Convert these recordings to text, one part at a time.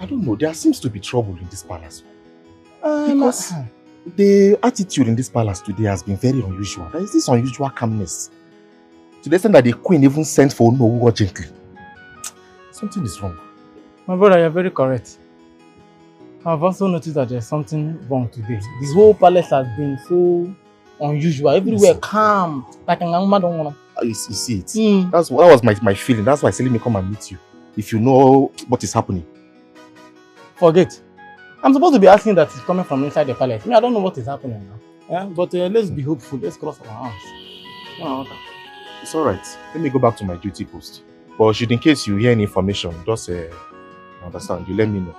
I don't know. There seems to be trouble in this palace. Because the attitude in this palace today has been very unusual. There is this unusual calmness. To the extent that the queen even sent for Uno urgently. Something is wrong. My brother, you're very correct. I've also noticed that there's something wrong today. The whole palace has been so unusual. Everywhere calm. Like an don't wanna. You see it. That was my feeling. That's why I said let me come and meet you. If you know what is happening. Forget. I'm supposed to be asking that it's coming from inside the palace. I don't know what is happening now. Yeah? But let's be hopeful. Let's cross our arms. It's alright. Let me go back to my duty post. But should in case you hear any information, just understand. You let me know.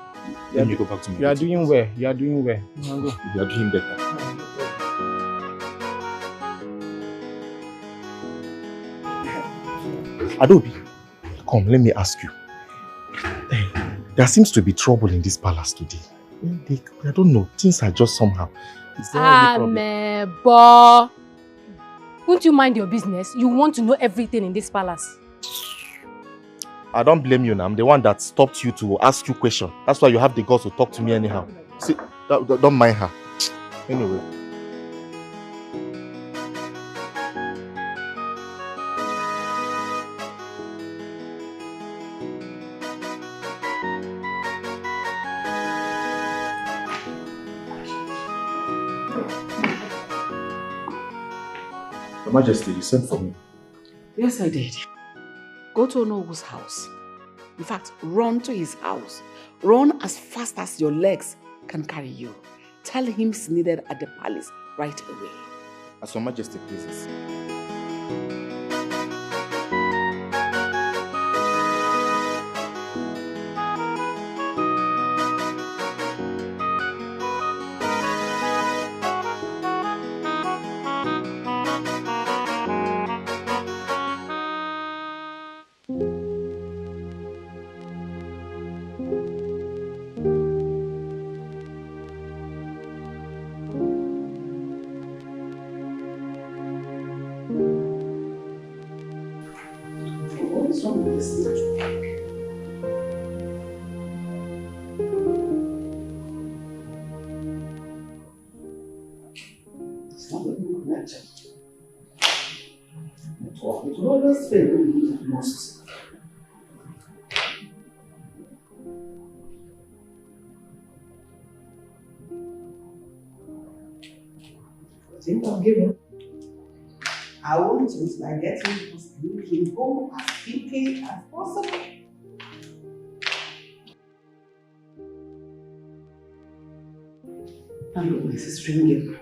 Let me go back to my duty post. You are doing well. You are doing well. You are doing better. Adobe, come, let me ask you. There seems to be trouble in this palace today. I don't know. Things are just somehow. Is there any problem? But won't you mind your business? You want to know everything in this palace. I don't blame you now. I'm the one that stopped you to ask you questions. That's why you have the guts to talk to me anyhow. See, don't mind her. Anyway. Your Majesty, you sent for me. Yes, I did. Go to Onogu's house. In fact, run to his house. Run as fast as your legs can carry you. Tell him he's needed at the palace right away. As Your Majesty pleases. I want to like get him because I need him home as quickly as possible. And look, my sister ringing.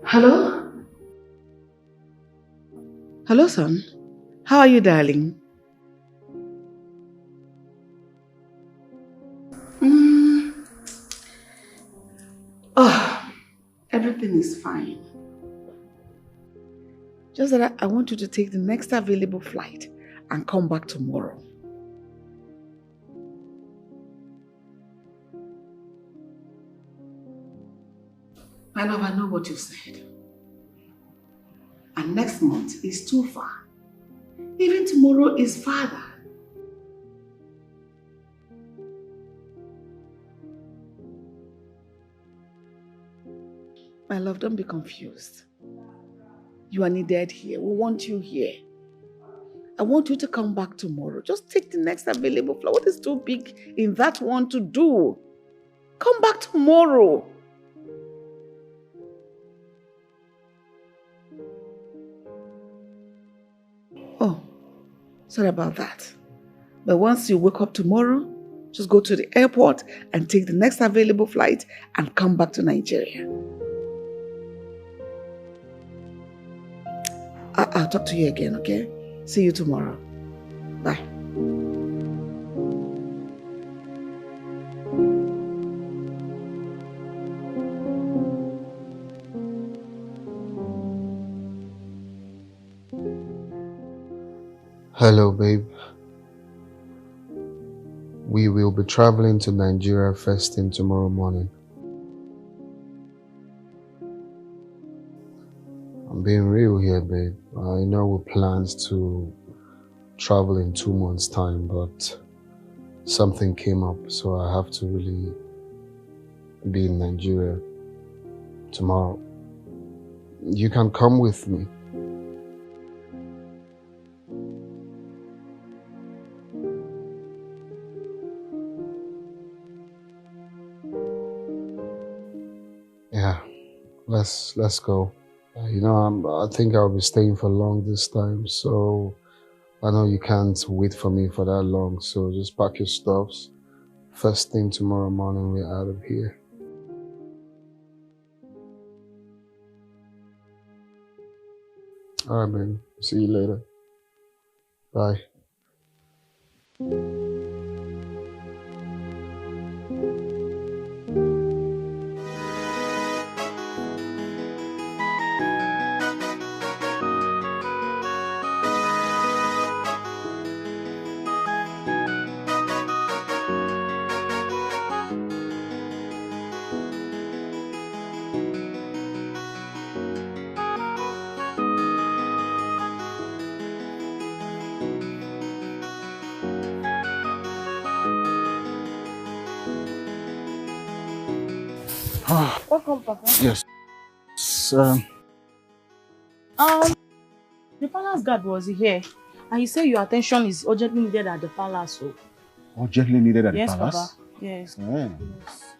Hello? Hello, son. How are you, darling? Oh, everything is fine. Just that I want you to take the next available flight and come back tomorrow. My love, I know what you said. And next month is too far. Even tomorrow is farther. My love, don't be confused. You are needed here. We want you here. I want you to come back tomorrow. Just take the next available flight. What is too big in that one to do? Come back tomorrow. Oh, sorry about that. But once you wake up tomorrow, just go to the airport and take the next available flight and come back to Nigeria. I'll talk to you again, okay? See you tomorrow. Bye. Hello, babe. We will be traveling to Nigeria first thing tomorrow morning. I'm being real here, babe. I know we planned to travel in 2 months' time, but something came up, so I have to really be in Nigeria tomorrow. You can come with me. Yeah, let's go. You know, I think I'll be staying for long this time, so I know you can't wait for me for that long, so just pack your stuffs. First thing tomorrow morning, we're out of here. All right, man. See you later. Bye. Welcome, Papa. Yes. The palace guard was here, and he said your attention is urgently needed at the palace. So. Urgently needed at the Yes, palace? Papa. Yes. Yeah. Yes.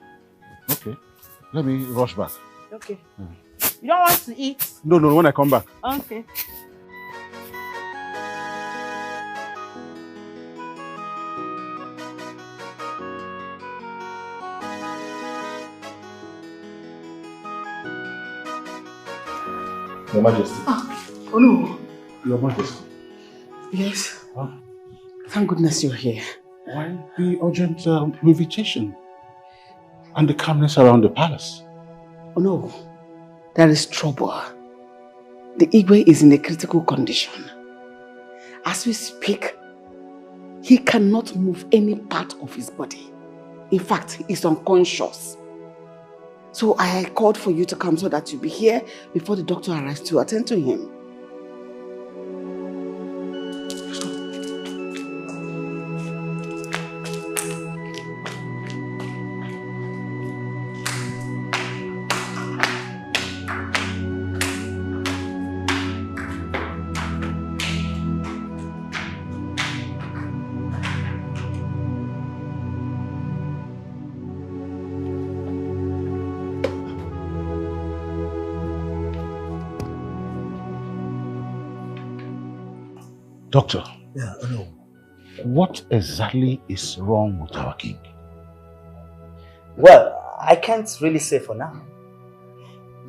Okay. Let me rush back. Okay. You don't want to eat? No, when I come back. Okay. Your Majesty. Oh no. Your Majesty. Yes. Huh? Thank goodness you're here. Why the urgent invitation and the calmness around the palace? Oh no. There is trouble. The Igwe is in a critical condition. As we speak, he cannot move any part of his body. In fact, he is unconscious. So I called for you to come so that you'll be here before the doctor arrives to attend to him. Doctor. Yeah, I know. What exactly is wrong with our king? Well, I can't really say for now.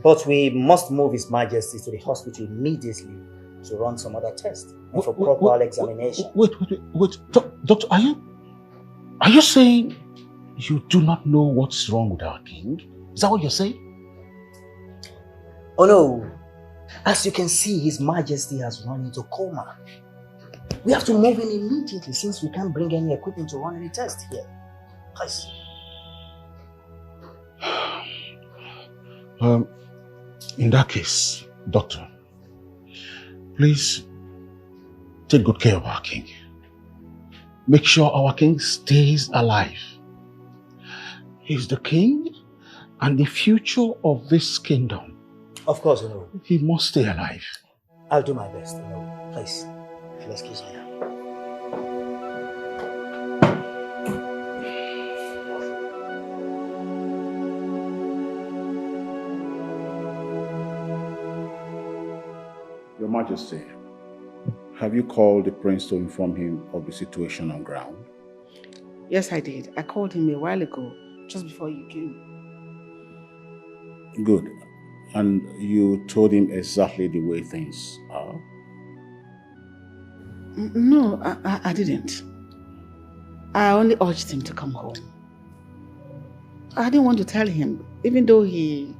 But we must move His Majesty to the hospital immediately to run some other tests and for proper examination. Wait. Doctor, are you saying you do not know what's wrong with our king? Is that what you're saying? Oh no. As you can see, His Majesty has run into coma. We have to move him immediately since we can't bring any equipment to run any tests here. Please. In that case, doctor, please take good care of our king. Make sure our king stays alive. He's the king and the future of this kingdom. Of course, you know. He must stay alive. I'll do my best, you know. Please, if you'll excuse me now. Your Majesty, have you called the prince to inform him of the situation on ground? Yes, I did. I called him a while ago, just before you came. Good. And you told him exactly the way things are? No, I didn't. I only urged him to come home. I didn't want to tell him, even though he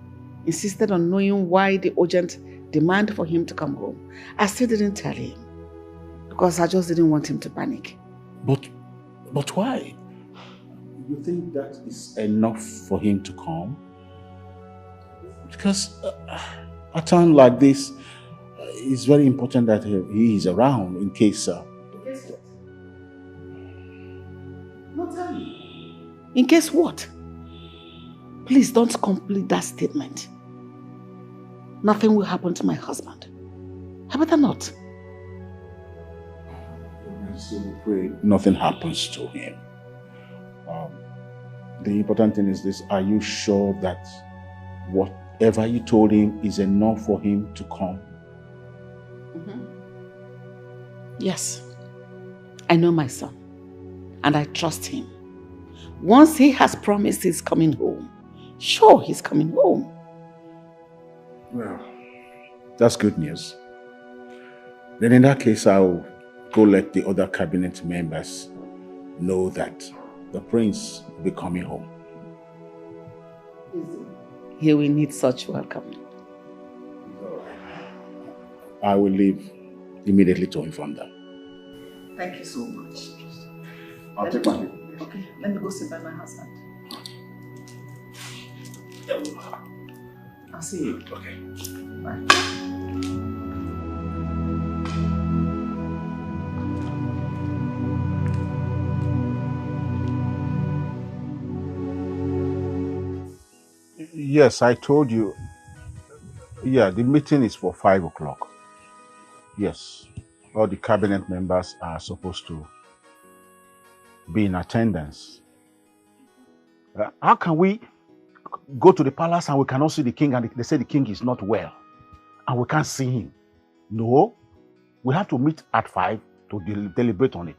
insisted on knowing why the urgent demand for him to come home. I still didn't tell him because I just didn't want him to panic. But why? You think that is enough for him to come? Because a time like this, it's very important that he is around in case Not tell you. In case what? Please don't complete that statement. Nothing will happen to my husband. I better not. I still pray nothing happens to him. The important thing is this: are you sure that whatever you told him is enough for him to come? Yes. I know my son. And I trust him. Once he has promised he's coming home, sure, he's coming home. Well, that's good news. Then in that case, I'll go let the other cabinet members know that the prince will be coming home. He will need such welcome. I will leave immediately to inform them. Thank you so much. I'll take my leave. Okay, let me go sit by my husband. I'll see you. Okay. Bye. Yes, I told you. Yeah, the meeting is for 5 o'clock. Yes, all the cabinet members are supposed to be in attendance. How can we go to the palace and we cannot see the king, and they say the king is not well and we can't see him? No, we have to meet at 5 to deliberate on it.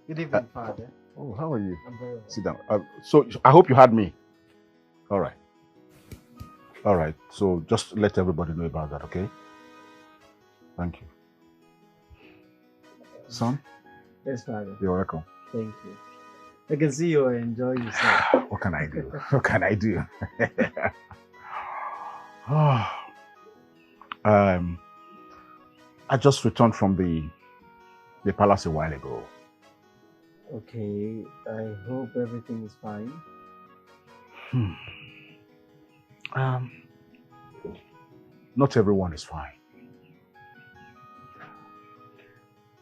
Good evening, Father. Oh, how are you? I'm very well. Sit down. So I hope you had me. All right. All right. So just let everybody know about that, okay? Thank you. Son? Yes, Father. You're welcome. Thank you. I can see you are enjoying yourself. What can I do? What can I do? I just returned from the palace a while ago. Okay, I hope everything is fine. Not everyone is fine.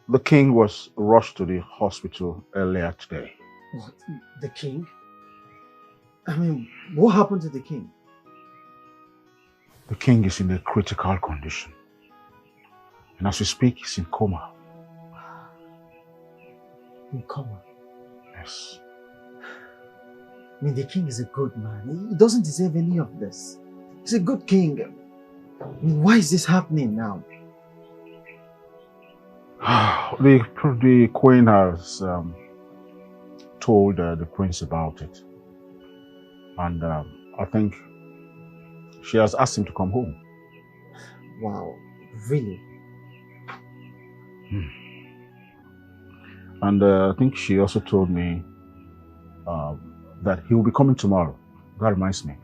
The king was rushed to the hospital earlier today. What? The king? I mean, what happened to the king? The king is in a critical condition. And as we speak, he's in coma. In coma? Yes. I mean, the king is a good man. He doesn't deserve any of this. He's a good king. I mean, why is this happening now? The queen has told the prince about it. And I think she has asked him to come home. Wow, really? And I think she also told me that he will be coming tomorrow. That reminds me.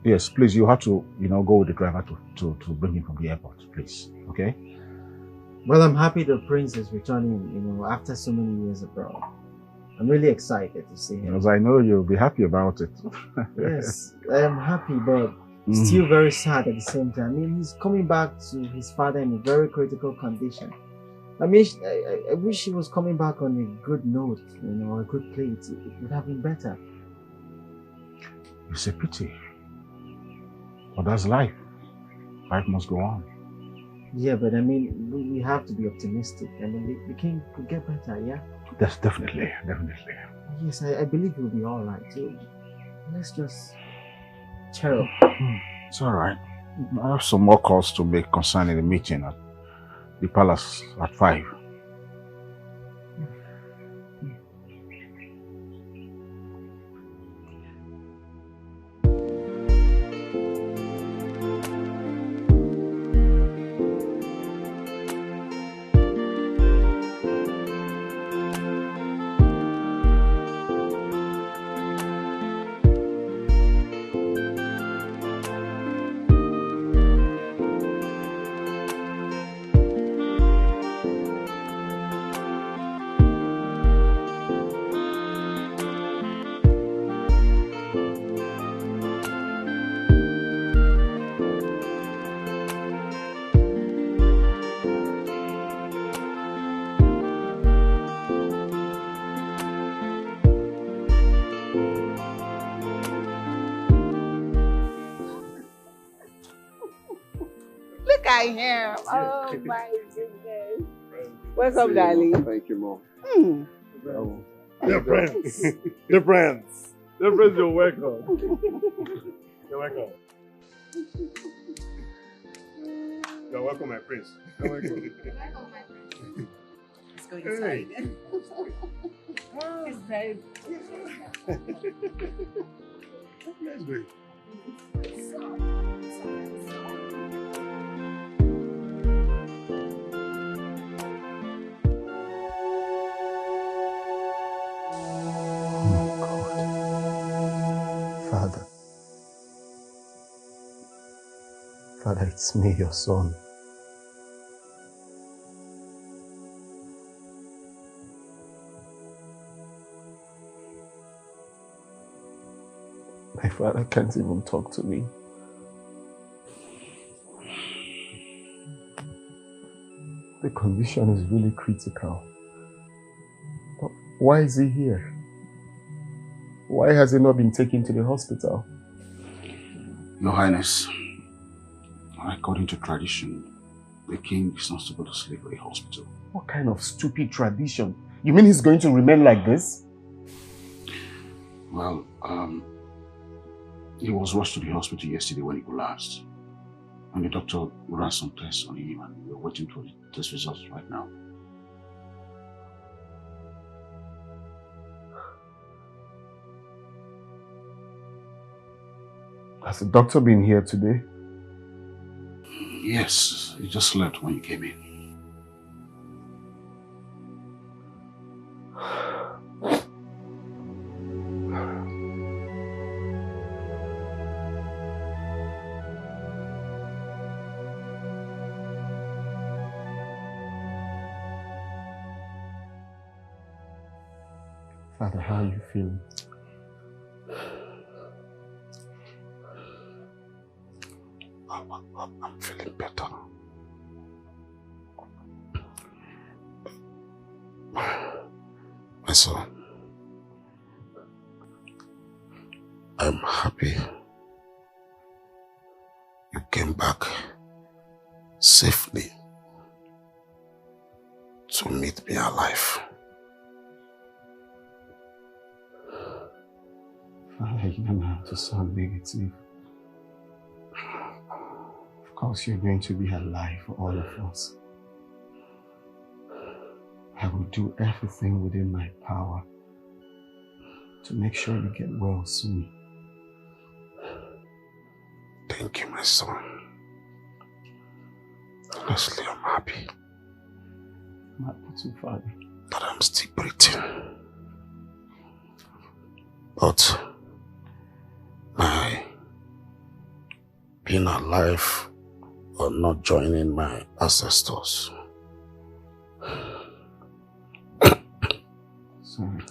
Yes, please, you have to, go with the driver to bring him from the airport, please. Okay? Well, I'm happy the prince is returning, after so many years abroad. I'm really excited to see him. Because I know you'll be happy about it. Yes, I am happy, but still very sad at the same time. I mean, he's coming back to his father in a very critical condition. I mean, I wish he was coming back on a good note, a good plate. It would have been better. It's a pity. But that's life. Life must go on. Yeah, but I mean, we have to be optimistic. I mean, the king could get better, yeah? That's definitely. Yes, I believe he'll be all right. So let's just cheer up. It's all right. I have some more calls to make concerning the meeting at the palace at 5. I am. Oh my goodness. Welcome, darling. Thank you, Mom. Dear friends. Dear friends. Dear friends, you're welcome. You're welcome. You're welcome, my prince. You're welcome. You're welcome, my friend. Let's go inside. Hey. Let's go. Father. Father, it's me, your son. My father can't even talk to me. The condition is really critical. But why is he here? Why has he not been taken to the hospital? Your Highness, according to tradition, the king is not supposed to sleep at the hospital. What kind of stupid tradition? You mean he's going to remain like this? Well, he was rushed to the hospital yesterday when he collapsed. And the doctor ran some tests on him and we're waiting for the test results right now. Has the doctor been here today? Yes, he just left when you came in. Father, how are you feeling? I'm feeling better. My son, I'm happy you came back safely to meet me alive. Father, you don't have to sound negative. Of course, you're going to be alive for all of us. I will do everything within my power to make sure you get well soon. Thank you, my son. Honestly, I'm happy. I'm happy too, Father. That I'm still breathing. But my being alive or not joining my ancestors. Sorry.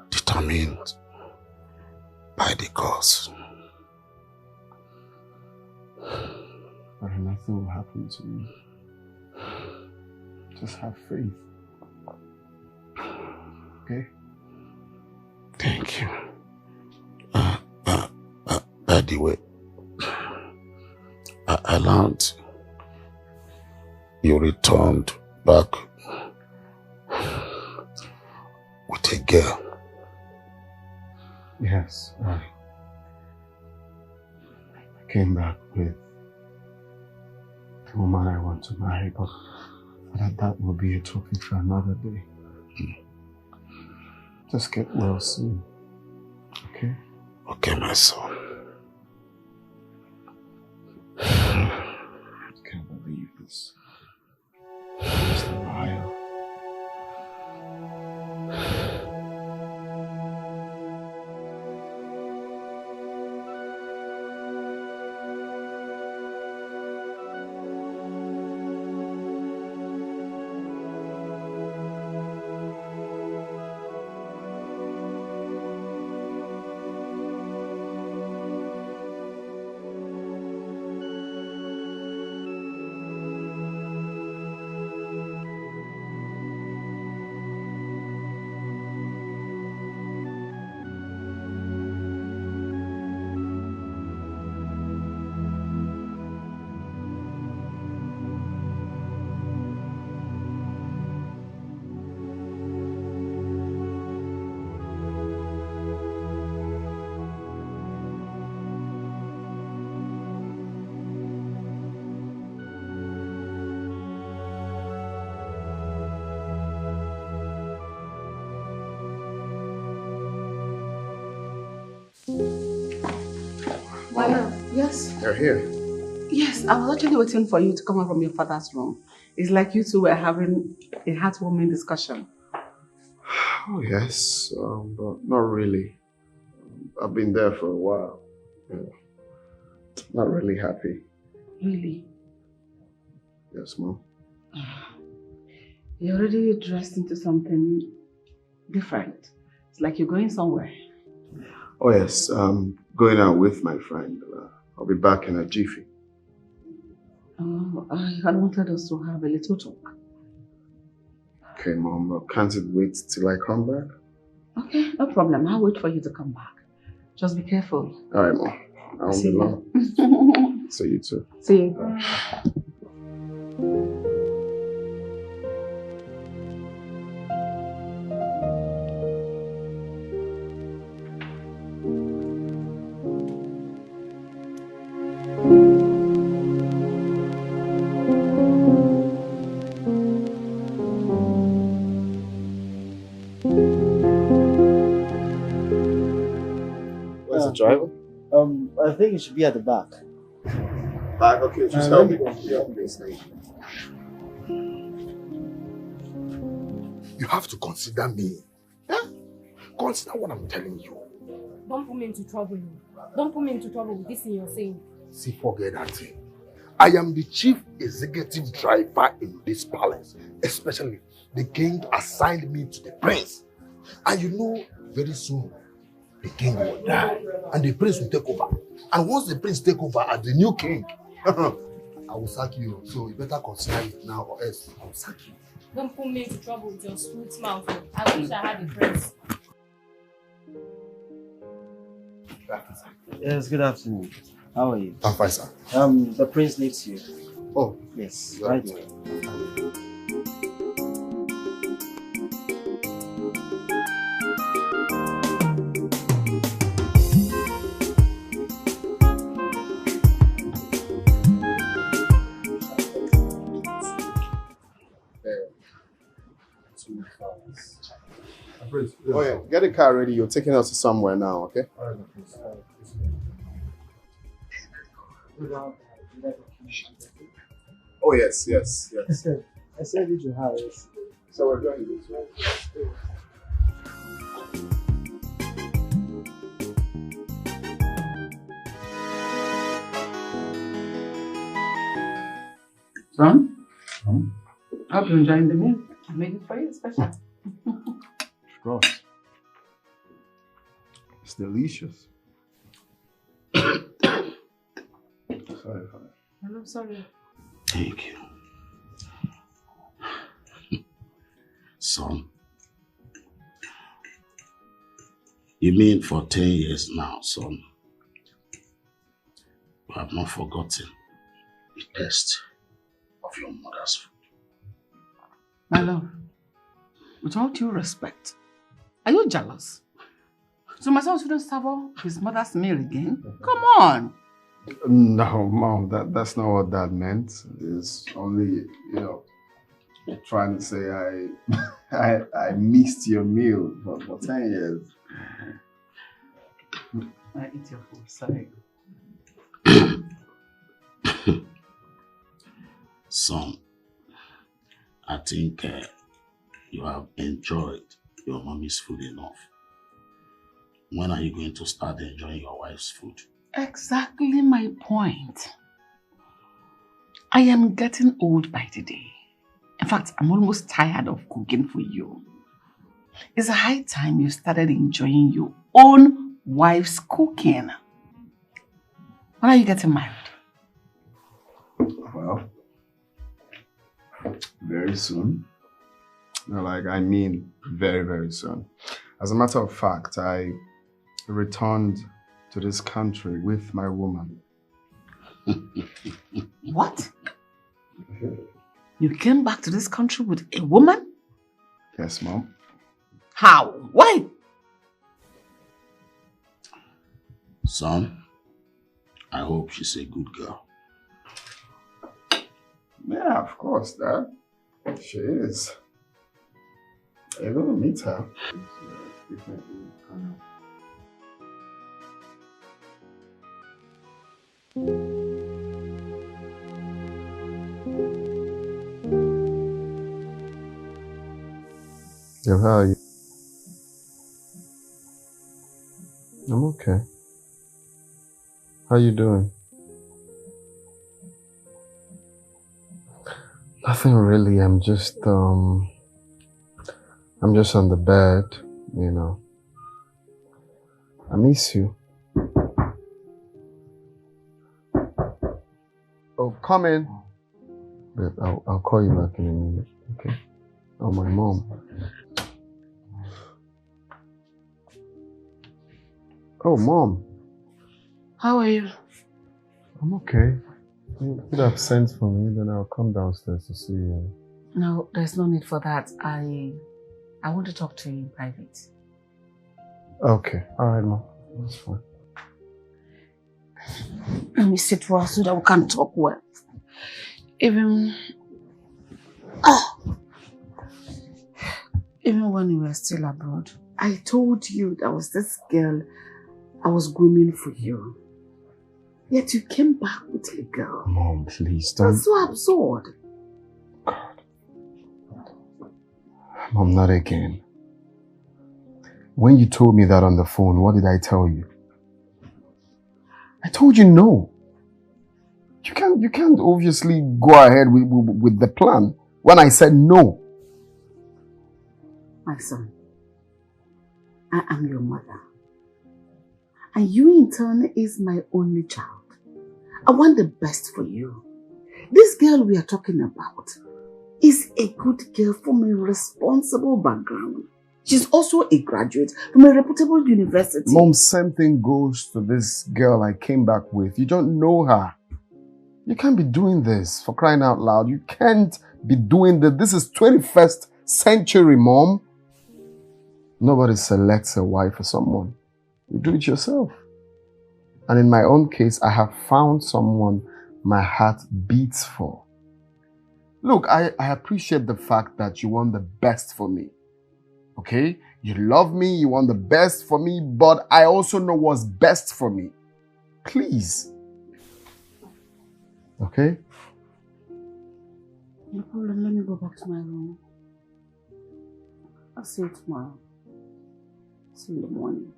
Determined by the gods. But nothing will happen to you. Just have faith. Okay? Thank you. By the way, I learned you returned back with a girl. Yes, I came back with the woman I want to marry, but that will be a topic for another day. Just get well soon, okay? Okay, my son. I can't believe this. Just a while. Yes. You're here. Yes, I was actually waiting for you to come out from your father's room. It's like you two were having a heartwarming discussion. Oh, yes, but not really. I've been there for a while. Yeah. Not really happy. Really? Yes, Mom. You're already dressed into something different. It's like you're going somewhere. Oh, yes, I'm going out with my friend. I'll be back in a jiffy. Oh, I had wanted us to have a little talk. Okay, Mom, can't it wait till I come back? Okay, no problem. I'll wait for you to come back. Just be careful. All right, Mom. I won't be long. See you too. See you. Where's the driver? I think it should be at the back. Back? Okay, just help me. Help me. You have to consider me. Yeah? Consider what I'm telling you. Don't put me into trouble. Don't put me into trouble with this thing you're saying. See, forget that thing. I am the chief executive driver in this palace. Especially, the king assigned me to the prince. And you know, very soon, the king will die. And the prince will take over. And once the prince take over as the new king, I will sack you. So you better consider it now or else I will sack you. Don't put me into trouble with your smooth mouth. I wish I had a prince. Yes, good afternoon. How are you? I'm fine, sir. The prince needs you. Oh, yes, yeah. right away. Oh yeah, get the car ready. You're taking us to somewhere now, okay? Oh yes. I said it to her. Yes. So we're going this way. Son? I hope you're enjoying the meal. I made it for you special. Of course. It's delicious. Sorry. I'm sorry. Thank you. Son, you mean for 10 years now, son, you have not forgotten the taste of your mother's food? My love, with all due respect, are you jealous? So my son shouldn't savour his mother's meal again? Come on! No, Mom, that's not what that meant. It's only, trying to say I missed your meal for 10 years. I eat your food, sorry. Son, I think you have enjoyed your mommy's food enough. When are you going to start enjoying your wife's food? Exactly my point. I am getting old by the day. In fact, I'm almost tired of cooking for you. It's a high time you started enjoying your own wife's cooking. When are you getting married? Well, very soon. I mean very, very soon. As a matter of fact, I returned to this country with my woman. What? You came back to this country with a woman? Yes, Mom. How? Why? Son, I hope she's a good girl. Yeah, of course, Dad. She is. You're gonna meet her. Yeah, how are you? I'm okay. How you doing? Nothing really. I'm just on the bed, you know. I miss you. Oh, come in. But I'll call you back in a minute, okay? Oh, my mom. Oh, Mom. How are you? I'm okay. You could have sent for me, then I'll come downstairs to see you. No, there's no need for that. I want to talk to you in private. Okay. All right, Mom. That's fine. Let me sit well so that we can talk well. Even when you were still abroad, I told you there was this girl I was grooming for you. Yet you came back with a girl. Mom, please don't. That's so absurd. Mom, not again. When you told me that on the phone, what did I tell you? I told you no. You can't obviously go ahead with the plan when I said no. My son, I am your mother. And you in turn is my only child. I want the best for you. This girl we are talking about is a good girl from a responsible background. She's also a graduate from a reputable university. Mom, same thing goes to this girl I came back with. You don't know her. You can't be doing this, for crying out loud. You can't be doing this. This is 21st century, Mom. Nobody selects a wife for someone. You do it yourself. And in my own case, I have found someone my heart beats for. Look, I appreciate the fact that you want the best for me. Okay? You love me, you want the best for me, but I also know what's best for me. Please. Okay? No problem, let me go back to my room. I'll see you tomorrow. See you in the morning.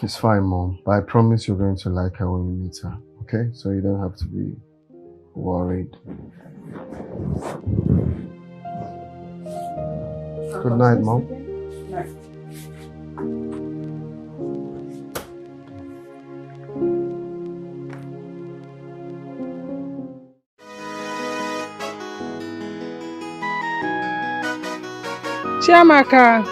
It's fine, Mom. But I promise you're going to like her when you meet her. Okay? So you don't have to be worried. Good night, Mom. Good night. Chiamaka.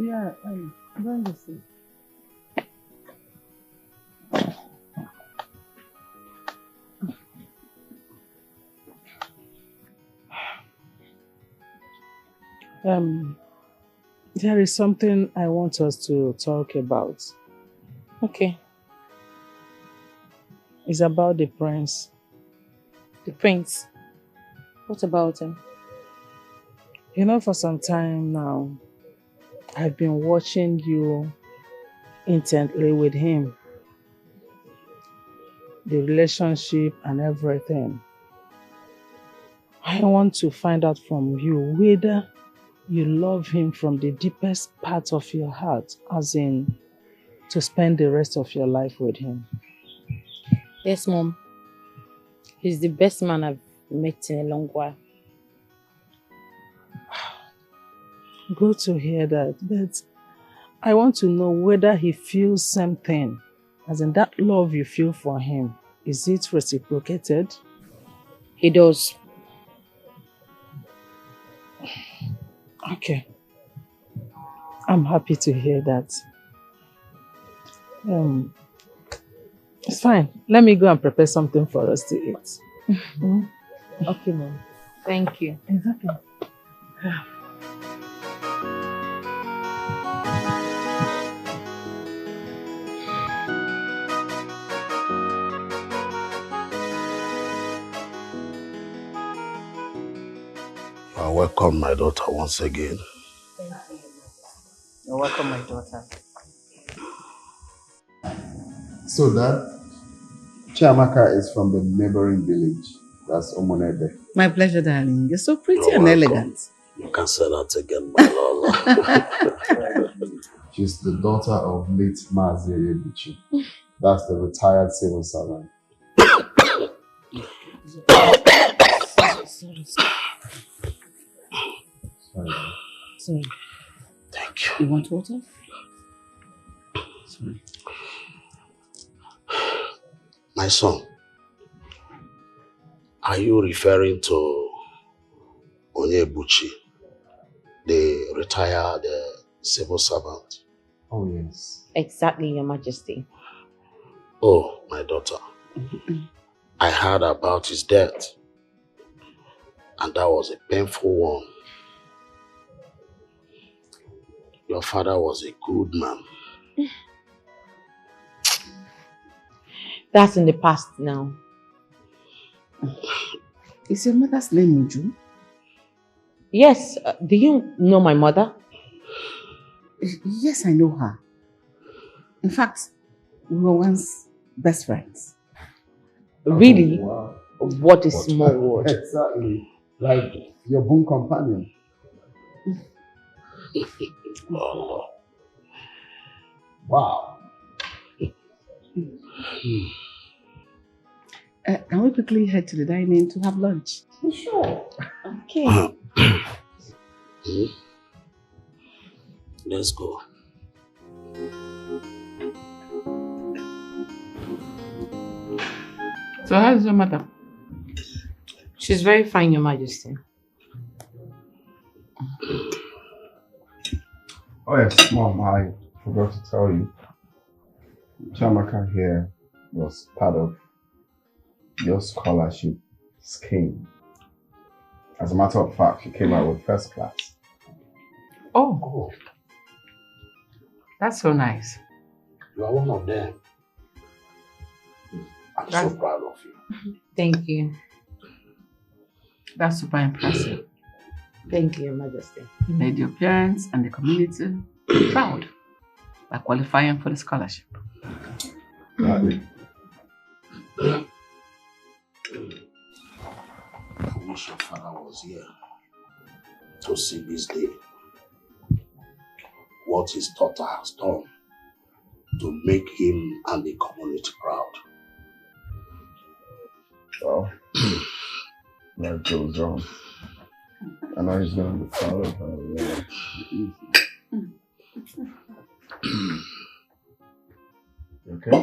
Yeah, I'm going to see. There is something I want us to talk about. Okay. It's about the prince. The prince? What about him? You know, for some time now, I've been watching you intently with him. The relationship and everything. I want to find out from you whether you love him from the deepest part of your heart, as in to spend the rest of your life with him. Yes, Mom. He's the best man I've met in a long while. Good to hear that, but I want to know whether he feels something, as in that love you feel for him. Is it reciprocated? He does. Okay. I'm happy to hear that. It's fine. Let me go and prepare something for us to eat. Okay, Mom. Thank you. Exactly. Welcome, my daughter, once again. Thank you. welcome, my daughter. So that Chiamaka is from the neighboring village. That's Omonede. My pleasure, darling. You're so pretty You're and welcome. elegant. You can say that again, my Lola. She's the daughter of late Mazi Ebuchi. That's the retired civil servant. Sorry. Thank you. You want water? Sorry. My son, are you referring to Onyebuchi, the retired civil servant? Oh, yes. Exactly, Your Majesty. Oh, my daughter. I heard about his death, and that was a painful one. Your father was a good man. That's in the past now. Is your mother's name Uju? Yes, do you know my mother? Yes, I know her. In fact, we were once best friends. Really? Oh, wow. What a small world. Exactly. Like your boon companion. Oh. Wow. Can we quickly head to the dining to have lunch? Sure. Okay. Let's go. So how's your mother? She's very fine, Your Majesty. Oh yes, Mom, I forgot to tell you. Chiamaka here was part of your scholarship scheme. As a matter of fact, she came out with first class. Oh, that's so nice. You are one of them. I'm so proud of you. Thank you. That's super impressive. Thank you, Your Majesty. You made your parents and the community proud by qualifying for the scholarship. Right. I wish your father was here to see this day. What his daughter has done to make him and the community proud. Well, life goes on. I know he's going to be proud of her. Yeah. Okay?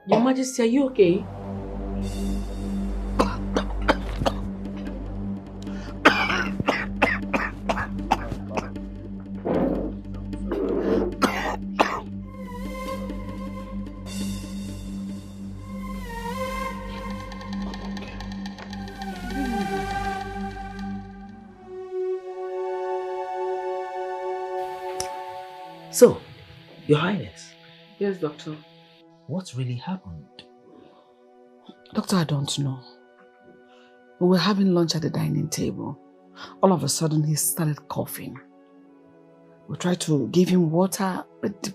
Your Majesty, are you okay? So, Your Highness. Yes, Doctor. What really happened? Doctor, I don't know. We were having lunch at the dining table. All of a sudden, he started coughing. We tried to give him water, but the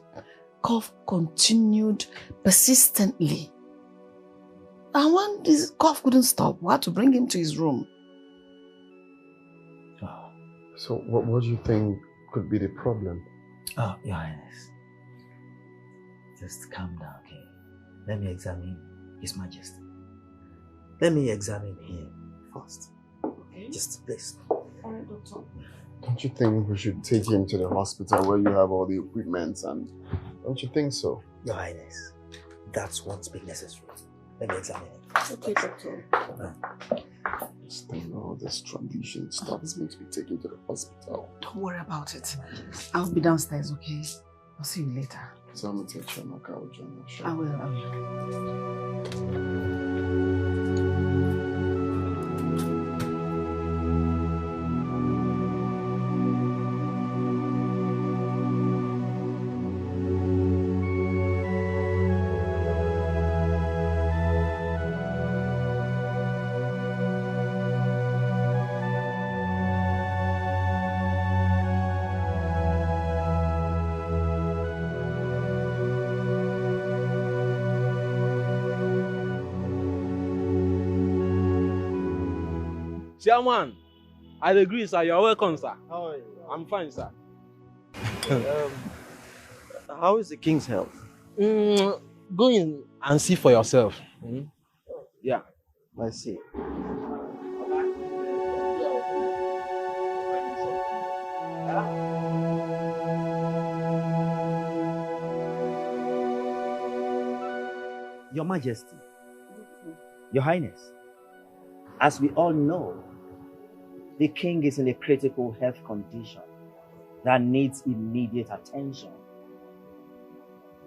cough continued persistently. And when this cough couldn't stop, we had to bring him to his room. Oh. So, what do you think could be the problem? Oh, Your Highness. Just calm down, okay? Let me examine His Majesty. Let me examine him first. Okay. Just please. Alright, Doctor. Don't you think we should take him to the hospital where you have all the equipment and don't you think so? Your Highness, that's what's been necessary. Let me examine him. Okay, Doctor. This thing, all this tradition stuff, this makes me take him to the hospital. Don't worry about it. I'll be downstairs, okay? I'll see you later. So I'm going to take Chiamaka out, John. Sure. I will. Chairman, I agree, sir. You're welcome, sir. How are you? I'm fine, sir. How is the king's health? Go in and see for yourself. Yeah. I see. Your Majesty, Your Highness, as we all know, the king is in a critical health condition that needs immediate attention.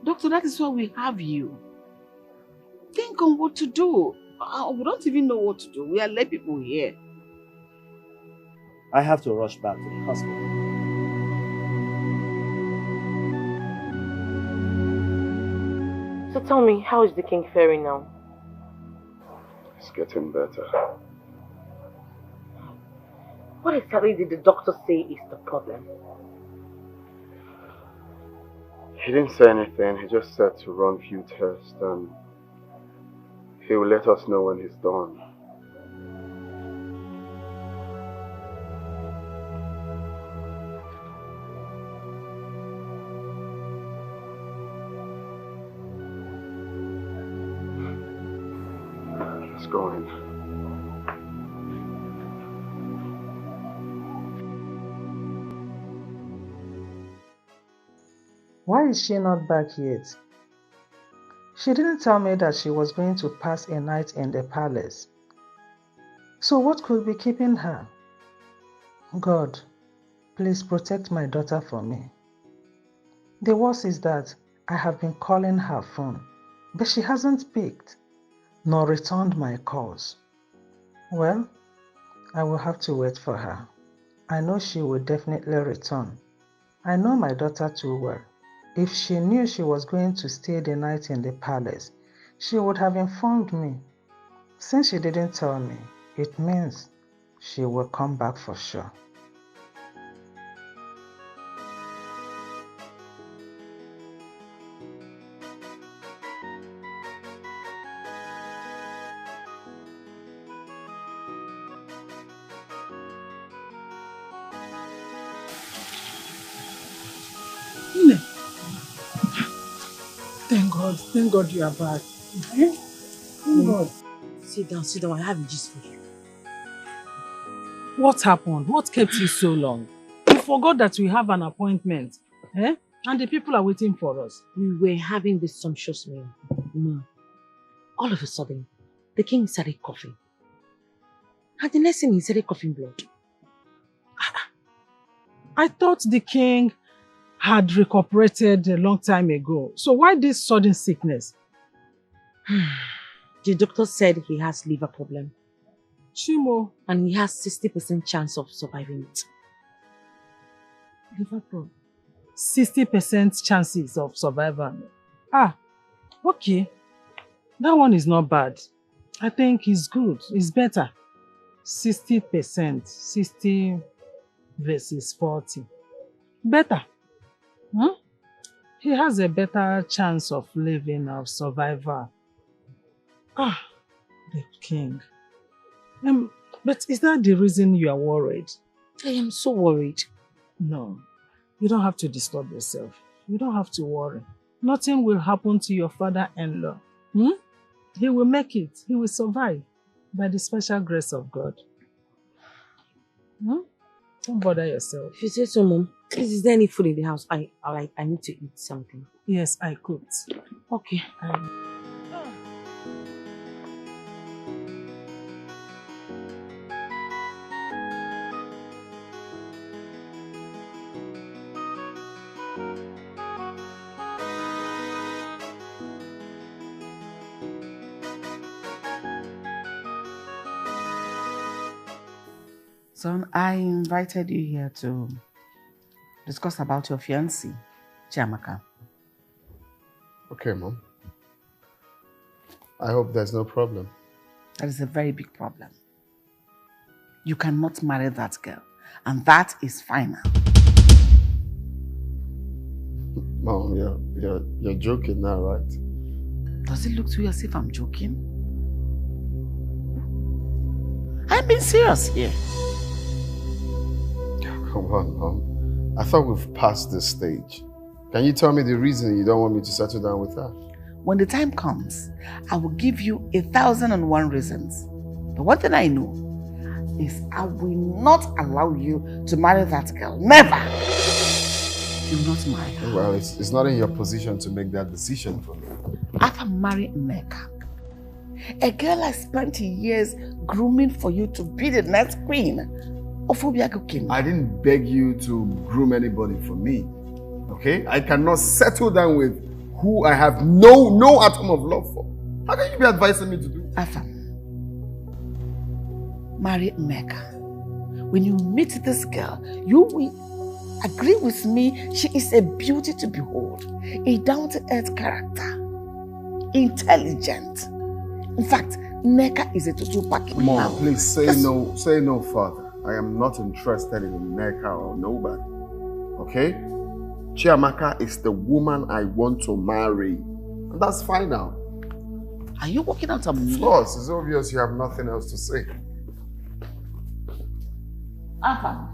Doctor, that is why we have you. Think on what to do. We don't even know what to do. We are lay people here. I have to rush back to the hospital. So tell me, how is the king faring now? It's getting better. What exactly did the doctor say is the problem? He didn't say anything. He just said to run a few tests and he will let us know when he's done. Let's go in. Why is she not back yet? She didn't tell me that she was going to pass a night in the palace. So what could be keeping her? God, please protect my daughter for me. The worst is that I have been calling her phone, but she hasn't picked, nor returned my calls. Well, I will have to wait for her. I know she will definitely return. I know my daughter too well. If she knew she was going to stay the night in the palace, she would have informed me. Since she didn't tell me, it means she will come back for sure. Thank God you are back. Thank God. Sit down, I have a gist for you. What happened? What kept you so long? You forgot that we have an appointment, eh? And the people are waiting for us. We were having this sumptuous meal. All of a sudden, the king started coughing. And the next thing he started coughing blood. I thought the king had recuperated a long time ago. So why this sudden sickness? The doctor said he has liver problem. Chimo. And he has 60% chance of surviving it. Liver problem. 60% chances of survival. Okay. That one is not bad. I think it's good. It's better. 60%. 60 versus 40. Better. He has a better chance of living, of survival. The king. But is that the reason you are worried? I am so worried. No, you don't have to disturb yourself. You don't have to worry. Nothing will happen to your father-in-law. He will make it. He will survive by the special grace of God. Don't bother yourself. If you say so, Mom, please, is there any food in the house? I need to eat something. Yes, I cooked. Okay. Son, I invited you here to discuss about your fiancée, Chiamaka. Okay, Mom. I hope there's no problem. That is a very big problem. You cannot marry that girl, and that is final. Mom, you're joking now, right? Does it look to you as if I'm joking? I'm I'm being serious here. Come on, Mom. I thought we've passed this stage. Can you tell me the reason you don't want me to settle down with her? When the time comes, I will give you 1,001 reasons. But one thing I know is I will not allow you to marry that girl. Never! You will not marry her. Well, it's not in your position to make that decision for me. After marrying Nneka, a girl I spent years grooming for you to be the next queen of Obiago Kingdom. I didn't beg you to groom anybody for me. Okay? I cannot settle down with who I have no atom of love for. How can you be advising me to do? Afam, marry Nneka. When you meet this girl, you will agree with me, she is a beauty to behold, a down-to-earth character, intelligent. In fact, Nneka is a total package. Mom, please say no further. I am not interested in Nneka or nobody. Okay? Chiamaka is the woman I want to marry. And that's fine now. Are you working out on me? Of course, it's obvious you have nothing else to say. Afam.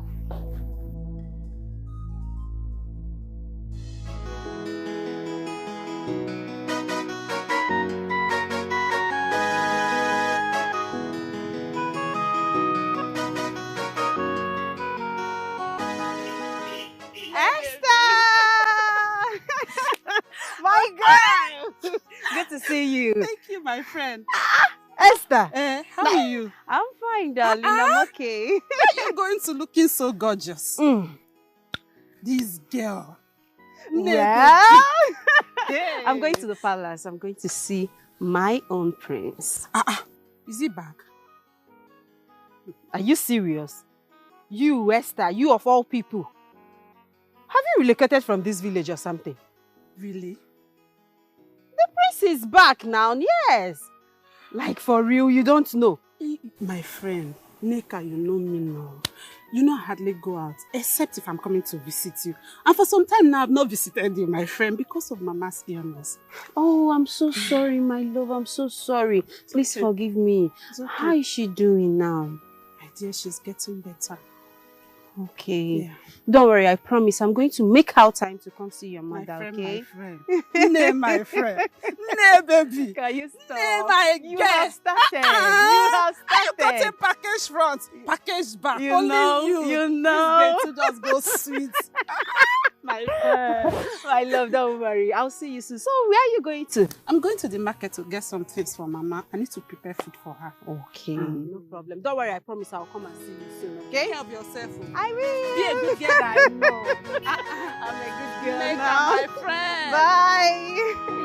Good to see you. Thank you, my friend. Esther. How are you? I'm fine, darling. I'm okay. Why are you going to looking so gorgeous? This girl. Well, I'm going to the palace. I'm going to see my own prince. Is he back? Are you serious? You, Esther, you of all people. Have you relocated from this village or something? Really? The prince is back now, yes. Like for real, you don't know. My friend, Nneka, you know me now. You know I hardly go out, except if I'm coming to visit you. And for some time now, I've not visited you, my friend, because of Mama's illness. Oh, I'm so sorry, my love. I'm so sorry. Please forgive me. Okay. How is she doing now? My dear, she's getting better. Okay. Yeah. Don't worry, I promise. I'm going to make out time to come see your mother, okay? My friend. Nay, baby. Can you stop? Nay, my you girl. have started. You have started. You got a package front, package back. You Only know, you. You know. This girl just go sweet. My friend. My love, don't worry. I'll see you soon. So, where are you going to? I'm going to the market to get some things for Mama. I need to prepare food for her. Okay. No problem. Don't worry, I promise I'll come and see you soon, okay? Take care of yourself. I will. Be a good girl, I know. I'm a good girl Make now. her my friend. Bye.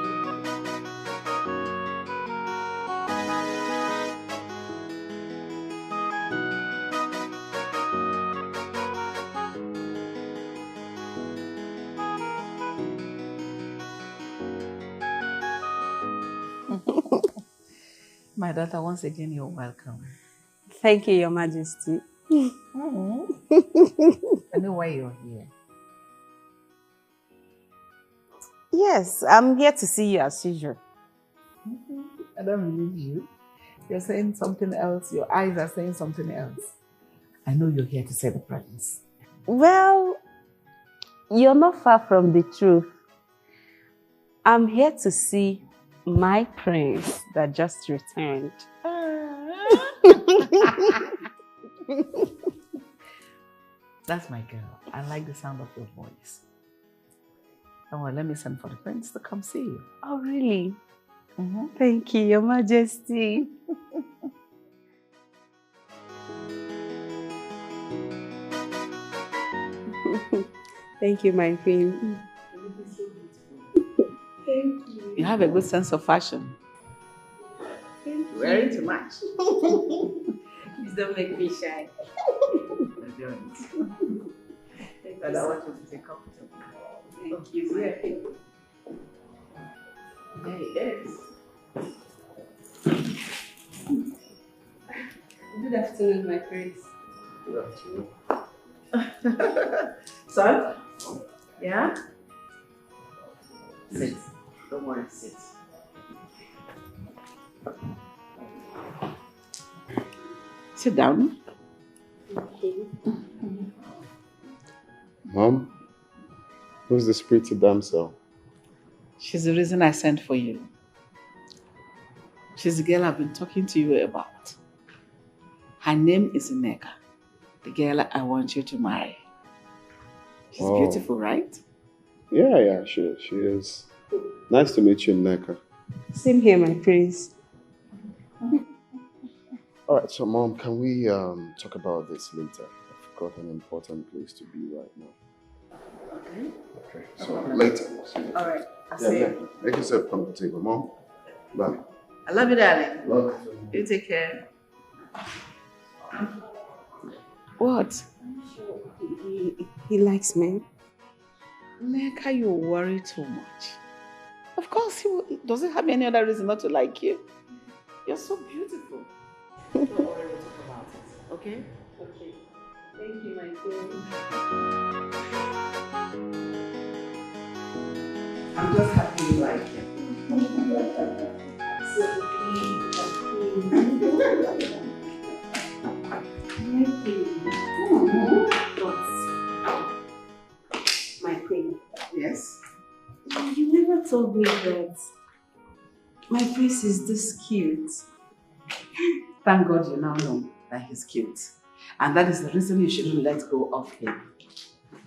My daughter, once again, you're welcome. Thank you, Your Majesty. I know why you're here. Yes, I'm here to see you as usual. I don't believe you. You're saying something else. Your eyes are saying something else. I know you're here to say the presents. Well, you're not far from the truth. I'm here to see my prince that just returned. That's my girl. I like the sound of your voice. Come on, let me send for the prince to come see you. Oh, really? Thank you, Your Majesty. Thank you, my queen. Thank you. You have a good sense of fashion. Thank you. Wearing too much. Please don't make me shy. I don't. But I want you to stay comfortable. Thank you. Yeah. There he is. Good afternoon, my prince. Good afternoon. Son? Yeah? Sit. Don't worry, sit. Sit down. Mom, who's this pretty damsel? She's the reason I sent for you. She's the girl I've been talking to you about. Her name is Nneka, the girl I want you to marry. She's beautiful, right? Yeah, she is. Nice to meet you, Nneka. Same here, my prince. Alright, so Mom, can we talk about this later? I've got an important place to be right now. Okay. So later. Alright, I'll Yeah, see yeah. you. Make yourself comfortable, Mom. Bye. I love you, darling. Love you. You take care. What? He likes me. Nneka, you worry too much. Of course, he doesn't have any other reason not to like you. You're so beautiful. Don't worry, we'll talk about it. Okay? Okay. Thank you, my queen. I'm just happy you like him. My queen. Yes? You never told me that my prince is this cute. Thank God you now know that he's cute. And that is the reason you shouldn't let go of him.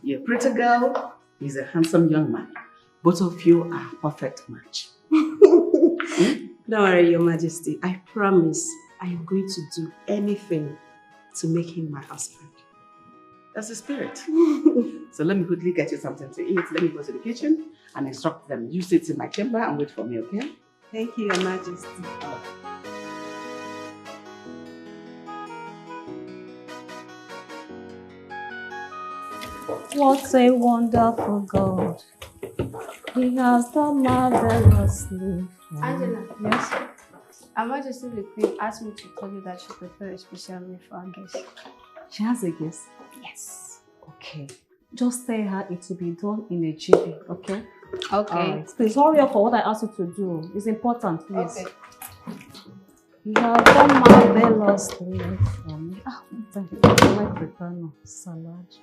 You're a pretty girl, he's a handsome young man. Both of you are a perfect match. Don't worry, Your Majesty. I promise I am going to do anything to make him my husband. That's the spirit. So let me quickly get you something to eat. Let me go to the kitchen and instruct them. You sit in my chamber and wait for me, okay? Thank you, Your Majesty. What a wonderful God. He has done marvelously. Angela. Yes? Her Majesty the Queen asked me to tell you that she prepared a special meal for our guest. She has a guest? Yes. Okay. Just tell her it will be done in a jiffy, okay? Okay. Alright. Please hurry up for what I asked you to do. It's important, please. Okay. He has done marvelously for me. Ah, thank you. I might prepare now. Salad.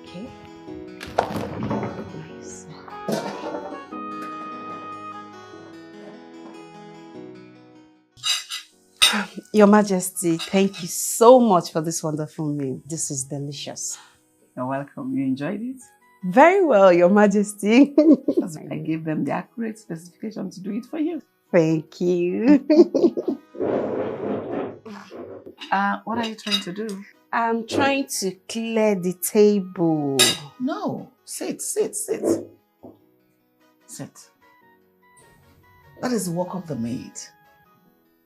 Okay. Nice. Your Majesty, thank you so much for this wonderful meal. This is delicious. You're welcome. You enjoyed it? Very well, Your Majesty. I gave them the accurate specification to do it for you. Thank you. What are you trying to do? I'm trying to clear the table. No. Sit. Sit. That is the work of the maid.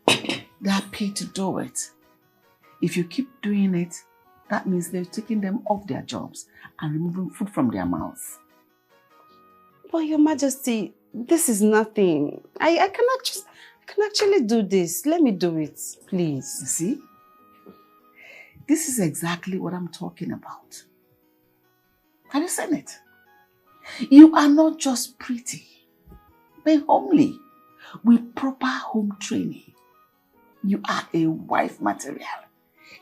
They are paid to do it. If you keep doing it, that means they're taking them off their jobs and removing food from their mouths. But Your Majesty, this is nothing. I can actually do this. Let me do it, please. You see? This is exactly what I'm talking about. Have you seen it? You are not just pretty, but homely, with proper home training. You are a wife material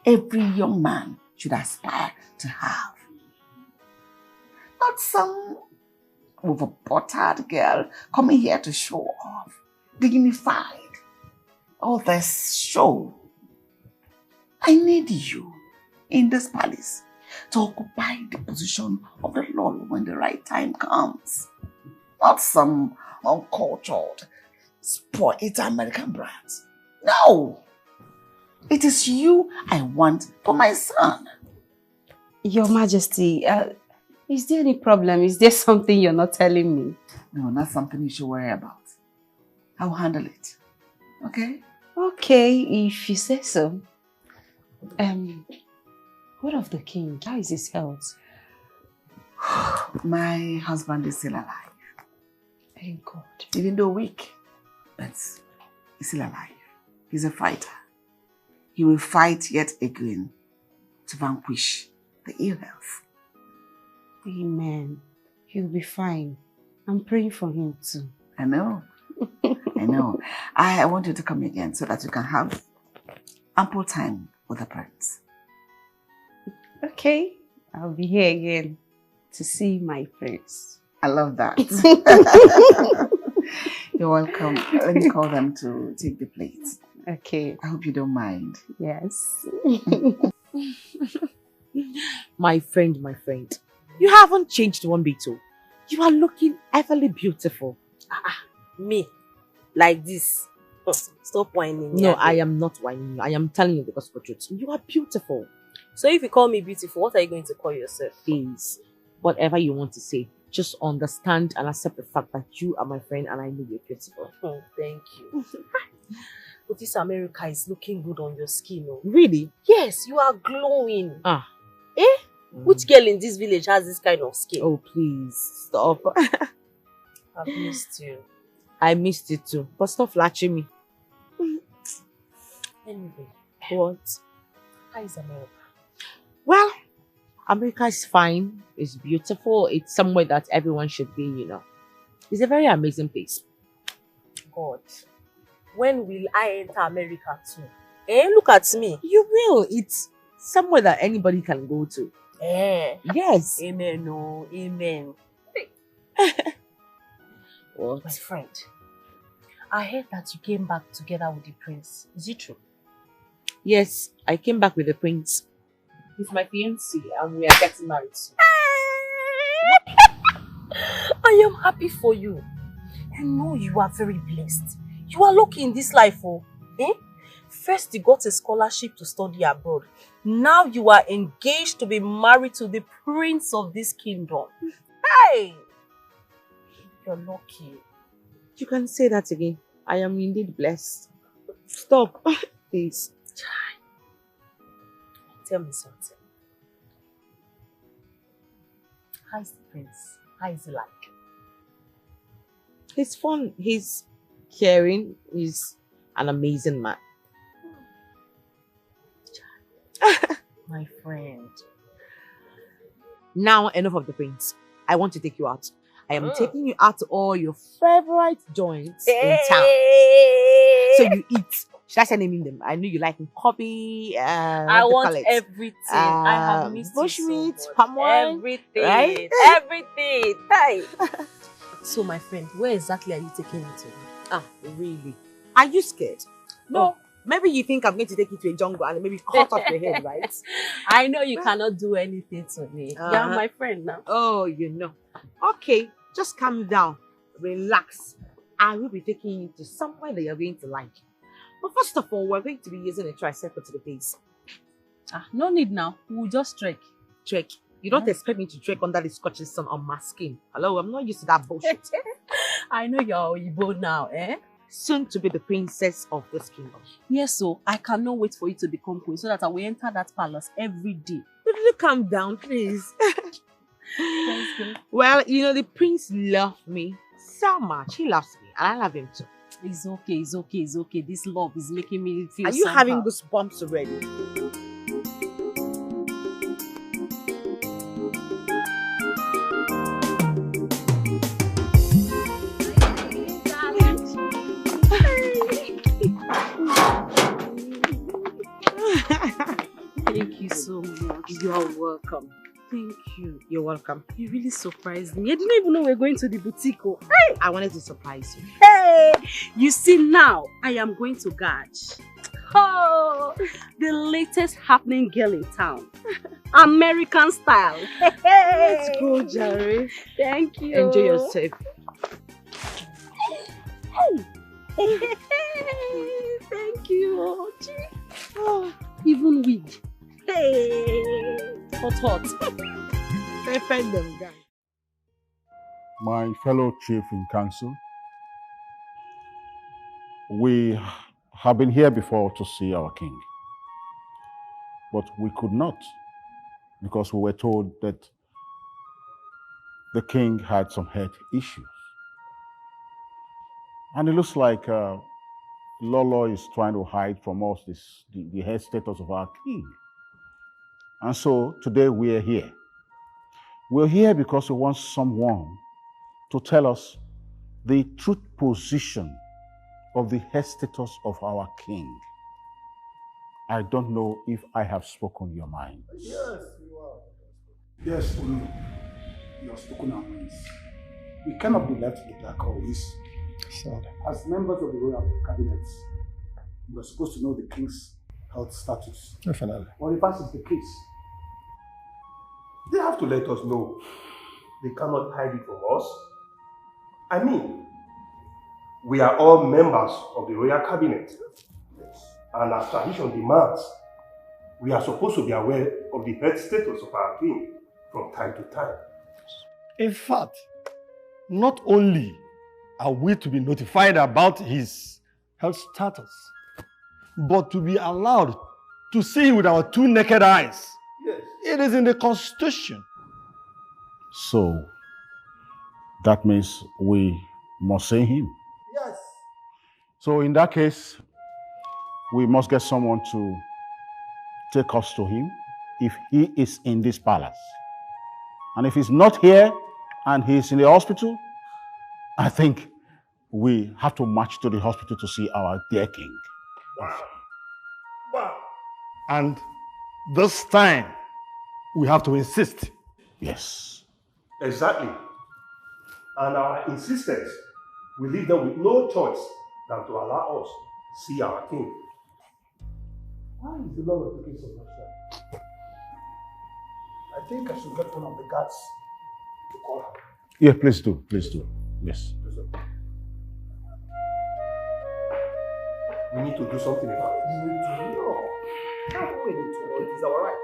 every young man should aspire to have. Not some over-buttered girl coming here to show off, dignified. All this show. I need you in this palace to occupy the position of the Lord when the right time comes. Not some uncultured, spoiled American brats. No! It is you I want for my son. Your Majesty, is there any problem? Is there something you're not telling me? No, not something you should worry about. I'll handle it. Okay? Okay, if you say so. What of the king? How is his health? My husband is still alive. Thank God. Even though weak, but he's still alive. He's a fighter. He will fight yet again to vanquish the ill health. Amen. He'll be fine. I'm praying for him too. I know. I know. I want you to come again so that you can have ample time with the prince. Okay, I'll be here again to see my friends. I love that. You're welcome. Let me call them to take the plates. Okay. I hope you don't mind. Yes. My friend, you haven't changed one bit. You are looking everly beautiful. Me? Like this? Stop whining. No, I am not whining you. I am telling you the gospel truth. You are beautiful. So if you call me beautiful, what are you going to call yourself? Please, whatever you want to say, just understand and accept the fact that you are my friend and I know you're beautiful. Oh, thank you. But this America is looking good on your skin. Oh. Really? Yes, you are glowing. Ah. Eh? Which girl in this village has this kind of skin? Oh, please, stop. I've missed you. I missed it too. But stop flatching me. Anyway. What? How is America? Well, America is fine. It's beautiful. It's somewhere that everyone should be, you know. It's a very amazing place. God. When will I enter America too? Eh? Look at me. You will. It's somewhere that anybody can go to. Eh. Yes. Amen. No. Amen. What? My friend, I heard that you came back together with the prince. Is it true? Yes, I came back with the prince. He's my fiancé and we are getting married soon. I am happy for you. You know you are very blessed. You are lucky in this life, oh. Eh? First you got a scholarship to study abroad. Now you are engaged to be married to the prince of this kingdom. Hey! You're lucky. You can say that again. I am indeed blessed. Stop, please. Tell me something. How is the prince? How is he like? He's fun. He's caring. He's an amazing man. My friend. Now, enough of the prince. I want to take you out. I am taking you out to all your favorite joints in town. So you eat. Should I say naming them? I know you like coffee. I want everything. I have missed bushmeat, so palm wine, everything. right? Everything. Hey. So my friend, where exactly are you taking me to? Ah, really? Are you scared? No. Maybe you think I'm going to take you to a jungle and maybe cut off your head, right? I know you cannot do anything to me. You're my friend now. Oh, you know. Okay, just calm down. Relax. I will be taking you to somewhere that you're going to like. But first of all, we're going to be using a tricycle to the base. No need now. We'll just trek. Trek? You don't expect me to trek under the scorching sun on my skin. Hello, I'm not used to that bullshit. I know you're Igbo now, eh? Soon to be the princess of this kingdom. Yes, so I cannot wait for you to become queen so that I will enter that palace every day. Will you calm down, please? Well, you know, the prince loves me so much. He loves me and I love him too. It's okay, it's okay, it's okay. This love is making me feel Are you somehow. having goosebumps already? Thank you so much. You're welcome. Thank you. You're welcome. You really surprised me. I didn't even know we were going to the boutique. Oh. Hey, I wanted to surprise you. Hey, you see now, I am going to Gaj. Oh, the latest happening girl in town. American style. Let's go, Jerry. Thank you. Enjoy yourself. Hey. Thank you. Oh, even wig. Hey. Hot. Defend them, guys. My fellow chief in council, we have been here before to see our king, but we could not because we were told that the king had some health issues. And it looks like Lolo is trying to hide from us the health status of our king. And so today we are here. We're here because we want someone to tell us the truth position of the health status of our king. I don't know if I have spoken your mind. Yes, you are. Yes, Olu. You have spoken our minds. We cannot be left in the dark always. As members of the royal cabinet, we are supposed to know the king's health status. Definitely. Or if that is the case, They have to let us know. They cannot hide it from us. I mean, we are all members of the royal cabinet. And as tradition demands, we are supposed to be aware of the health status of our king from time to time. In fact, not only are we to be notified about his health status, but to be allowed to see him with our two naked eyes. Yes. It is in the constitution. So, that means we must see him. yes, So in that case, we must get someone to take us to him if he is in this palace. And if he's not here and he's in the hospital, I think we have to march to the hospital to see our dear king. Wow. And this time, we have to insist. Yes. Exactly. And our insistence will leave them with no choice than to allow us see our king. why is the law taking so much time? I think I should get one of the guards to call her. Yeah, please do. Please do. Yes. We need to do something about it. You need to know. How do we need to know? It is our right.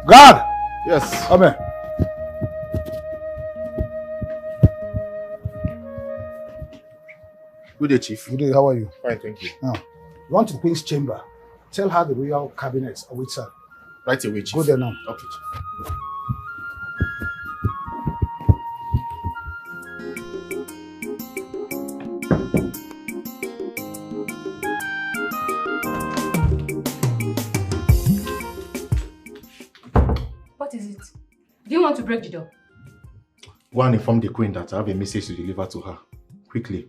Guard! Yes. Come here. Good day, Chief. Good day, how are you? Fine, thank you. Now, you want to the Queen's chamber. Tell her the royal cabinet awaits her. Right away, Chief. Go there now. Okay, Chief. What is it? Do you want to break the door? Go and inform the Queen that I have a message to deliver to her. Quickly.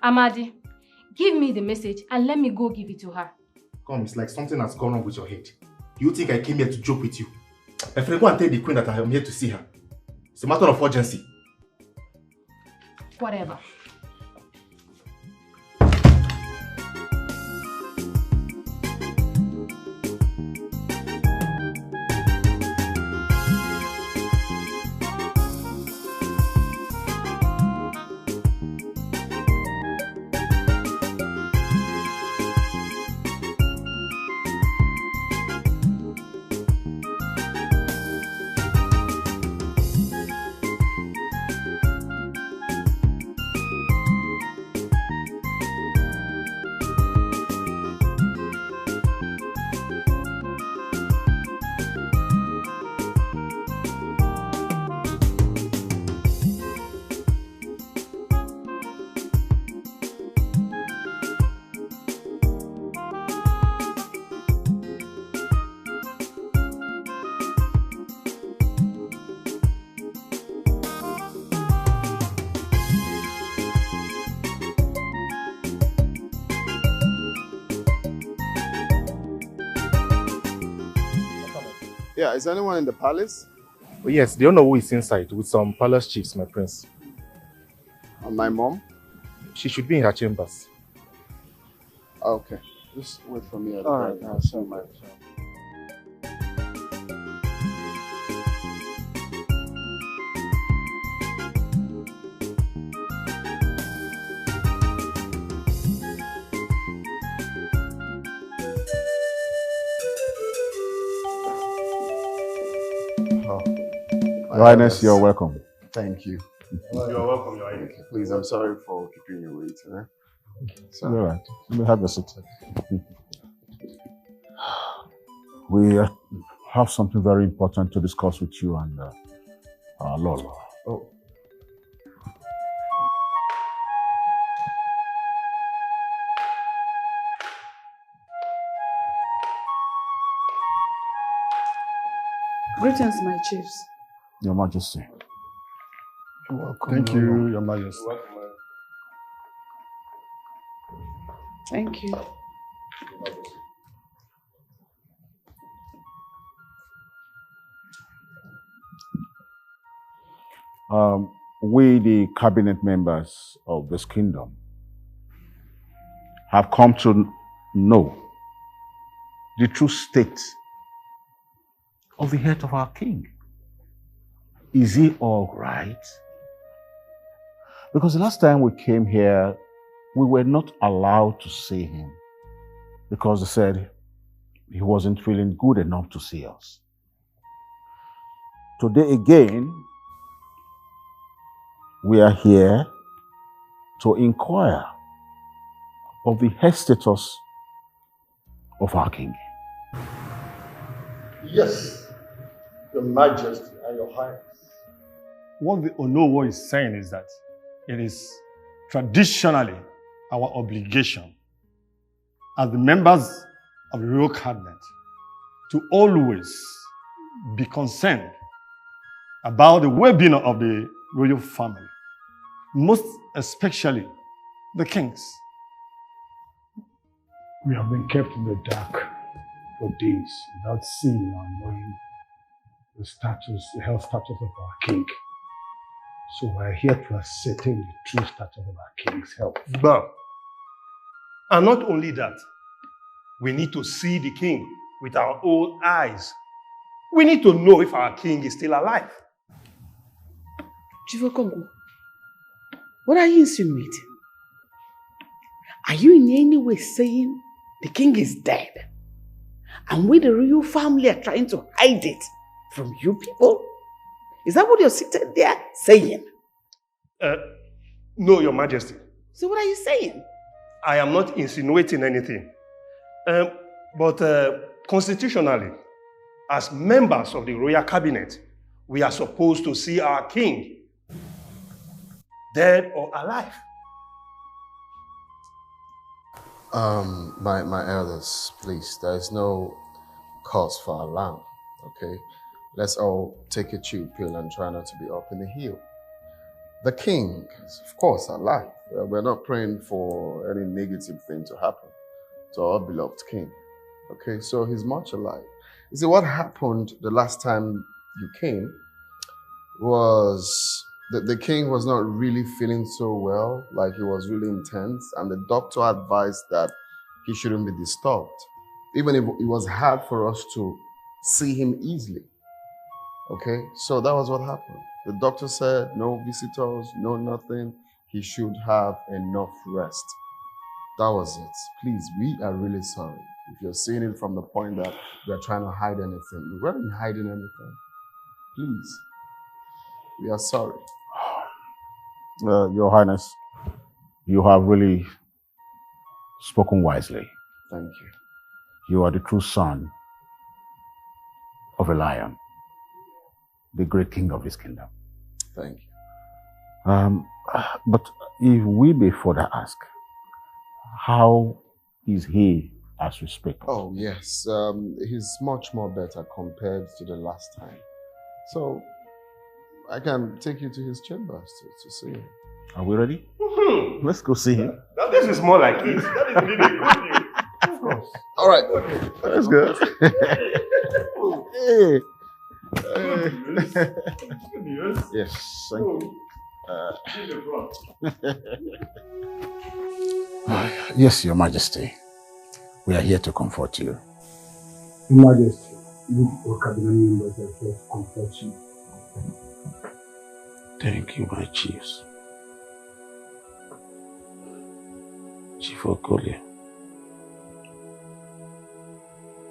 Amadi, give me the message and let me go give it to her. Come, it's like something has gone on with your head. Do you think I came here to joke with you? My friend, go and tell the Queen that I am here to see her. It's a matter of urgency. Whatever. Yeah, is anyone in the palace? Oh, yes, they don't know who is inside with some palace chiefs, my prince. And my mom? She should be in her chambers. Okay, just wait for me at the All back. right, I'll see my Your Highness, you're welcome. Thank you. You're welcome, Your Highness. Please, I'm sorry for keeping you waiting. Eh? All right. Let me have a seat. We have something very important to discuss with you and our Lord. Oh. Greetings, my chiefs. Your Majesty. You're welcome. Thank you, Your Majesty. Thank you. We, the cabinet members of this kingdom, have come to know the true state of the health of our king. Is he all right? Because the last time we came here, we were not allowed to see him because they said he wasn't feeling good enough to see us. Today again, we are here to inquire of the health status of our king. Yes, Your Majesty and Your Highness. What the Onowo is saying is that it is traditionally our obligation as the members of the royal cabinet to always be concerned about the well-being of the royal family, most especially the kings. We have been kept in the dark for days without seeing or knowing the health status of our king. So we're here to ascertain the true status of our king's health. But, and not only that, we need to see the king with our own eyes. We need to know if our king is still alive. Chifokongo, what are you insinuating? Are you in any way saying the king is dead and we the royal family are trying to hide it from you people? Is that what you're sitting there saying? No, Your Majesty. So what are you saying? I am not insinuating anything. But constitutionally, as members of the royal cabinet, we are supposed to see our king, dead or alive. My elders, please, there is no cause for alarm, okay? Let's all take a chill pill and try not to be up in the hill. The king is, of course, alive. We're not praying for any negative thing to happen to our beloved king, okay? So he's much alive. You see, what happened the last time you came was the king was not really feeling so well, like he was really intense, and the doctor advised that he shouldn't be disturbed, even if it was hard for us to see him easily. Okay, so that was what happened. The doctor said no visitors, no nothing. He should have enough rest. That was it. Please, we are really sorry. If you're seeing it from the point that we are trying to hide anything, we weren't hiding anything. Please, we are sorry. Your Highness, you have really spoken wisely. Thank you. You are the true son of a lion, the great king of this kingdom. Thank you. But if we may further ask, how is he as we speak? Oh, yes. He's much more better compared to the last time. So, I can take you to his chambers to see him. Are we ready? Let's go see him. Now this is more like it. That is really good news. Of course. All right. Okay. Let's go. Hey. Good news. Yes, thank you. Yes, Your Majesty. We are here to comfort you. Your Majesty, we or cabinet members are here to comfort you. Thank you, my chiefs. Chief Okole,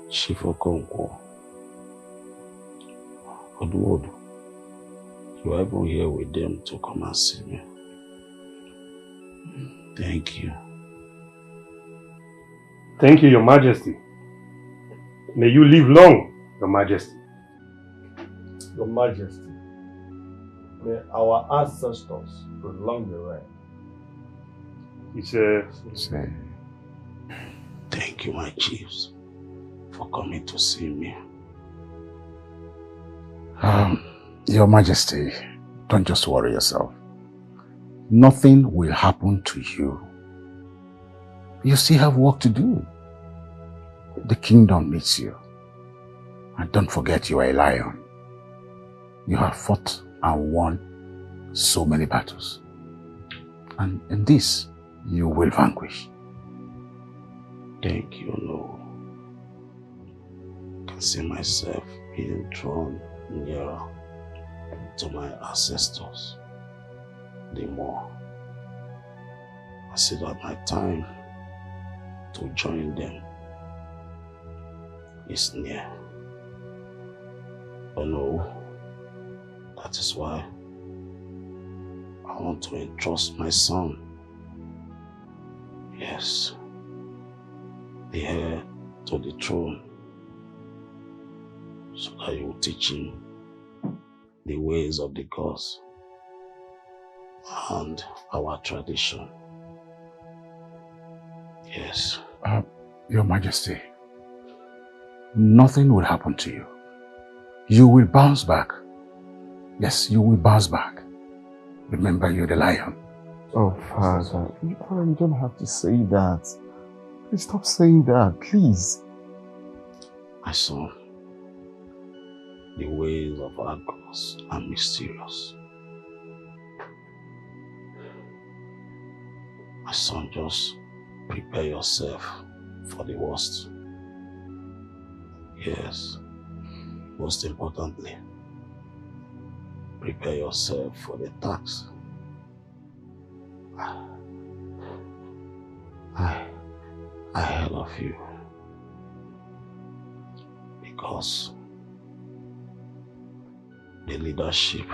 Chief Okonkwo, Odwood, you are even here with them to come and see me. Thank you. Thank you, Your Majesty. May you live long, Your Majesty. Your Majesty, may our ancestors prolong the reign. Thank you, my chiefs, for coming to see me. Your Majesty, don't just worry yourself. Nothing will happen to you. You still have work to do. The kingdom needs you. And don't forget you are a lion. You have fought and won so many battles. And in this, you will vanquish. Thank you, Lord. I can see myself being drawn nearer to my ancestors. The more I see that my time to join them is near. But no, that is why I want to entrust my son, yes, the heir to the throne, so that you will teach him the ways of the gods and our tradition. Yes. Your Majesty, nothing will happen to you. You will bounce back. Yes, you will bounce back. Remember, you're the lion. Oh, Father, you don't have to say that. Please stop saying that, please. My son, the ways of our gods are mysterious. My son, just prepare yourself for the worst. Yes, most importantly, prepare yourself for the tax. I love you because the leadership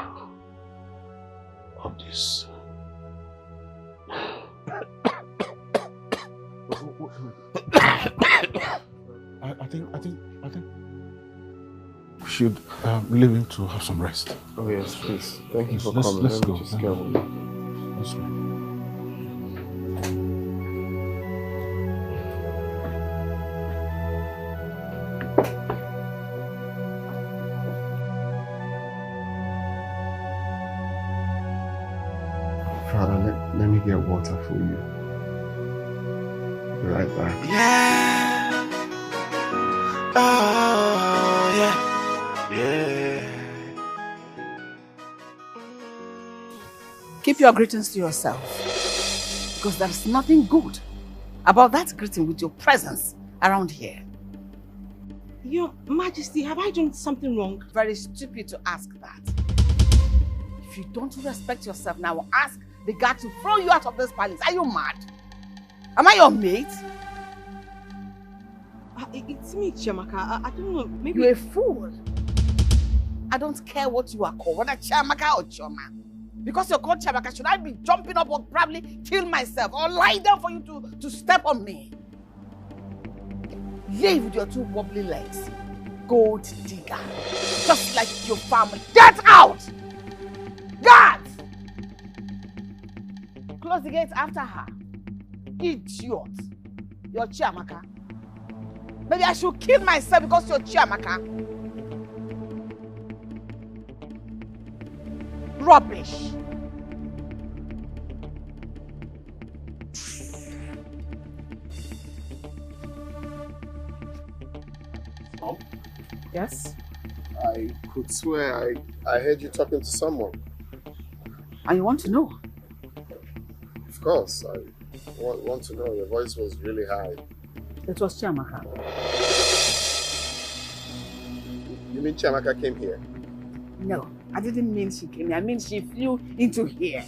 of this I think we should leave him to have some rest. Oh yes, please. Thank you for let's coming. Let's Let me go. just go. Let's go. Father, let me get water for you. Be right back. Yeah. Oh, yeah. Yeah. Keep your greetings to yourself. Because there's nothing good about that greeting with your presence around here. Your Majesty, have I done something wrong? Very stupid to ask that. If you don't respect yourself now, I'll ask the guard to throw you out of this palace. Are you mad? Am I your mate? It's me, Chiamaka. I don't know. Maybe you're a fool. I don't care what you are called, whether Chiamaka or Chioma. Because you're called Chiamaka, should I be jumping up or probably kill myself or lie down for you to step on me? Lay with your two wobbly legs. Gold digger. Just like your family. Get out! Guards! Close the gates after her. Idiot. You're Chiamaka. Maybe I should kill myself because you're Chiamaka. Rubbish. Mom? Yes? I could swear I heard you talking to someone. And you want to know? Of course. I want to know. Your voice was really high. It was Chiamaka. You mean Chiamaka came here? No, I didn't mean she came here. I mean she flew into here.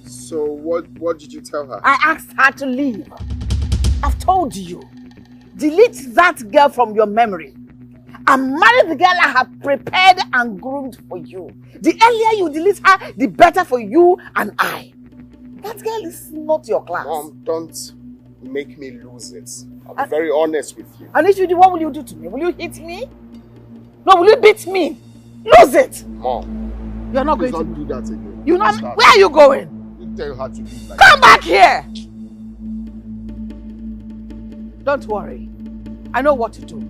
So what did you tell her? I asked her to leave. I've told you. Delete that girl from your memory. And marry the girl I have prepared and groomed for you. The earlier you delete her, the better for you and I. That girl is not your class. Mom, don't make me lose it. I'll be very honest with you. And if you do, what will you do to me? Will you hit me? No, will you beat me? Lose it! Mom, you're not please going to do that again. You know, where are you going? You tell her to leave. Like Come back here! Don't worry. I know what to do.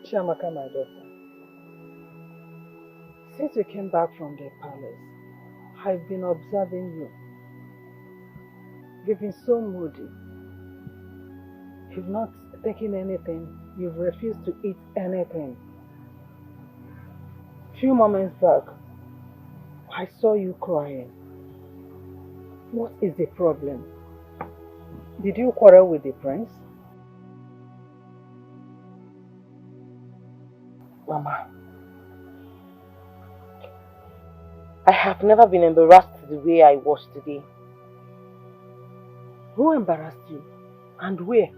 Chiamaka, my daughter, since you came back from the palace, I've been observing you. You've been so moody. You've not taken anything. You've refused to eat anything. A few moments back, I saw you crying. What is the problem? Did you quarrel with the prince? Mama, I have never been embarrassed the way I was today. Who embarrassed you? And where?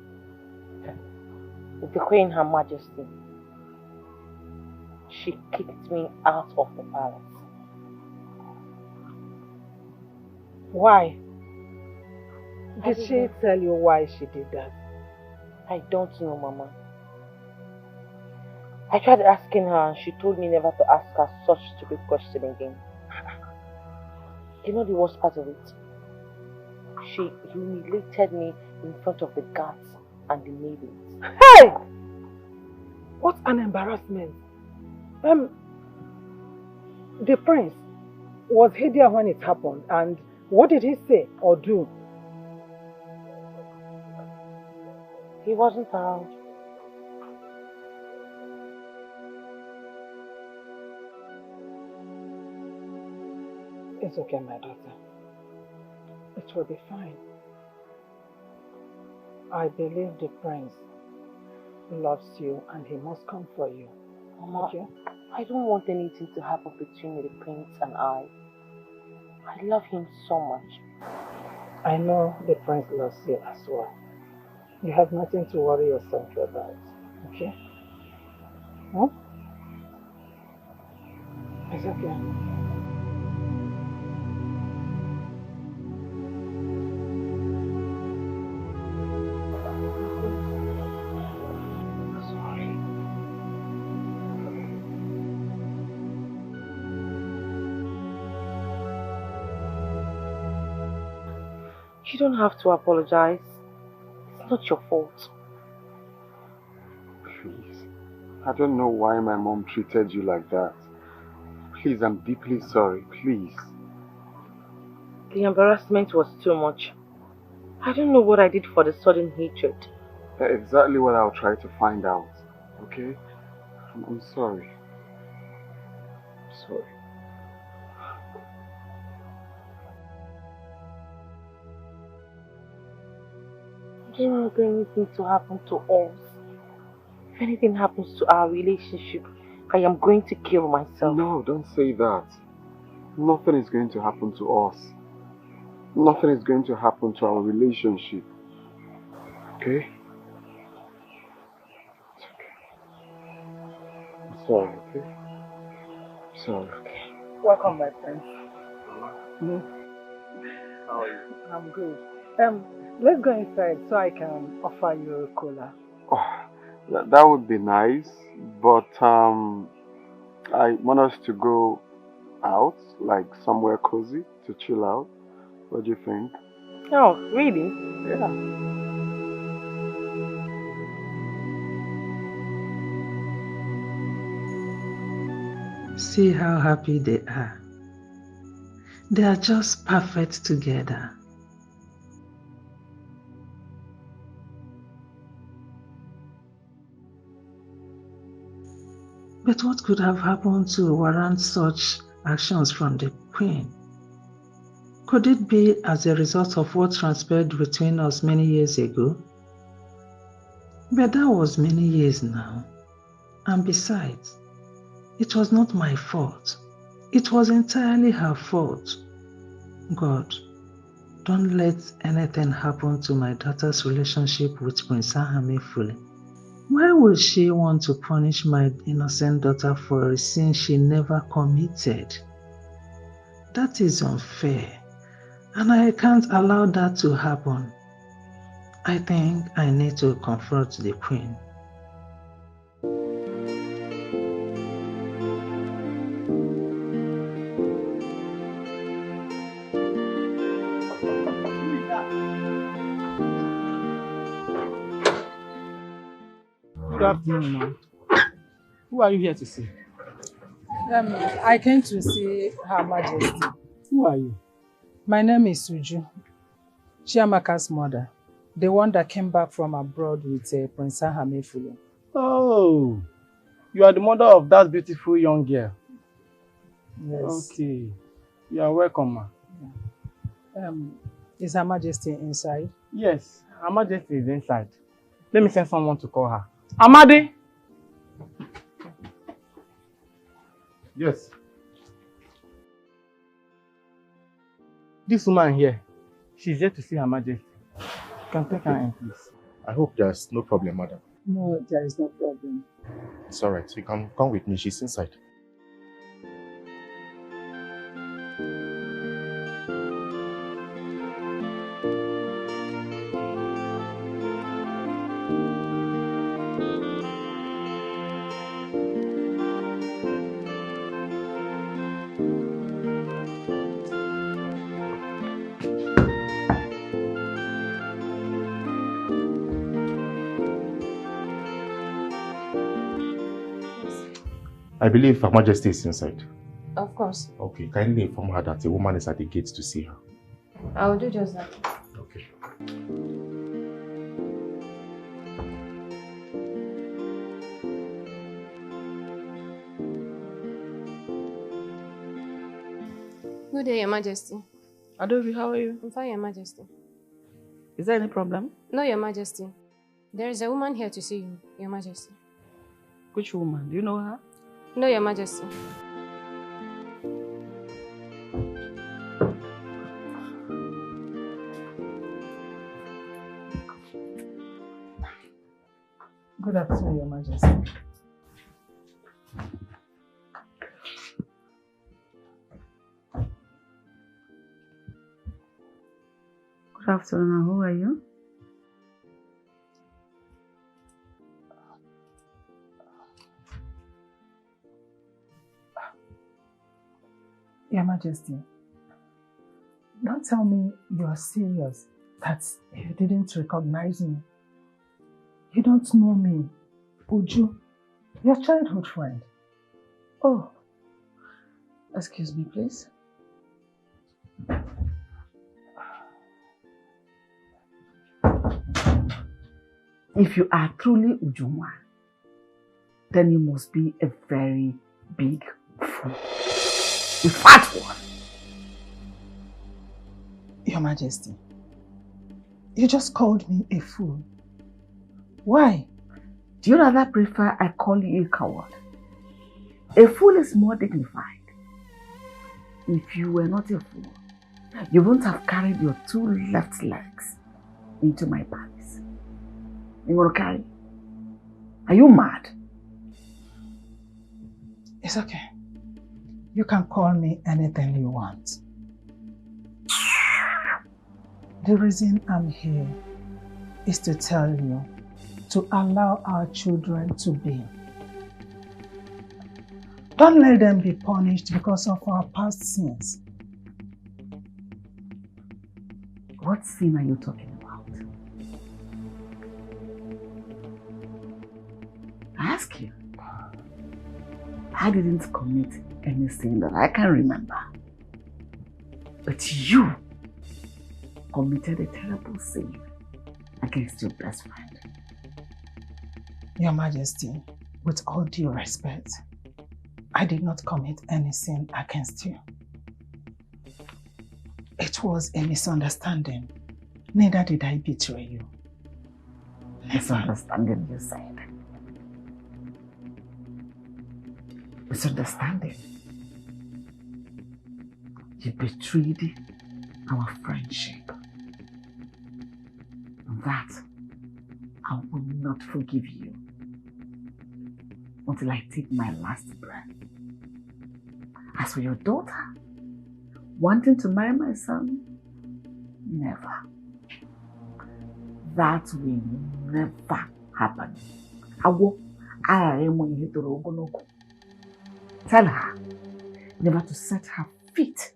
The Queen, Her Majesty. She kicked me out of the palace. Why? Did she tell you why she did that? I don't know, Mama. I tried asking her and she told me never to ask her such stupid question again. You know the worst part of it? She humiliated me in front of the guards and the maidens. Hey! What an embarrassment. The prince, was he there when it happened? And what did he say or do? He wasn't around. It's okay, my daughter. It will be fine. I believe the prince loves you and he must come for you. Mama, okay? I don't want anything to happen between the prince and I. I love him so much. I know the prince loves you as well. You have nothing to worry yourself about, okay? Huh? It's okay. You don't have to apologize. It's not your fault. Please. I don't know why my mom treated you like that. Please, I'm deeply sorry. Please. The embarrassment was too much. I don't know what I did for the sudden hatred. Exactly what I'll try to find out. Okay? I'm sorry. I'm sorry. I don't want anything to happen to us. If anything happens to our relationship, I am going to kill myself. No, don't say that. Nothing is going to happen to us. Nothing is going to happen to our relationship. Okay? It's okay. I'm sorry, okay? I'm sorry. Okay. Welcome, my friend. How are you? I'm good. Let's go inside so I can offer you a cola. Oh, that would be nice, but I want us to go out, like somewhere cozy to chill out. What do you think? Oh, really? Yeah. See how happy they are. They are just perfect together. But what could have happened to warrant such actions from the Queen? Could it be as a result of what transpired between us many years ago? But that was many years now. And besides, it was not my fault. It was entirely her fault. God, don't let anything happen to my daughter's relationship with Prince Ahamefule. Why would she want to punish my innocent daughter for a sin she never committed? That is unfair, and I can't allow that to happen. I think I need to confront the Queen. Good afternoon, ma'am. Who are you here to see? I came to see Her Majesty. Who are you? My name is Suju, Chiamaka's mother, the one that came back from abroad with Prince Hamefulu. Oh, you are the mother of that beautiful young girl. Yes. Okay, you are welcome, ma. Is Her Majesty inside? Yes, Her Majesty is inside. Let me send someone to call her. Amadi! Yes. This woman here, she's here to see Her Majesty. You can take her in, please. I hope there's no problem, madam. No, there is no problem. It's alright. You can come with me. She's inside. I believe Her Majesty is inside. Of course. Okay, kindly inform her that a woman is at the gate to see her. I will do just that. Okay. Good day, Your Majesty. Adobe, how are you? I'm fine, Your Majesty. Is there any problem? No, Your Majesty. There is a woman here to see you, Your Majesty. Which woman? Do you know her? No, Your Majesty. Good afternoon, Your Majesty. Good afternoon, who are you? Your Majesty, don't tell me you are serious, that you didn't recognize me. You don't know me, Uju, your childhood friend. Oh, excuse me, please. If you are truly Ujuma, then you must be a very big fool. A fat one. Your Majesty, you just called me a fool. Why? Do you rather prefer I call you a coward? A fool is more dignified. If you were not a fool, you wouldn't have carried your two left legs into my palace. You want to carry? Are you mad? It's okay. You can call me anything you want. The reason I'm here is to tell you to allow our children to be. Don't let them be punished because of our past sins. What sin are you talking about? I ask you. I didn't commit any sin that I can remember. But you committed a terrible sin against your best friend. Your Majesty, with all due respect, I did not commit any sin against you. It was a misunderstanding. Neither did I betray you. Misunderstanding, you said. Misunderstanding. You betrayed our friendship. And that I will not forgive you until I take my last breath. As for your daughter, wanting to marry my son, never. That will never happen. Tell her never to set her feet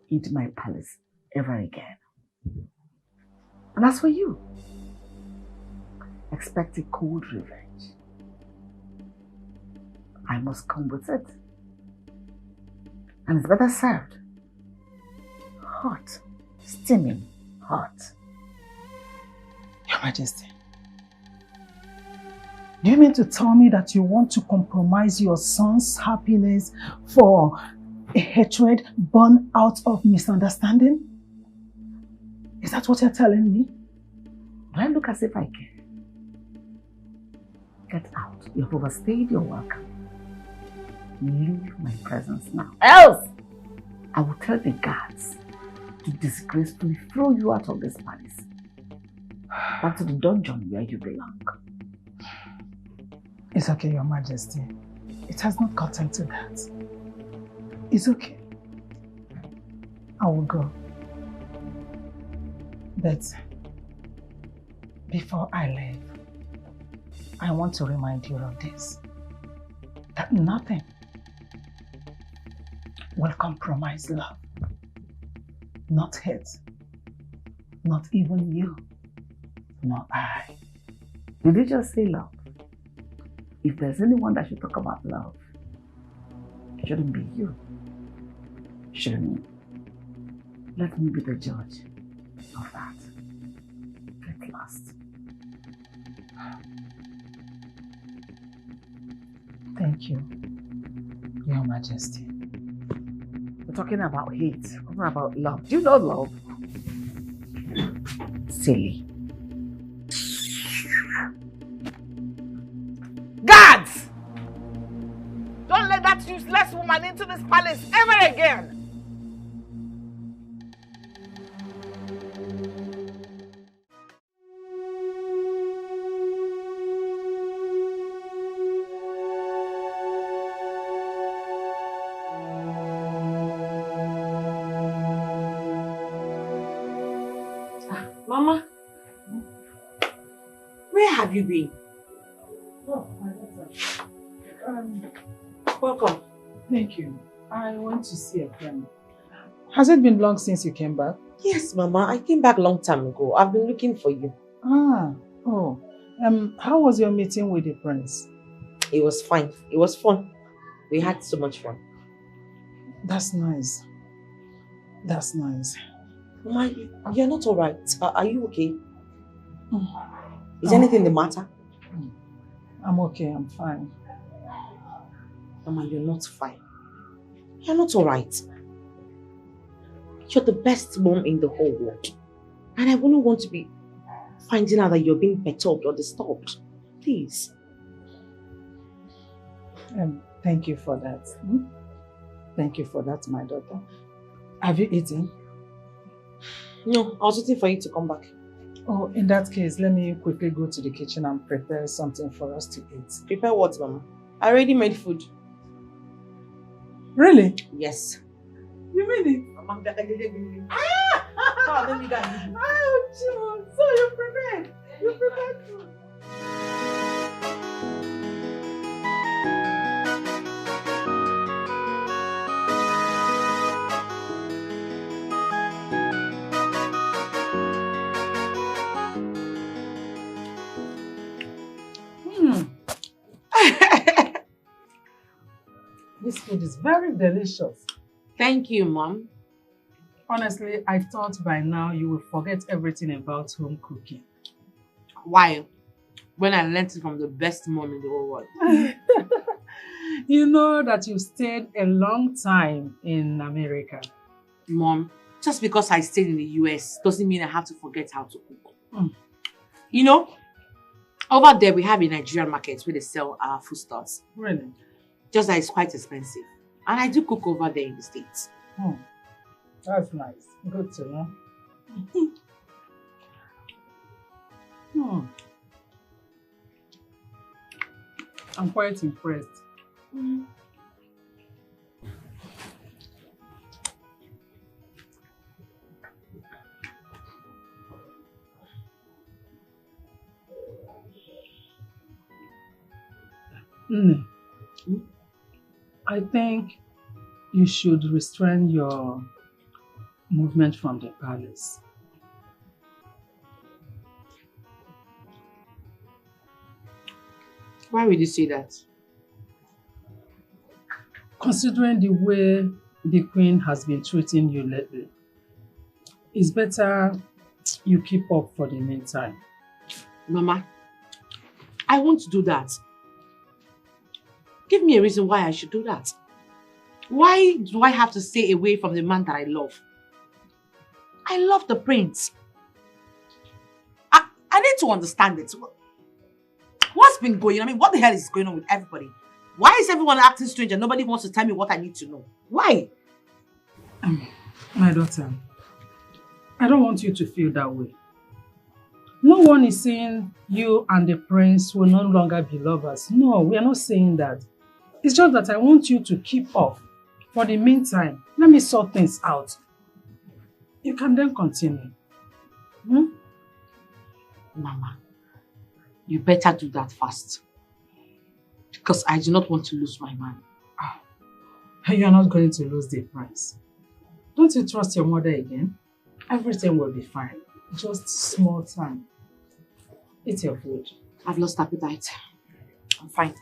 into my palace ever again. And as for you, expect a cold revenge. I must come with it. And it's better served. Hot. Steaming hot. Your Majesty, do you mean to tell me that you want to compromise your son's happiness for a hatred born out of misunderstanding? Is that what you're telling me? Do I look as if I care? Get out. You've overstayed your welcome. Leave my presence now. Else, I will tell the guards to disgracefully throw you out of this palace. Back to the dungeon where you belong. It's okay, Your Majesty. It has not gotten to that. It's okay. I will go. But before I leave, I want to remind you of this. That nothing will compromise love. Not hate. Not even you. Nor I. Did you just say love? If there's anyone that should talk about love, it shouldn't be you. Shouldn't me. Let me be the judge of that. Get lost. Thank you, Your Majesty. We're talking about hate. We're talking about love. Do you know love? Silly. Guards! Don't let that useless woman into this palace ever again! Mama, where have you been? Oh, welcome. Thank you. I went to see a friend. Has it been long since you came back? Yes, Mama. I came back a long time ago. I've been looking for you. Oh. How was your meeting with the prince? It was fine. It was fun. We had so much fun. That's nice. That's nice. Mama, you're not alright. Are you okay? Is anything the matter? I'm okay. I'm fine. Mama, you're not fine. You're not alright. You're the best mom in the whole world. And I wouldn't want to be finding out that you're being perturbed or disturbed. Please. Thank you for that. Thank you for that, my daughter. Have you eaten? No, I was waiting for you to come back. Oh, in that case, let me quickly go to the kitchen and prepare something for us to eat. Prepare what, Mama? I already made food. Really? Yes. You made it? Mama, Oh, June. So you prepared? You prepared food? This food is very delicious. Thank you, Mom. Honestly, I thought by now you will forget everything about home cooking. Why? When I learned it from the best mom in the whole world. You know that you stayed a long time in America. Mom, just because I stayed in the US doesn't mean I have to forget how to cook. You know, over there we have a Nigerian market where they sell our foodstuffs. Really? Just that it's quite expensive. And I do cook over there in the States. That's nice. Good to know. I'm quite impressed. I think you should restrain your movement from the palace. Why would you say that? considering the way the Queen has been treating you lately, it's better you keep up for the meantime. Mama, I won't do that. Give me a reason why I should do that. Why do I have to stay away from the man that I love? I love the prince. I need to understand it. What's been going on? I mean, what the hell is going on with everybody? Why is everyone acting strange and nobody wants to tell me what I need to know? Why? My daughter, I don't want you to feel that way. No one is saying you and the prince will no longer be lovers. No, we are not saying that. It's just that I want you to keep up. For the meantime, let me sort things out. You can then continue. Mama, you better do that fast. Because I do not want to lose my man. You are not going to lose the prince. Don't you trust your mother again? Everything will be fine. Just small time. Eat your food. I've lost appetite. I'm fine.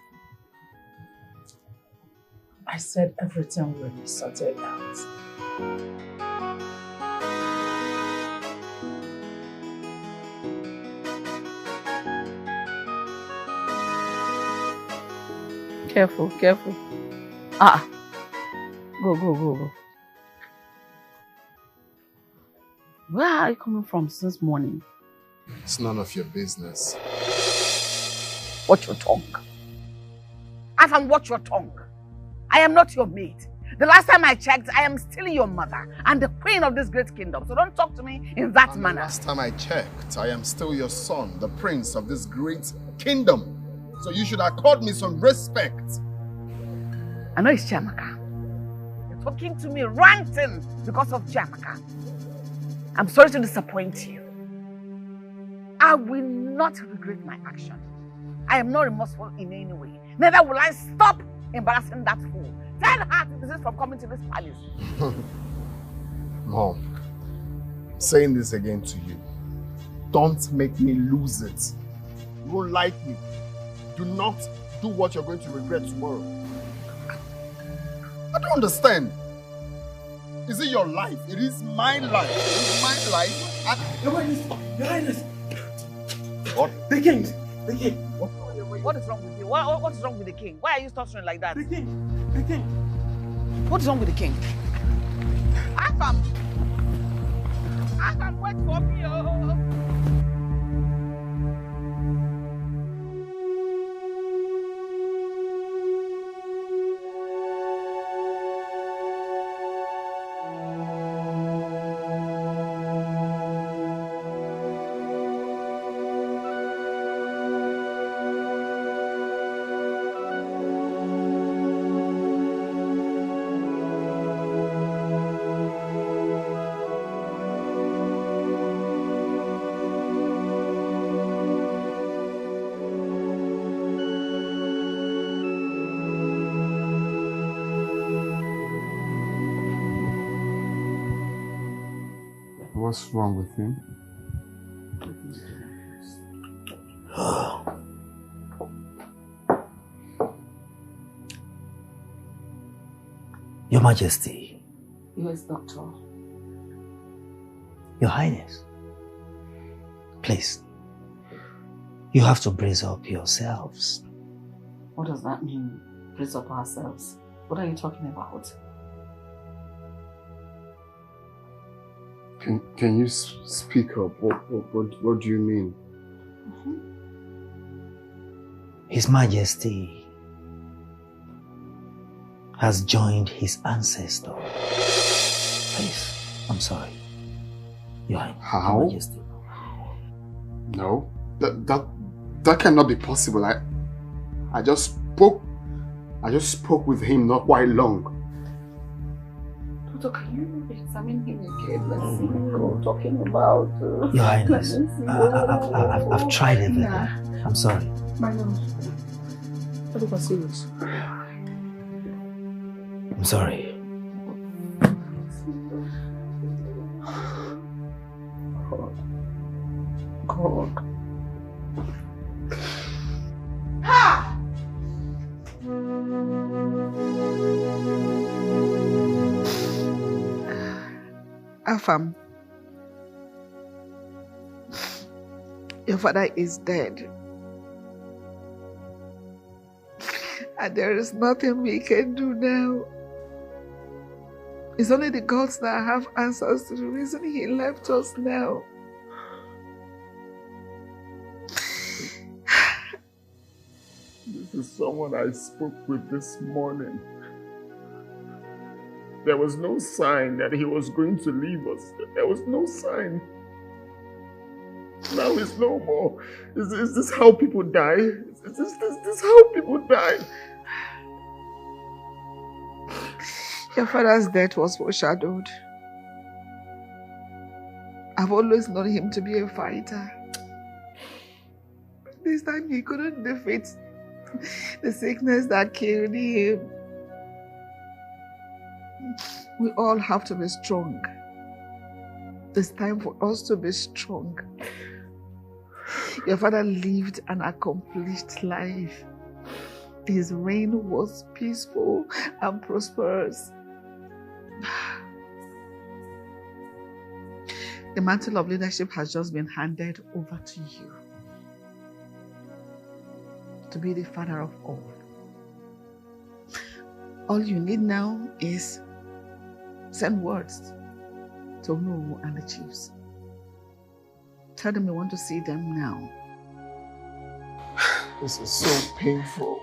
I said everything will be sorted out. Careful, careful. Go. Where are you coming from since morning? It's none of your business. Watch your tongue. Afam, watch your tongue. I am not your maid. The last time I checked, I am still your mother and the queen of this great kingdom. So don't talk to me in that manner. The last time I checked, I am still your son, the prince of this great kingdom. So you should accord me some respect. I know it's Chiamaka. You're talking to me ranting because of Chiamaka. I'm sorry to disappoint you. I will not regret my action. I am not remorseful in any way. Neither will I stop embarrassing that fool. Tell her to desist from coming to this palace. Mom, I'm saying this again to you. Don't make me lose it. You won't like me. Do not do what you're going to regret tomorrow. I don't understand. Is it your life? It is my life. It is my life. Your Highness. What? The king. What is wrong with you? What is wrong with the king? Why are you stuttering like that? The king. What is wrong with the king? Afam, wait for me. What's wrong with him? Your Majesty. Yes, Doctor. Your Highness. Please. You have to brace up yourselves. What does that mean? Brace up ourselves. What are you talking about? Can you speak up? What do you mean? His Majesty has joined his ancestor. Please, I'm sorry. Your Highness. How? Your Majesty. No, that cannot be possible. I just spoke with him not quite long. Doctor, can you examine him again? Let's see what we're talking about. Your Highness, I've tried everything. I'm sorry. My lord. What was serious? I'm sorry. God. Ha! Afam, your father is dead. And there is nothing we can do now. It's only the gods that have answers to the reason he left us now. This is someone I spoke with this morning. There was no sign that he was going to leave us. There was no sign. Now he's no more. Is this how people die? Is this how people die? Your father's death was foreshadowed. I've always known him to be a fighter. This time he couldn't defeat the sickness that killed him. We all have to be strong. It's time for us to be strong. Your father lived an accomplished life. His reign was peaceful and prosperous. The mantle of leadership has just been handed over to you to be the father of all. All you need now is send words to Unu and the chiefs. Tell them you want to see them now. This is so painful.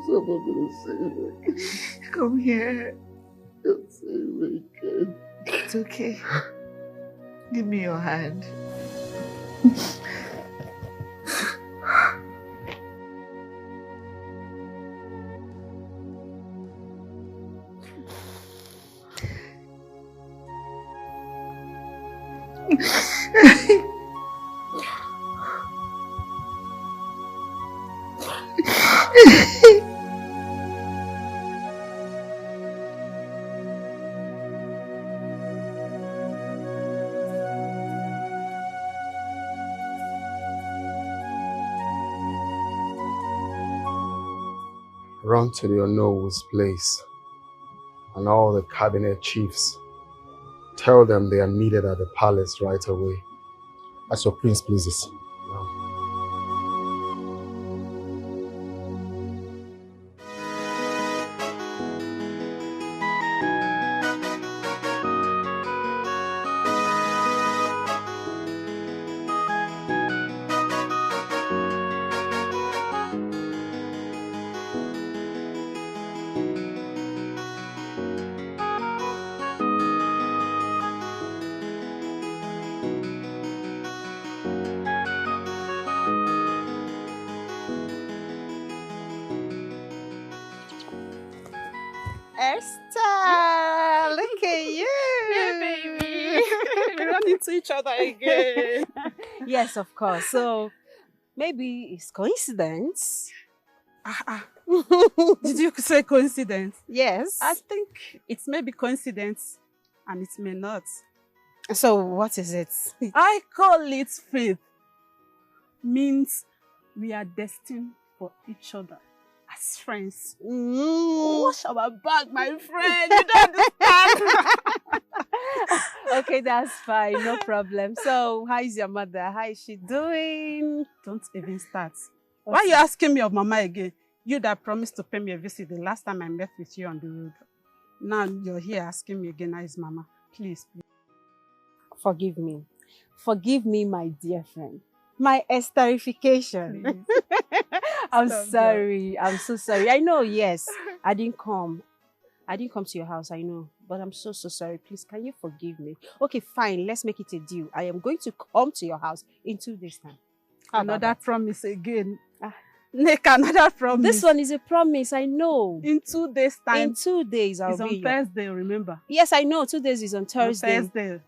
Someone gonna save me. Come here. Don't save me again. It's okay. Give me your hand. Run to the Onowu's place and all the cabinet chiefs. Tell them they are needed at the palace right away. As your prince pleases. Esther, look at you. Yeah, baby. We run into each other again. Yes, of course. So maybe it's coincidence. Did you say coincidence? Yes. I think it may be coincidence and it may not. So what is it? I call it faith. Means we are destined for each other as friends. Wash our back, my friend. You don't understand. Okay, that's fine. No problem. So how is your mother? How is she doing? Don't even start. Why are you asking me of Mama again? You that promised to pay me a visit the last time I met with you on the road. Now you're here asking me again, how is Mama? Please, please. Forgive me. Forgive me, my dear friend. My esterification. I'm sorry. I'm so sorry. I know, yes. I didn't come to your house, I know. But I'm so sorry. Please, can you forgive me? Okay, fine. Let's make it a deal. I am going to come to your house in 2 days' time. Another promise again. Make another promise. This one is a promise, I know. In 2 days' time. In 2 days, I'll be on Thursday, remember? Yes, I know. 2 days is on Thursday. On Thursday.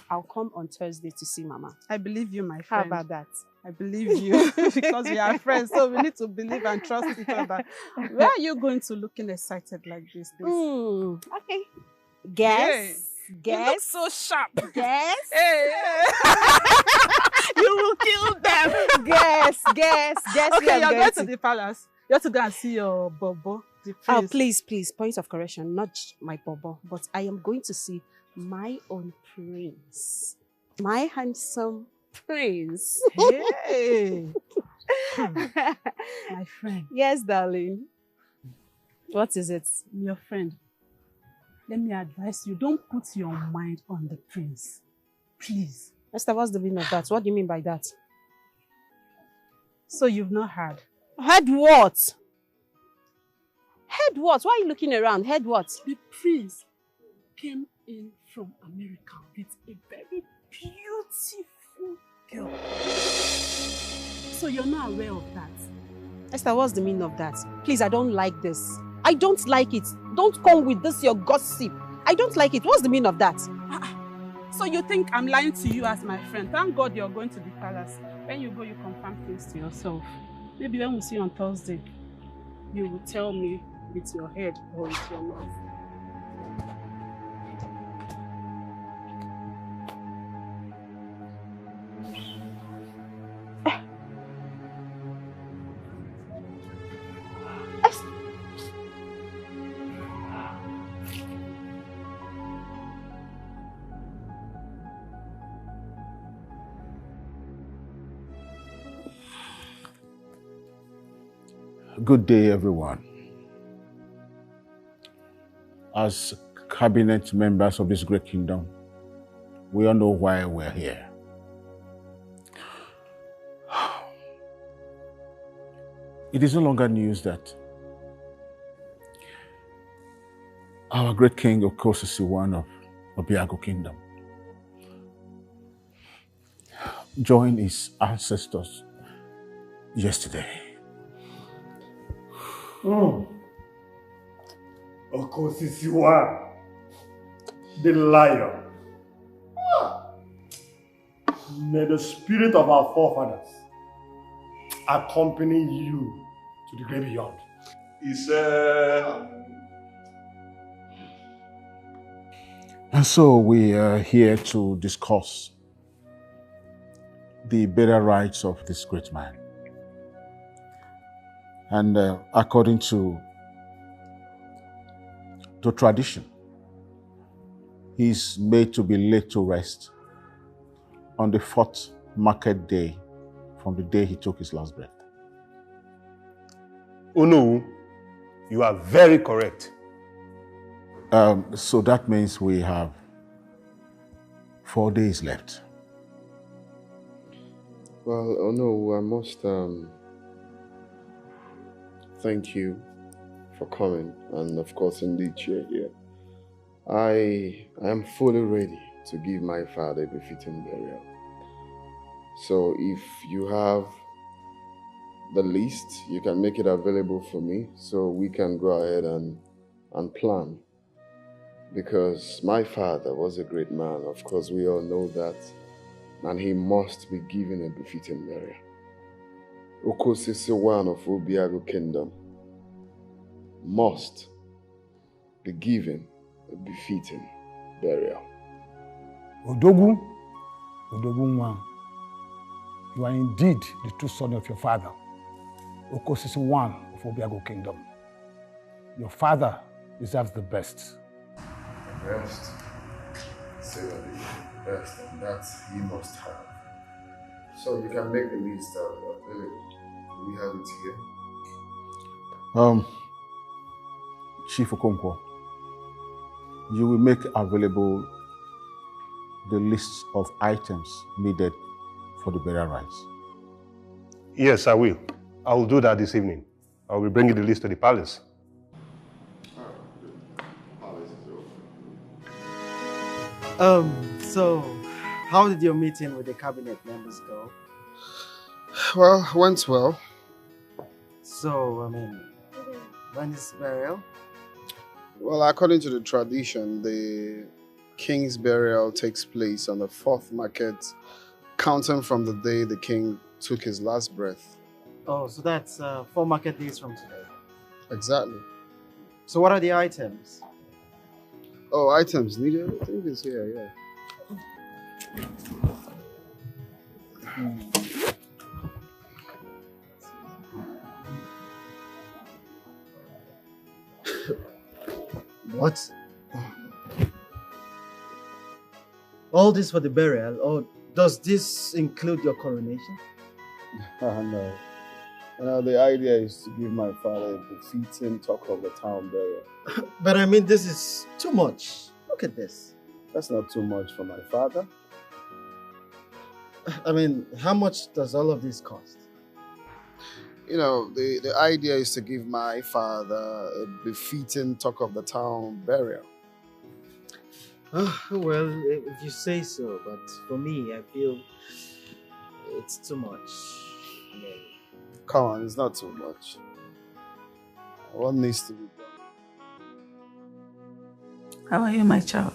I'll come on Thursday to see Mama. I believe you, my friend. How about that? I believe you because we are friends, so we need to believe and trust each other. Where are you going to looking excited like this? Okay. Guess. Hey, Guess. You look so sharp. Guess. Hey. You will kill them. Guess. Okay, you're going to the palace. You have to go and see your bobo. Oh, please, point of correction, not my bobo, but I am going to see my own prince. My handsome prince. Hey. My friend. Yes, darling. What is it? Your friend. Let me advise you, don't put your mind on the prince. Please. Esther, what's the meaning of that? What do you mean by that? So you've not heard? Heard what? Heard what? Why are you looking around? Heard what? The prince came in from America with a very beautiful girl. So you're not aware of that? Esther, what's the meaning of that? Please, I don't like this. I don't like it. Don't come with this, your gossip. I don't like it. What's the meaning of that? So you think I'm lying to you as my friend? Thank God you're going to the palace. When you go, you confirm things to yourself. Maybe when we see you on Thursday, you will tell me with your head or with your mouth. Good day, everyone. As cabinet members of this great kingdom, we all know why we're here. It is no longer news that our great king Okosisi I of Obiago Kingdom joined his ancestors yesterday. Okosisi I, the lion. May the spirit of our forefathers accompany you to the great beyond. And so we are here to discuss the burial rites of this great man. And according to tradition, he's made to be laid to rest on the 4th market day from the day he took his last breath. Oh no, you are very correct. So that means we have 4 days left. Well, oh no, I must thank you for coming, and of course, indeed, you're here. I am fully ready to give my father a befitting burial. So if you have the list, you can make it available for me so we can go ahead and plan. Because my father was a great man, of course, we all know that, and he must be given a befitting burial. Okosisi I of Obiago Kingdom must be given a befitting burial. Odogu Nwa, you are indeed the true son of your father, Okosisi I of Obiago Kingdom. Your father deserves the best. The best, say that the best, and that he must have. So you can make the list available. We have it here. Chief Okonkwo, you will make available the list of items needed for the burial rites. Yes, I will. I will do that this evening. I will be bringing the list to the palace. So, how did your meeting with the cabinet members go? Well, went well. So, when is burial? Well, according to the tradition, the king's burial takes place on the 4th market, counting from the day the king took his last breath. Oh, so that's 4 market days from today. Exactly. So what are the items? Oh, items needed? I think it's here, yeah. What? All this for the burial, or does this include your coronation? No. The idea is to give my father a befitting talk of the town burial. But I mean, this is too much. Look at this. That's not too much for my father. I mean, how much does all of this cost? The idea is to give my father a befitting talk of the town burial. Well, if you say so, but for me, I feel it's too much. Come on, it's not too much. What needs to be done? How are you, my child?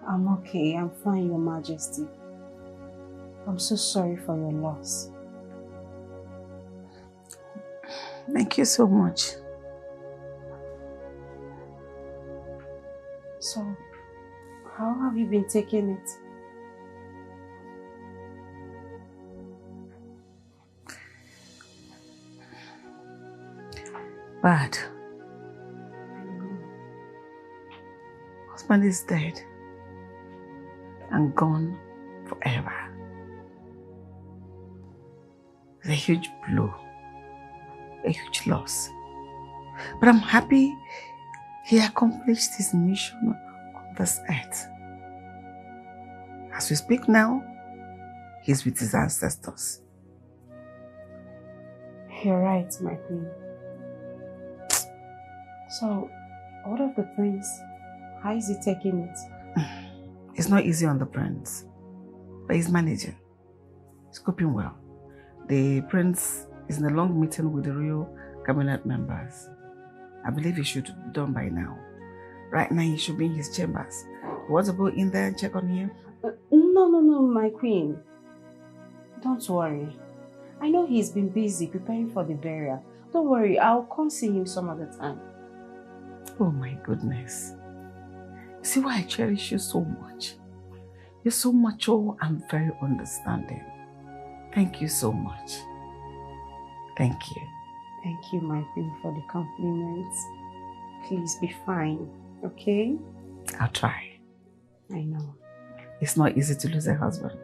I'm okay. I'm fine, Your Majesty. I'm so sorry for your loss. Thank you so much. So, how have you been taking it? Bad. Husband is dead and gone forever. It's a huge blow, a huge loss. But I'm happy he accomplished his mission on this earth. As we speak now, he's with his ancestors. You're right, my queen. So, what of the prince? How is he taking it? It's not easy on the prince, but he's managing. He's coping well. The prince is in a long meeting with the royal cabinet members. I believe he should be done by now. Right now, he should be in his chambers. You want to go in there and check on him? No, my queen. Don't worry. I know he's been busy preparing for the burial. Don't worry, I'll come see him some other time. Oh my goodness. See why I cherish you so much. You're so mature and very understanding. Thank you so much. Thank you. Thank you, my queen, for the compliments. Please be fine, okay? I'll try. I know. It's not easy to lose a husband.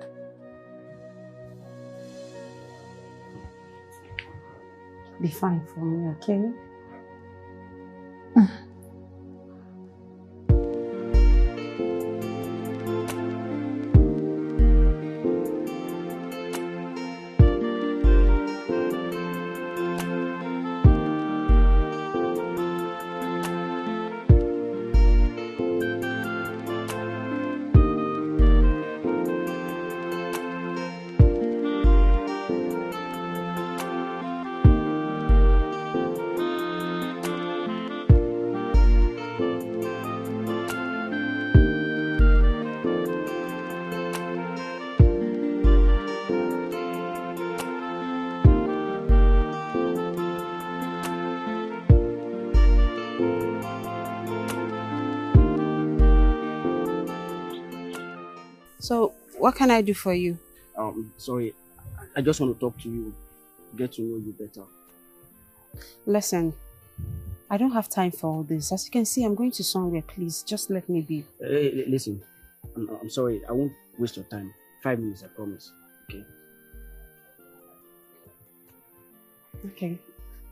Be fine for me, okay? So, what can I do for you? Sorry, I just want to talk to you, get to know you better. Listen, I don't have time for all this. As you can see, I'm going to somewhere. Please, just let me be. Listen, I'm sorry. I won't waste your time. 5 minutes, I promise. Okay? Okay.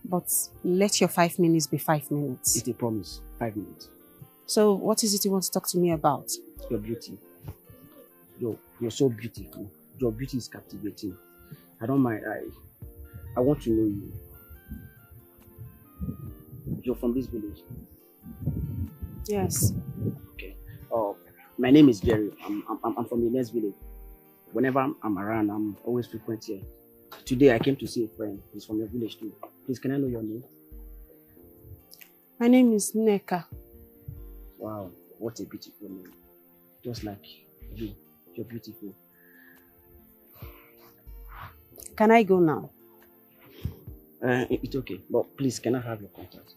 But let your 5 minutes be 5 minutes. It's a promise. 5 minutes. So, what is it you want to talk to me about? Your beauty. You're so beautiful. Your beauty is captivating. I don't mind. I want to know you. You're from this village? Yes. Okay. My name is Jerry. I'm from the next village. Whenever I'm around, I'm always frequent here. Today I came to see a friend. He's from your village too. Please, can I know your name? My name is Neka. Wow, what a beautiful name. Just like you. You're beautiful. Can I go now? It's okay, but please, can I have your contact?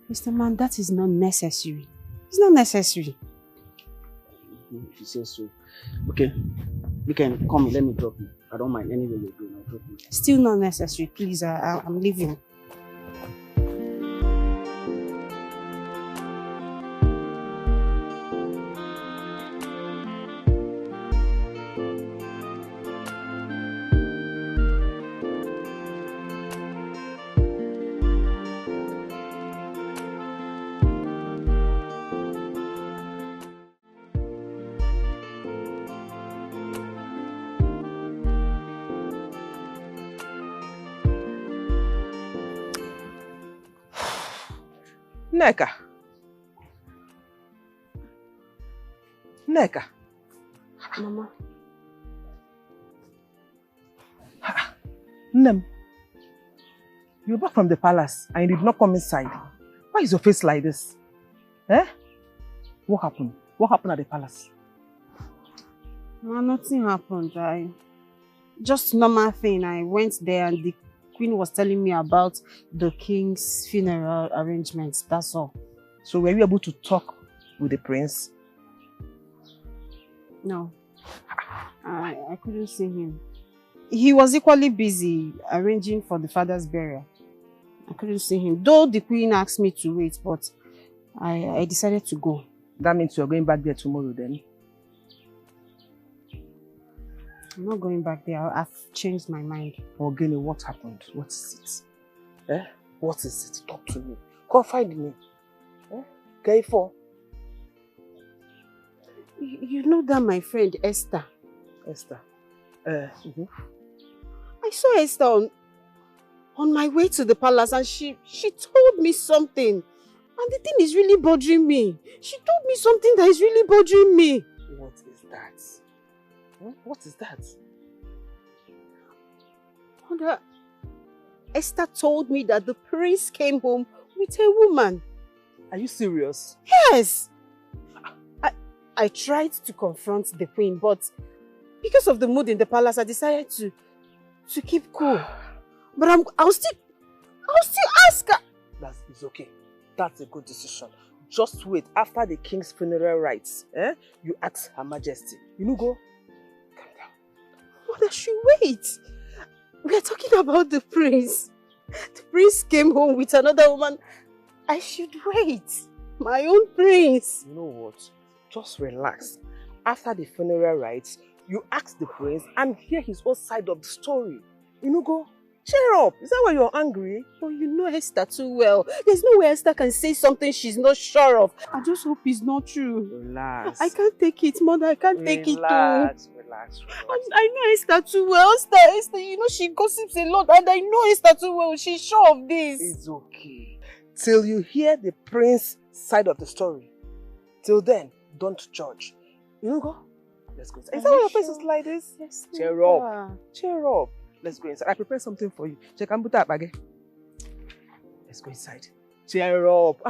Mr. Man, that is not necessary. It's not necessary. If you say so. Okay, you can come, let me drop you. I don't mind anywhere you're going. problem. Still not necessary. Please, I'm leaving. Nneka. Nneka. Mama. Nem, you're back from the palace and you did not come inside. Why is your face like this? Eh? What happened? What happened at the palace? Ma, nothing happened. Just normal thing. I went there and the Queen was telling me about the king's funeral arrangements. That's all. So were you able to talk with the prince? No. I couldn't see him. He was equally busy arranging for the father's burial. I couldn't see him. Though the Queen asked me to wait, but I decided to go. That means you're going back there tomorrow then? I'm not going back there. I've changed my mind. Ogini, what happened? What is it? Eh? What is it? Talk to me. Confide in me. Eh? Kaifo. You know that my friend Esther. Esther. I saw Esther on my way to the palace and she told me something. And the thing is really bothering me. She told me something that is really bothering me. What is that? What is that? Mother, Esther told me that the prince came home with a woman. Are you serious? Yes. I tried to confront the queen, but because of the mood in the palace, I decided to keep cool. But I'll still ask her. It's okay. That's a good decision. Just wait after the king's funeral rites. You ask Her Majesty. You go. Mother, she wait. We are talking about the prince. The prince came home with another woman. I should wait. My own prince. You know what? Just relax. After the funeral rites, you ask the prince and hear his own side of the story. You go. Cheer up. Is that why you're angry? Oh, you know Esther too well. There's no way Esther can say something she's not sure of. I just hope it's not true. Relax. I can't take it, Mother. I can't take it too. Relax. I know Esther too well. Esther, you know she gossips a lot and I know Esther too well. She's sure of this. It's okay. Till you hear the prince's side of the story. Till then, don't judge. You go? Let's go inside. Is that why your face is like this? Yes. Cheer up. Cheer up. Let's go inside. I prepared something for you. Check and put that bag. Let's go inside. Cheer up.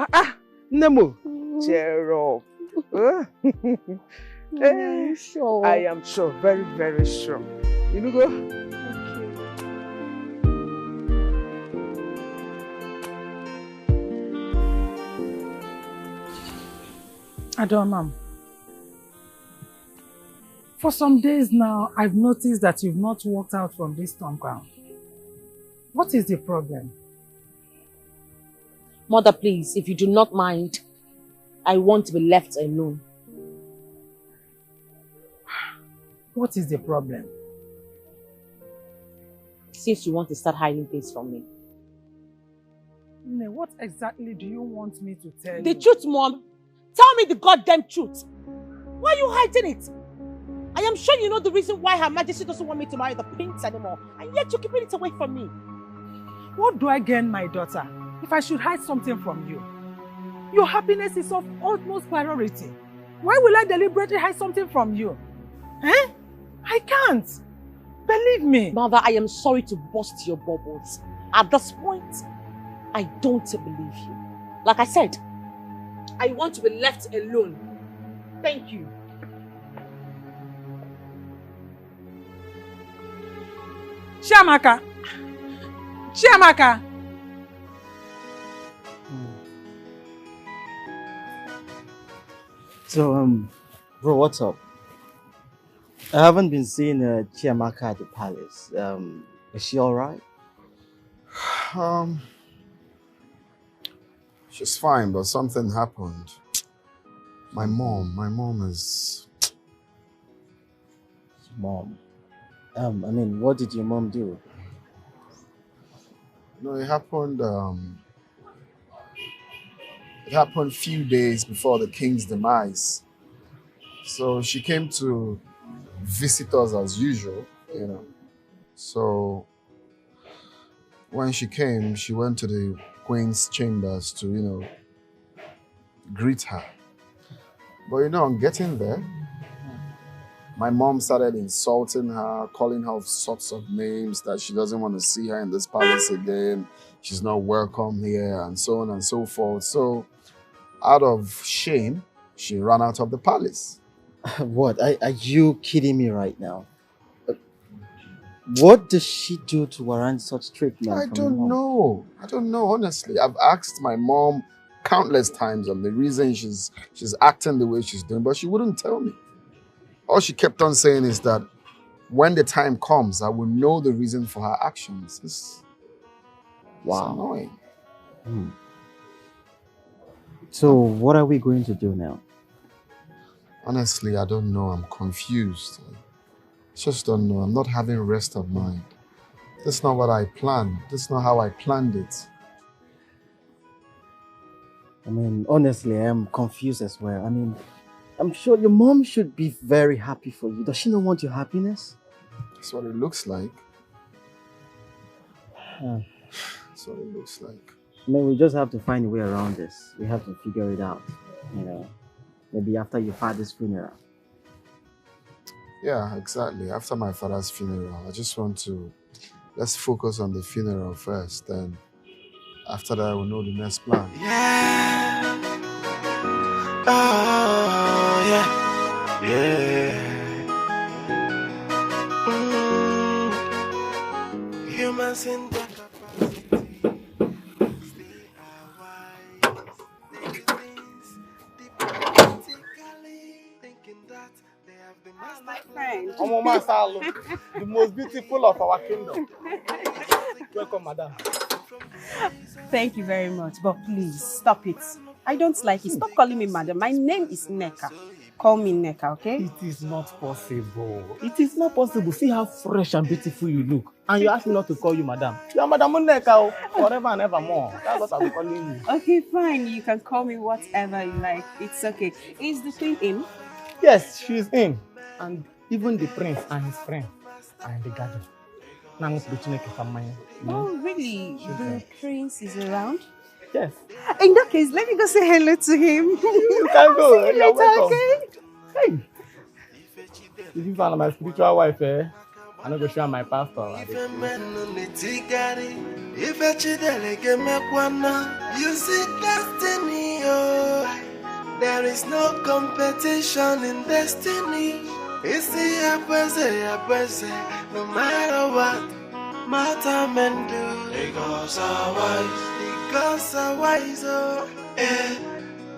Nemo. Cheer up. Are you sure? I am sure. Very, very sure. You go? Adonam, for some days now, I've noticed that you've not walked out from this compound. What is the problem? Mother, please, if you do not mind, I want to be left alone. What is the problem? Since you want to start hiding things from me. What exactly do you want me to tell you? The truth, Mom. Tell me the goddamn truth. Why are you hiding it? I am sure you know the reason why Her Majesty doesn't want me to marry the prince anymore, and yet you're keeping it away from me. What do I gain, my daughter, if I should hide something from you? Your happiness is of utmost priority. Why will I deliberately hide something from you? I can't. Believe me. Mother, I am sorry to burst your bubbles. At this point, I don't believe you. Like I said, I want to be left alone. Thank you. Chiamaka! Chiamaka! So, bro, what's up? I haven't been seeing Chiamaka at the palace. Is she all right? She's fine, but something happened. My mom is... Mom. I mean, what did your mom do? No, it happened a few days before the king's demise. So she came to visit us as usual, you know. So when she came, she went to the queen's chambers to, you know, greet her. But you know, on getting there, my mom started insulting her, calling her all sorts of names, that she doesn't want to see her in this palace again. She's not welcome here, and so on and so forth. So out of shame, she ran out of the palace. What? Are you kidding me right now? What does she do to warrant such treatment? I don't know, honestly. I've asked my mom countless times on the reason she's acting the way she's doing, but she wouldn't tell me. All she kept on saying is that when the time comes, I will know the reason for her actions. It's annoying. So what are we going to do now? Honestly, I don't know. I'm confused. I just don't know. I'm not having rest of mind. This is not what I planned. This is not how I planned it. I mean, honestly, I am confused as well. I mean, I'm sure your mom should be very happy for you. Does she not want your happiness? That's what it looks like. That's what it looks like. I mean, we just have to find a way around this. We have to figure it out, you know. Maybe after your father's funeral. Yeah, exactly. After my father's funeral, I just want to... Let's focus on the funeral first, then after that, we'll know the next plan. Yeah. Oh, yeah. Yeah. Humans in their capacity. They are wise. They do things diplomatically, thinking that they have the master my friend. Omoma Salo, the most beautiful of our kingdom. Welcome, madam. Thank you very much, but please stop it. I don't like it. Stop calling me madam. My name is Neka. Call me Neka, okay? It is not possible. It is not possible. See how fresh and beautiful you look. And you ask me not to call you madam. You are Madam Neka forever and evermore. That's what I'll be calling you. Okay, fine. You can call me whatever you like. It's okay. Is the queen in? Yes, she's in. And even the prince and his friend are in the garden. Now let's go to mine. Oh, really? The prince is around? Yes. In that case, let me go say hello to him. You can go. See you You're later, welcome. okay? Hey. If you find my spiritual wife, I'm not going to show my pastor. You see destiny, oh. There is no competition in destiny. It's the opposite, no matter what. Matter men do. The gods are wise. The gods are wise, oh.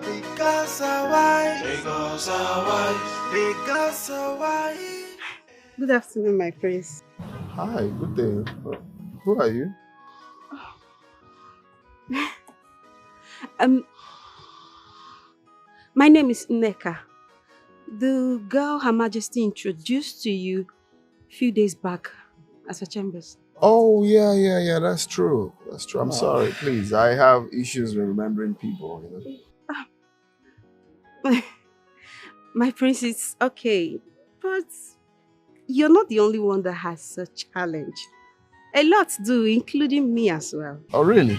The gods are wise. The gods are wise. The gods are wise. Good afternoon, my prince. Hi, good day. Who are you? My name is Neka. The girl Her Majesty introduced to you a few days back at her chambers. Oh, yeah, that's true. That's true. I'm sorry, please. I have issues with remembering people, you know. My prince, it's okay. But you're not the only one that has such challenge. A lot do, including me as well. Oh, really?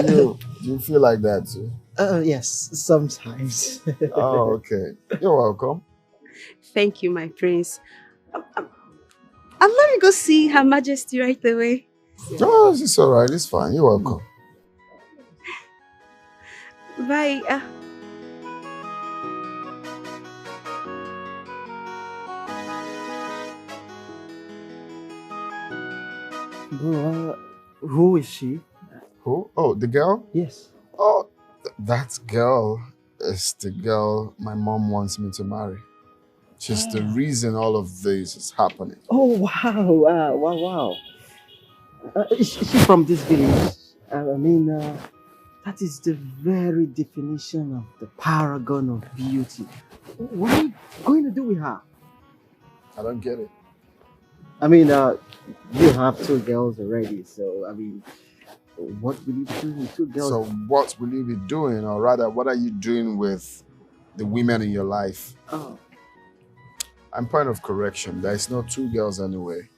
do you feel like that too? Yes, sometimes. Oh, okay. You're welcome. Thank you, my prince. I'm let me go see Her Majesty right away. Oh, it's all right. It's fine. You're welcome. Bye. Bro, who is she? Who? Oh, the girl? Yes. Oh, that girl is the girl my mom wants me to marry. She's the reason all of this is happening. Oh, wow. Wow. Is she from this village? I mean, that is the very definition of the paragon of beauty. What are you going to do with her? I don't get it. I mean, you have 2 girls already, so I mean, what will you do with 2 girls? So what will you be doing, or rather, what are you doing with the women in your life? Oh. I'm point of correction. There is no 2 girls anyway.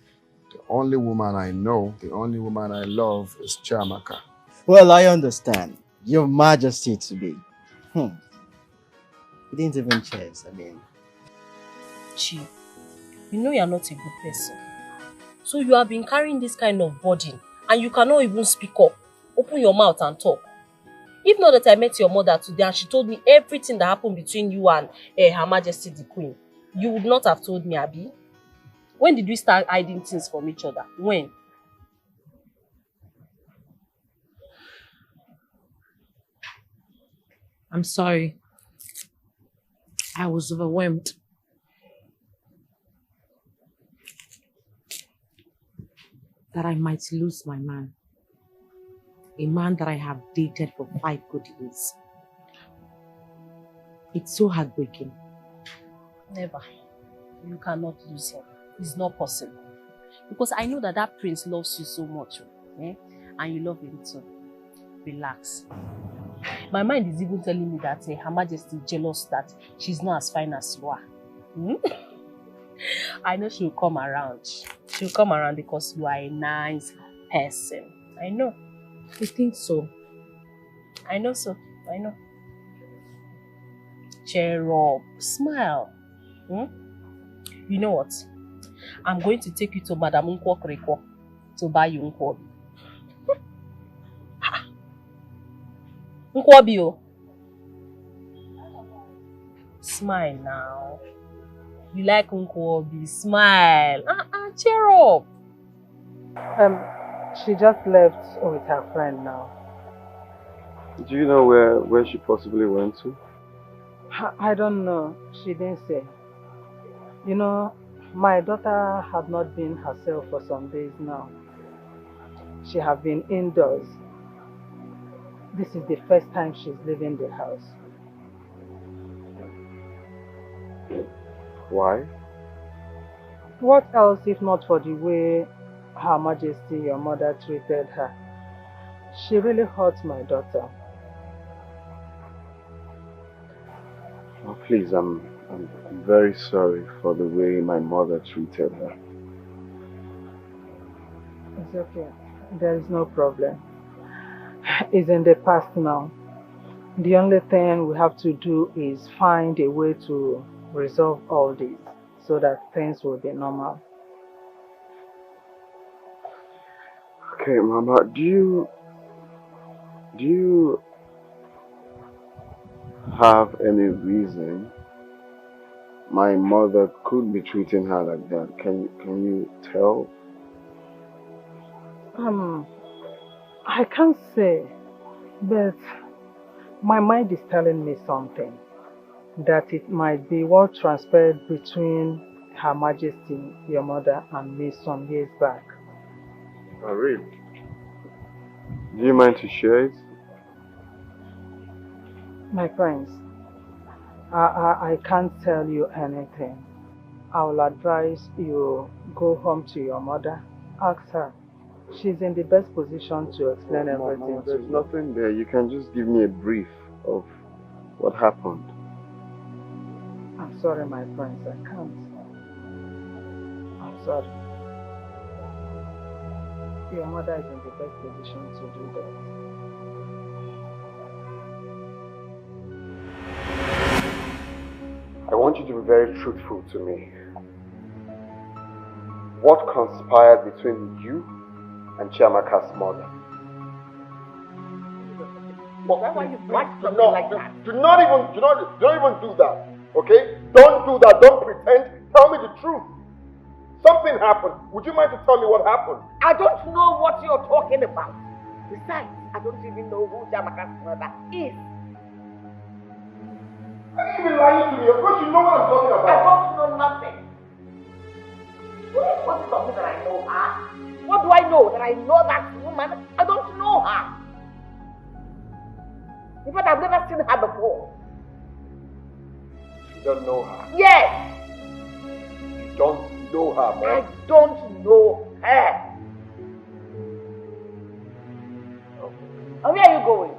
The only woman I know, the only woman I love is Chiamaka. Well, I understand. Your Majesty to be. You didn't even chase, I mean. Chief, you know you're not a good person. So you have been carrying this kind of burden and you cannot even speak up. Open your mouth and talk. If not that I met your mother today and she told me everything that happened between you and Her Majesty the Queen, you would not have told me, Abi. When did we start hiding things from each other? When? I'm sorry. I was overwhelmed. That I might lose my man. A man that I have dated for 5 good years. It's so heartbreaking. Never. You cannot lose him. It's not possible. Because I know that that prince loves you so much. And you love him too. Relax. My mind is even telling me that Her Majesty is jealous that she's not as fine as you are. I know she'll come around. She'll come around because you are a nice person. I know. You think so? I know so. I know. Cheer up. Smile. You know what? I'm going to take you to Madam Nkwokrikwo to buy you Nkwobi. Nkwobi. Smile now. You like Nkwobi? Smile. Cheer up. She just left with her friend now. Do you know where she possibly went to? I don't know. She didn't say. You know, my daughter had not been herself for some days now. She has been indoors. This is the first time she's leaving the house. Why? What else if not for the way Her Majesty, your mother, treated her? She really hurt my daughter. Oh, please, I'm very sorry for the way my mother treated her. It's okay. There is no problem. It's in the past now. The only thing we have to do is find a way to resolve all this so that things will be normal. Okay, Mama, do you have any reason my mother could be treating her like that? Can you tell? I can't say, but my mind is telling me something. That it might be what transpired between Her Majesty, your mother, and me some years back. Oh, really? Do you mind to share it? My friends, I can't tell you anything. I will advise you go home to your mother. Ask her. She's in the best position to explain everything. Mama, there's nothing there. You can just give me a brief of what happened. I'm sorry, my friends, I can't. I'm sorry. Your mother is in the best position to do that. I want you to be very truthful to me. What conspired between you and Chiamaka's mother? Why you Do not even do that, okay? Don't do that, don't pretend. Tell me the truth. Something happened. Would you mind to tell me what happened? I don't know what you're talking about. Besides, I don't even know who Chiamaka's mother is. Are you even lying to me? Of course you know what I'm talking about. I don't know nothing. What is something that I know, huh? What do I know? That I know that woman? I don't know her. In fact, I've never seen her before. You don't know her? Yes! You don't know her, Mom? I don't know her. And where are you going?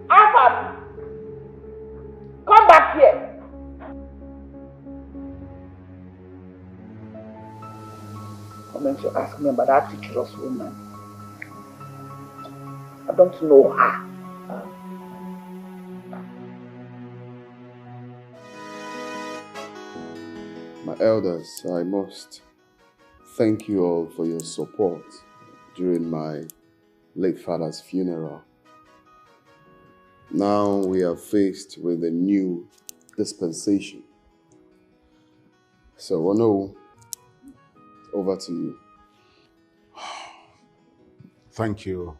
Alpha, come back here. Come to ask me about that treacherous woman. I don't know her. My elders, I must thank you all for your support during my late father's funeral. Now we are faced with a new dispensation. So, Ono, over to you. Thank you,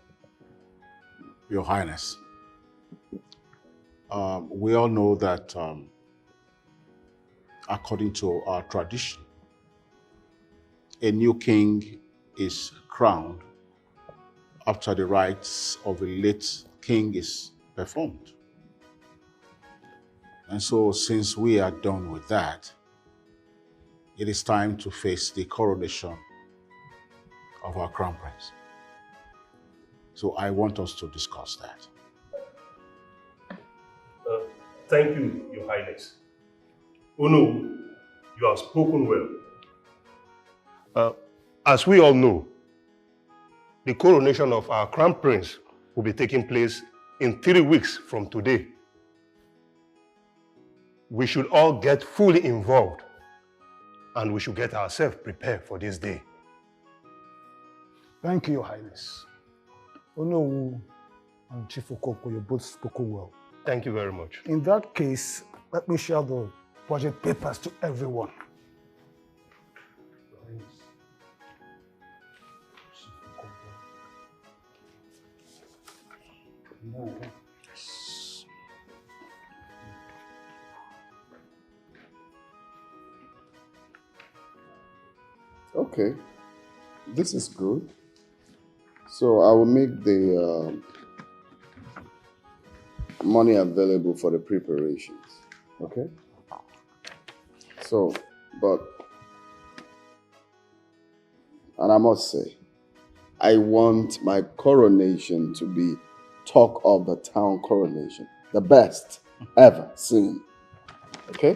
Your Highness. We all know that according to our tradition, a new king is crowned after the rites of a late king is performed. And so, since we are done with that, it is time to face the coronation of our crown prince. So I want us to discuss that. Thank you, Your Highness. Ono, you have spoken well. As we all know, the coronation of our crown prince will be taking place in 3 weeks from today. We should all get fully involved, and we should get ourselves prepared for this day. Thank you, Your Highness. Ono and Chief Okoko, you both spoken well. Thank you very much. In that case, let me share the budget papers to everyone. Okay, this is good. So I will make the money available for the preparations, okay? So, and I must say, I want my coronation to be talk of the town coronation, the best ever seen, okay?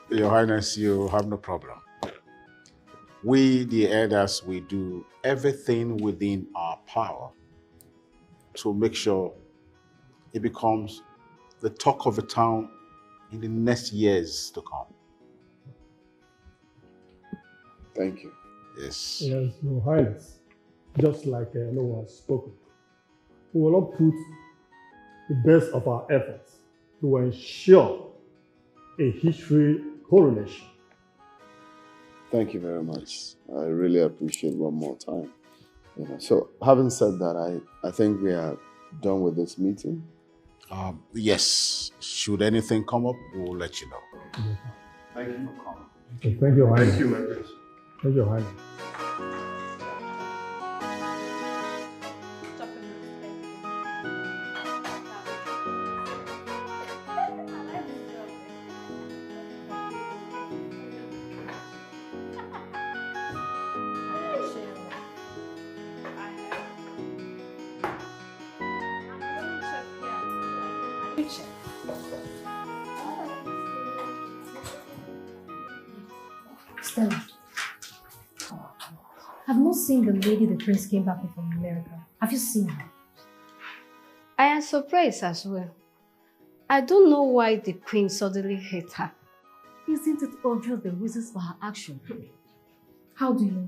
Your Highness, you have no problem. We, the elders, we do everything within our power to make sure it becomes the talk of the town in the next years to come. Thank you. Yes. Yes, Your Highness. Just like Noah has spoken, we will not put the best of our efforts to ensure a history coronation. Thank you very much. I really appreciate one more time. So having said that, I think we are done with this meeting. Yes. Should anything come up, we'll let you know. Thank you for coming. Okay, thank you, Your Highness. Thank you, my prince. Thank you, Your Highness. Stella, I've not seen the lady the prince came back with from America. Have you seen her? I am surprised as well. I don't know why the queen suddenly hates her. Isn't it obvious the reasons for her action? How do you know?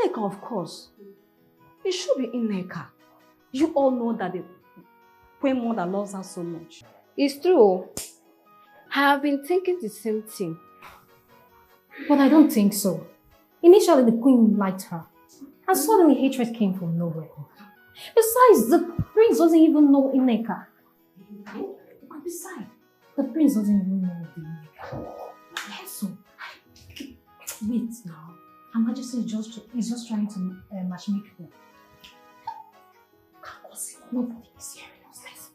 Ineka, of course. It should be Ineka. You all know that the queen mother loves her so much. It's true. I have been thinking the same thing. But I don't think so. Initially, the queen liked her. And suddenly, hatred came from nowhere. Besides, the prince doesn't even know Ineka. And besides, the prince doesn't even know the Ineka. Yes, so Wait now. Her Majesty is just trying to matchmake them. Nobody is hearing us.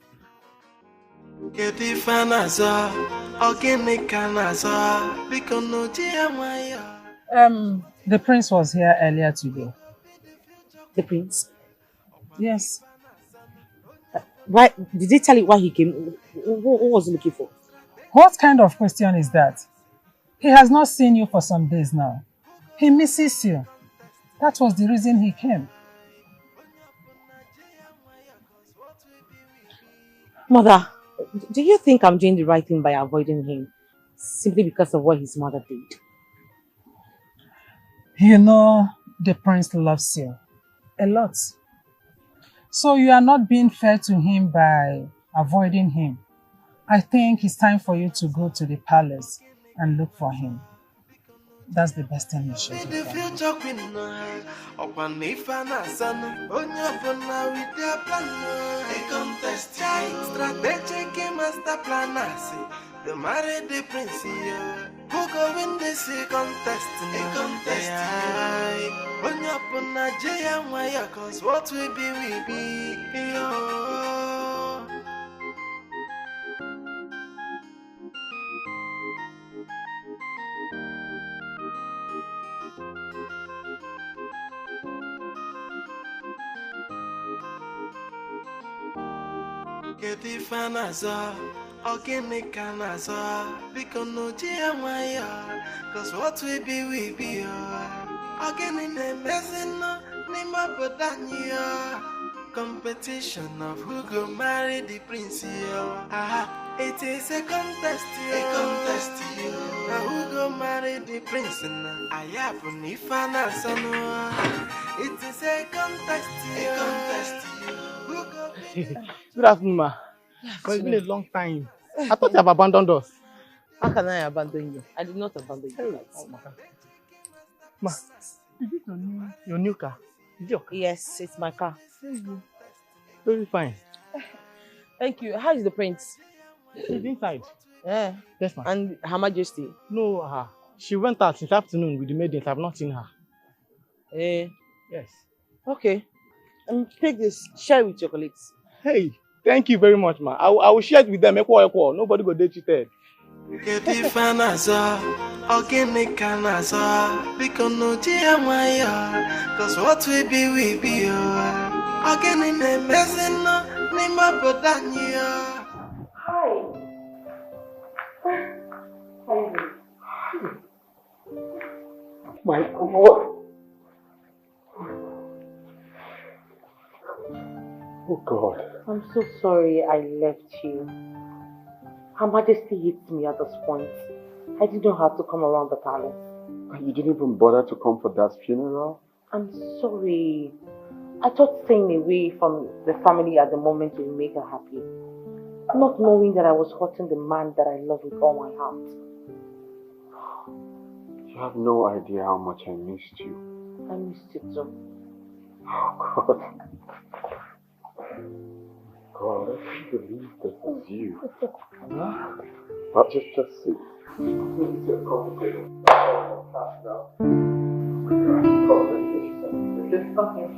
The prince was here earlier today. The prince? Yes. Why did they tell you why he came? What was he looking for? What kind of question is that? He has not seen you for some days now. He misses you. That was the reason he came. Mother, do you think I'm doing the right thing by avoiding him simply because of what his mother did? You know the prince loves you a lot. So you are not being fair to him by avoiding him. I think it's time for you to go to the palace and look for him. That's the best thing you should do. The future queen upon if and son on your bona with their plan. A contest, strategic master planners. The married the prince who go win this contest. A contest, on your bona Jaya Maya, cause what we be. Get the fanaza, organic canaza, because no Jaya, cause what we be, organic messing, Nima Bodania, competition of who go marry the prince. It is a contest, now who go marry the prince? I have Nifana Sanoa. It is a contest, Good afternoon, ma. Well, it's been a long time. I thought you have abandoned us. How can I abandon you? I did not abandon you. Oh, ma, is it your new car? Is it your car? Yes, it's my car. Very fine. Thank you. How is the prince? She's inside. Yeah. Yes, ma'am. And Her Majesty? No, she went out since afternoon with the maidens. I've not seen her. Yes. Okay. Take this. Share it with your colleagues. Hey, thank you very much, ma. I will share it with them. Equal. Nobody go date cheated. Get the fanaza, organic canaza, because no Jaya, cause what we be, organic messing, Nima Bodania. Hi. My God. Oh God. I'm so sorry I left you. Her Majesty hates me at this point. I didn't know how to come around the palace. You didn't even bother to come for that funeral? I'm sorry. I thought staying away from the family at the moment would make her happy. Not knowing that I was hurting the man that I love with all my heart. You have no idea how much I missed you. I missed you too. Oh God. God, I can't believe this is you. But just see. Please get comfortable. Now. Okay.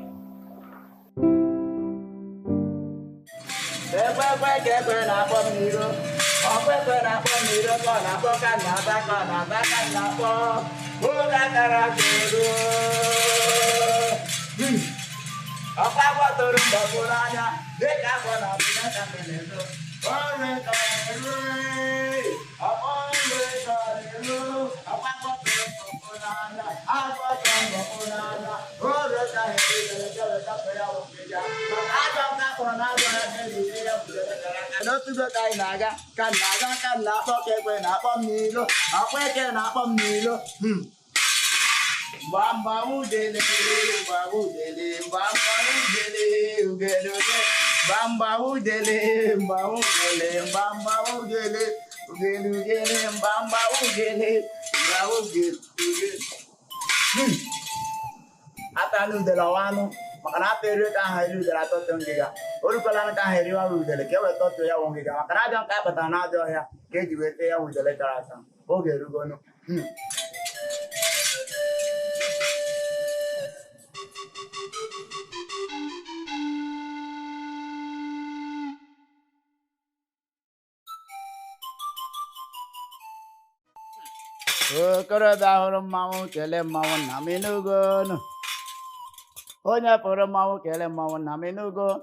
Bamba udele, Bamba udele, Atalu de la wano, makana peru ka hailu de la totongiga. Olu kola ka hailu wa udele ke we toto ya wongiga. Makana jan ka patana do ya ke diwete ya udele karata. Oge rugono. Okorobịa hụrụ mmanwụ kele mmanwụ nna m ịnụgo nụ. Onye pụrụ mmanwụ kele mmanwụ nna m ịnụgo.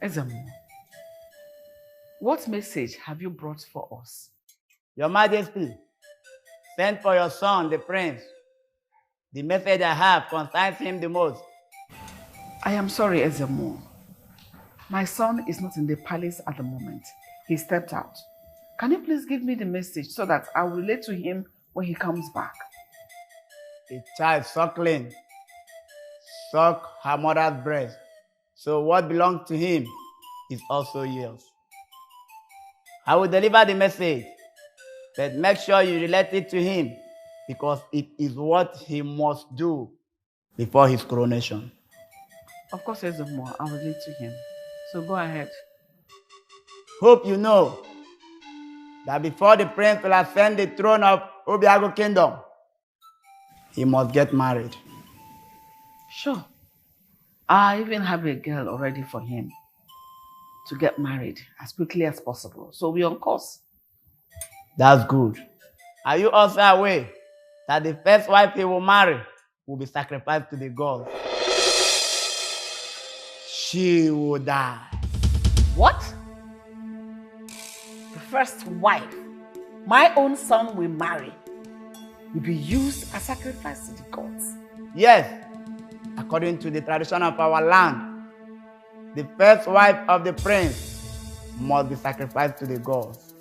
Ezemo, what message have you brought for us? Your Majesty, send for your son, the prince. The message I have concerns him the most. I am sorry, Ezemo. My son is not in the palace at the moment. He stepped out. Can you please give me the message so that I will relate to him when he comes back? A child suckling suck her mother's breast. So what belongs to him is also yours. I will deliver the message, but make sure you relate it to him because it is what he must do before his coronation. Of course, Ezemo, I will relate to him. So go ahead. Hope you know that before the prince will ascend the throne of Obiago Kingdom, he must get married. Sure. I even have a girl already for him to get married as quickly as possible. So we're on course. That's good. Are you also aware that the first wife he will marry will be sacrificed to the gods? She will die. What? The first wife my own son will marry will be used as sacrifice to the gods? Yes. According to the tradition of our land, the first wife of the prince must be sacrificed to the gods.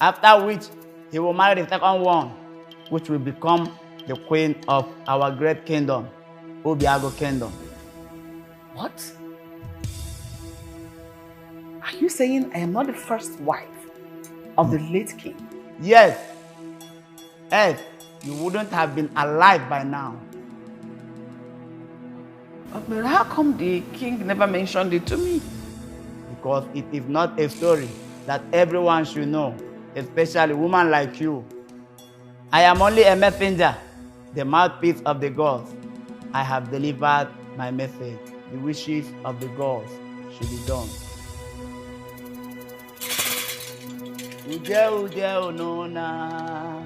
After which, he will marry the second one, which will become the queen of our great kingdom, Obiago Kingdom. What? Are you saying I am not the first wife of the late king? Yes. Else, you wouldn't have been alive by now. But how come the king never mentioned it to me? Because it is not a story that everyone should know, especially women like you. I am only a messenger, the mouthpiece of the gods. I have delivered my message. The wishes of the gods should be done. Uje uje onona,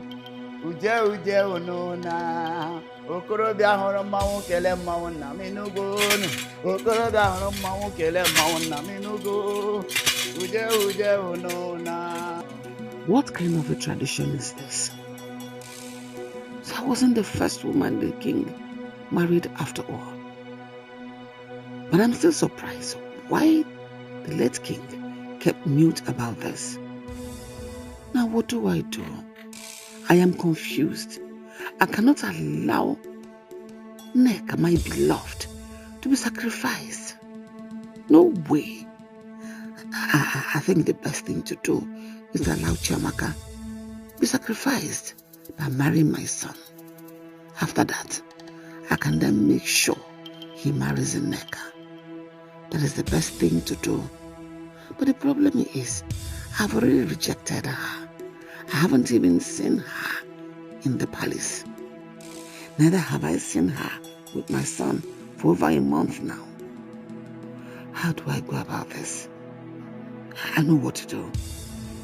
uje uje onona. Okorobịa hụrụ mmanwụ kele mmanwụ nna m ịnụgo. Okorobịa hụrụ mmanwụ kele mmanwụ nna m ịnụgo. Uje uje onona. What kind of a tradition is this? So I wasn't the first woman the king married after all. But I'm still surprised why the late king kept mute about this. Now what do? I am confused. I cannot allow Neka, my beloved, to be sacrificed. No way. I think the best thing to do is to allow Chiamaka be sacrificed by marrying my son. After that, I can then make sure he marries Neka. That is the best thing to do. But the problem is, I've already rejected her. I haven't even seen her in the palace. Neither have I seen her with my son for over a month now. How do I go about this? I know what to do.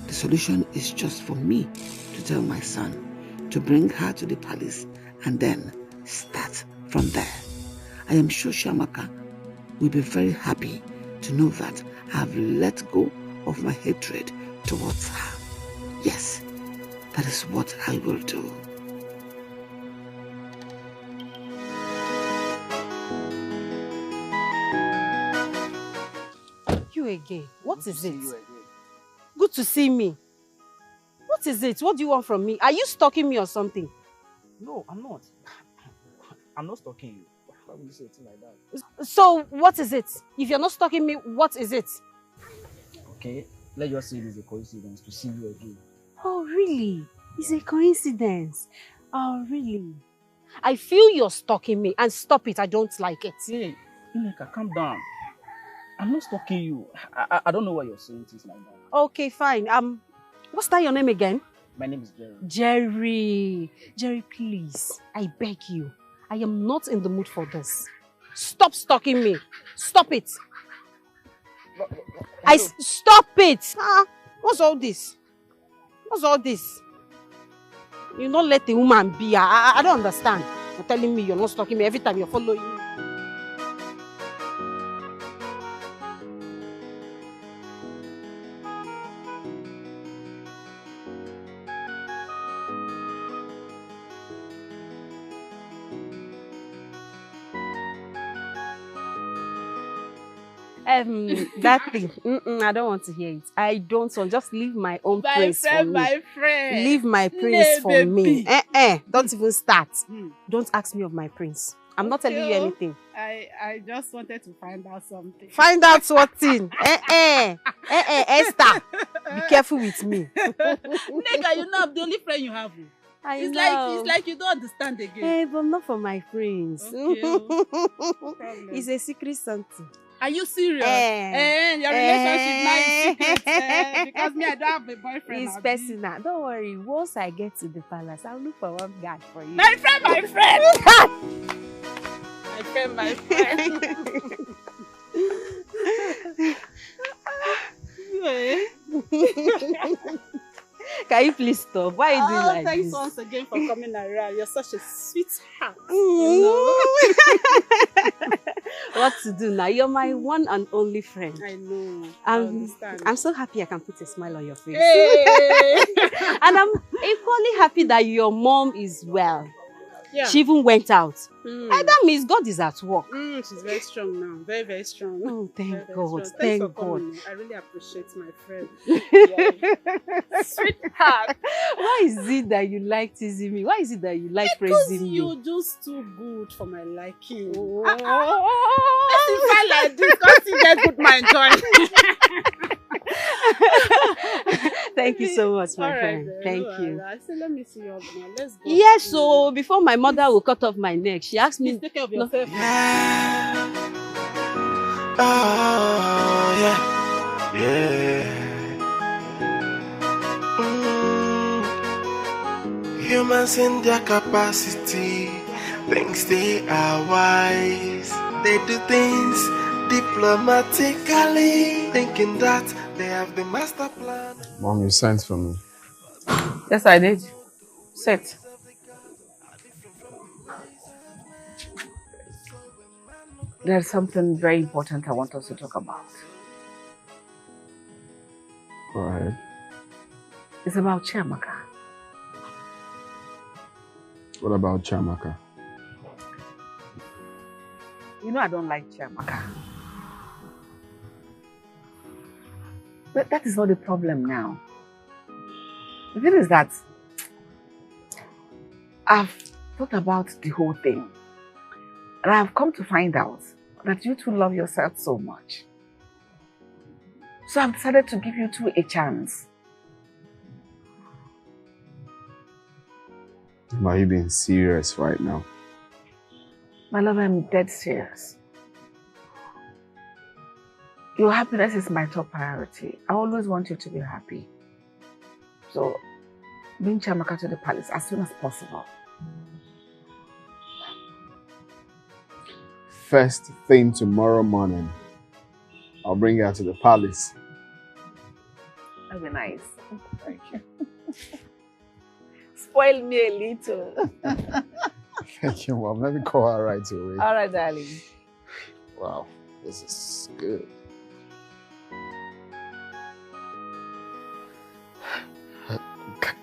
The solution is just for me to tell my son to bring her to the palace and then start from there. I am sure Chiamaka will be very happy to know that I have let go of my hatred towards her. Yes, that is what I will do. You again? What is it? Good to see me. What is it? What do you want from me? Are you stalking me or something? No, I'm not. I'm not stalking you. Why would you say a thing like that? So, what is it? If you're not stalking me, what is it? Okay, let's just say it is a coincidence to see you again. Oh, really? It's a coincidence. Oh, really? I feel you're stalking me, and stop it. I don't like it. Hey, Ineka, calm down. I'm not stalking you. I don't know why you're saying things like that. Okay, fine. What's that your name again? My name is Jerry. Jerry. Jerry, please. I beg you. I am not in the mood for this. Stop stalking me. Stop it. Stop it. What's all this? What's all this? You not let a woman be. I don't understand. You're telling me you're not stalking me every time you're following me. That thing. I don't want to hear it. I don't want. Just leave my own praise for me. My friend. Leave my prince for me. Don't even start. Don't ask me of my prince. I'm not telling you anything. I just wanted to find out something. Find out what thing? Esther. Be careful with me. Nigga, you know I'm the only friend you have. It's like you don't understand again. Hey, but not for my prince. Okay. It's a secret something. Are you serious? Your relationship now is secret. Because me, I don't have a boyfriend. It's personal. Don't worry. Once I get to the palace, I'll look for one guard for you. My friend, my friend. My friend. Can you please stop? Why are you doing like thanks this? Once again for coming around. You're such a sweetheart. What to do now? You're my one and only friend. I know. I understand. I'm so happy I can put a smile on your face. Hey. And I'm equally happy that your mom is well. Yeah. She even went out. That means God is at work. She's very strong now. Very, very strong. Oh, thank God. Thanks Thank for God. coming. I really appreciate my friend. Yeah. Sweetheart. Why is it that you like teasing me? Why is it that you like praising me? You're just too good for my liking. Let's find like this. Don't you get good my enjoy. Thank you so much, my friend. Thank you. I said, let me see your now. Let's go. Yes, so before my mother will cut off my neck, she asked me. Please take care of yourself. Oh, yeah. Humans in their capacity thinks they are wise. They do things diplomatically, thinking that they have the master plan. Mom, you sent for me. Yes, I did. Sit. There's something very important I want us to talk about. Go ahead. It's about Chiamaka. What about Chiamaka? You know I don't like Chiamaka. But that is not the problem now. The thing is that I've thought about the whole thing. And I've come to find out that you two love yourself so much. So I've decided to give you two a chance. Are you being serious right now? My love, I'm dead serious. Your happiness is my top priority. I always want you to be happy. So, bring Chiamaka to the palace as soon as possible. First thing tomorrow morning, I'll bring her to the palace. That'd be nice. Thank you. Spoil me a little. Thank you, Mom. Let me call her right away. All right, darling. Wow, this is good.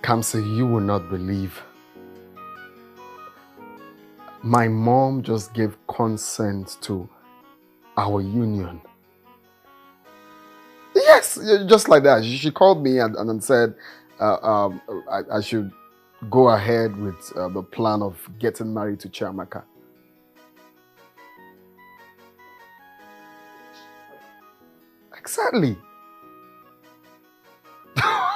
Kamsi, you will not believe. My mom just gave consent to our union. Yes, just like that. She called me and said I should go ahead with the plan of getting married to Chiamaka. Exactly.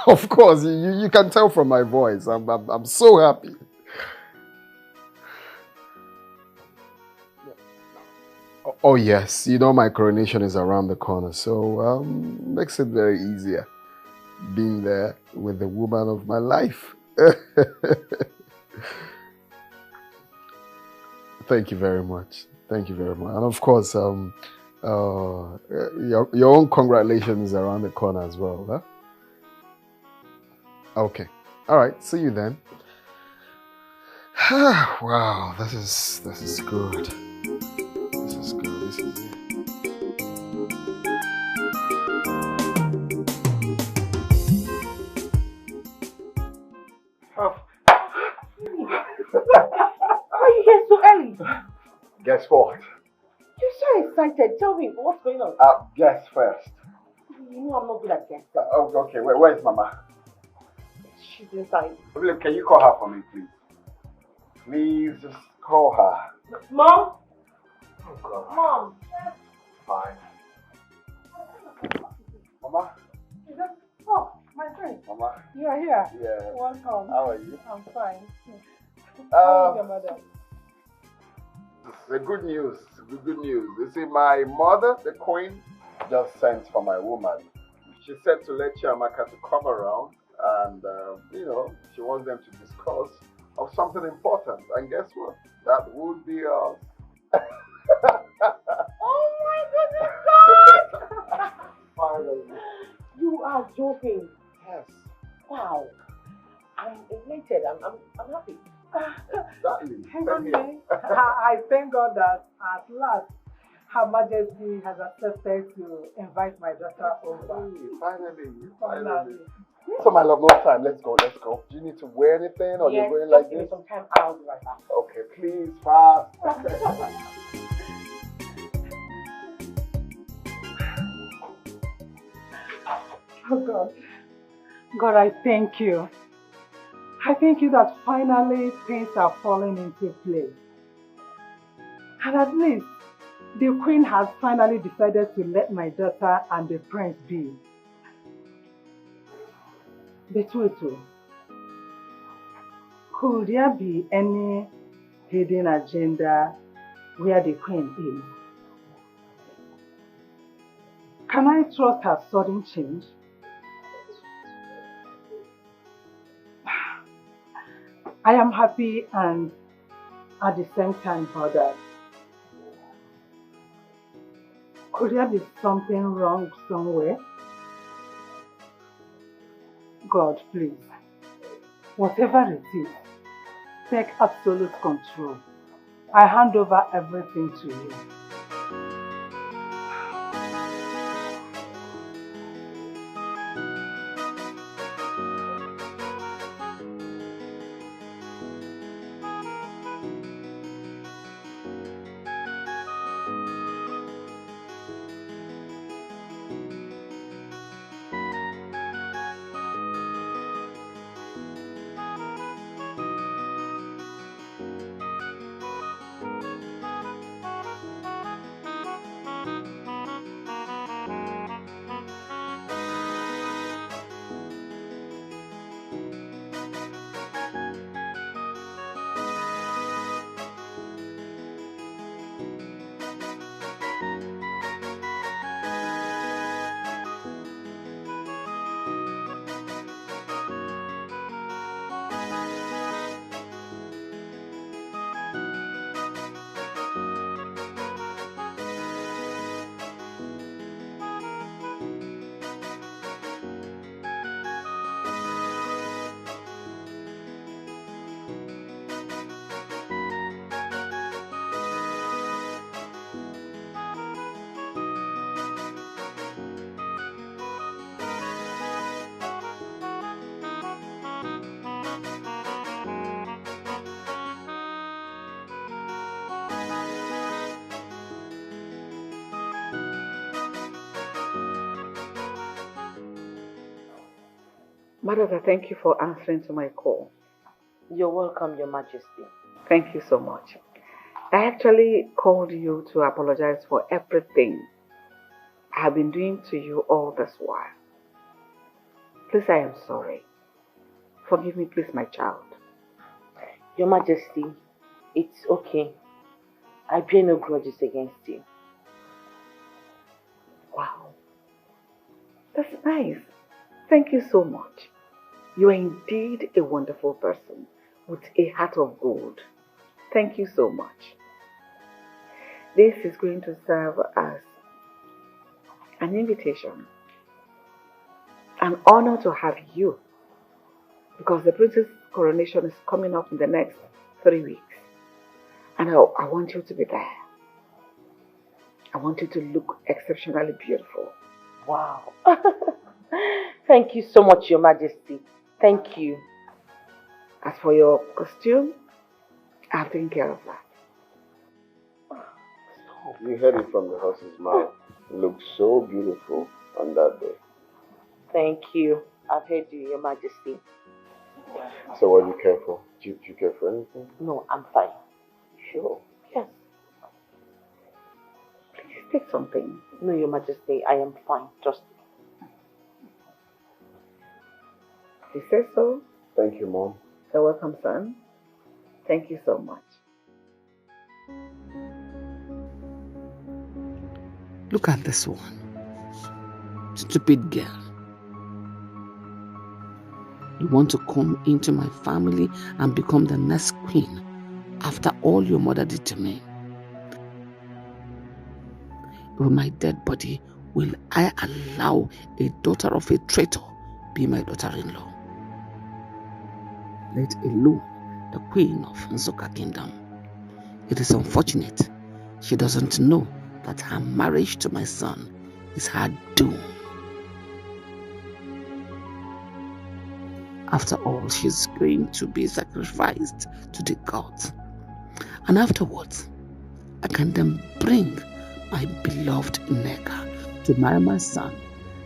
Of course, you can tell from my voice. I'm so happy. Oh yes, you know my coronation is around the corner, so makes it very easier being there with the woman of my life. Thank you very much. Thank you very much. And of course, your own congratulations is around the corner as well, huh? Okay. All right. See you then. Wow, this is good. This is good. This is it. Why are you here so early? Guess what? You're so excited. Tell me, what's going on? Guess first. You know I'm not good at guessing. Okay, where's Mama? She's inside. Look, can you call her for me, please? Please, just call her. Mom? Oh, God. Mom. Fine. Mama? Oh, my friend. Mama? You are here? Yeah. Welcome. How are you? I'm fine. How is your mother? The good news. The good news. You see, my mother, the queen, just sent for my woman. She said to let Chiamaka to come around and, she wants them to discuss of something important. And guess what? That would be us. Oh my goodness, God! Finally. You are joking. Yes. Wow. I'm elated. I'm happy. Exactly. Heavenly, I thank God that at last Her Majesty has accepted to invite my daughter over. Finally. So my love, no time. Let's go. Do you need to wear anything or you're going like this? Some time. I'll be right back. Okay, please, fast. Oh God. God, I thank you. I thank you that finally things are falling into place. And at least the queen has finally decided to let my daughter and the prince be. Betrayal. Could there be any hidden agenda where the queen is? Can I trust her sudden change? I am happy and at the same time bothered. Could there be something wrong somewhere? God, please, whatever it is, take absolute control. I hand over everything to you. Madam, thank you for answering to my call. You're welcome, Your Majesty. Thank you so much. I actually called you to apologize for everything I have been doing to you all this while. Please, I am sorry. Forgive me, please, my child. Your Majesty, it's okay. I bear no grudges against you. Wow. That's nice. Thank you so much. You are indeed a wonderful person with a heart of gold. Thank you so much. This is going to serve as an invitation, an honor to have you, because the princess coronation is coming up in the next 3 weeks. And I want you to be there. I want you to look exceptionally beautiful. Wow. Thank you so much, Your Majesty. Thank you. As for your costume, I've taken care of that. You heard it from the horse's mouth. You look so beautiful on that day. Thank you. I've heard you, Your Majesty. So what do you care for? Do you care for anything? No, I'm fine. Sure. Yes. Please take something. No, Your Majesty, I am fine. Trust me. You say so? Thank you, Mom. You're welcome, son. Thank you so much. Look at this one. Stupid girl. You want to come into my family and become the next queen after all your mother did to me. With my dead body, will I allow a daughter of a traitor be my daughter-in-law? Let alone the queen of Nzoka kingdom. It is unfortunate she doesn't know that her marriage to my son is her doom. After all, she's going to be sacrificed to the gods. And afterwards, I can then bring my beloved Nneka to marry my son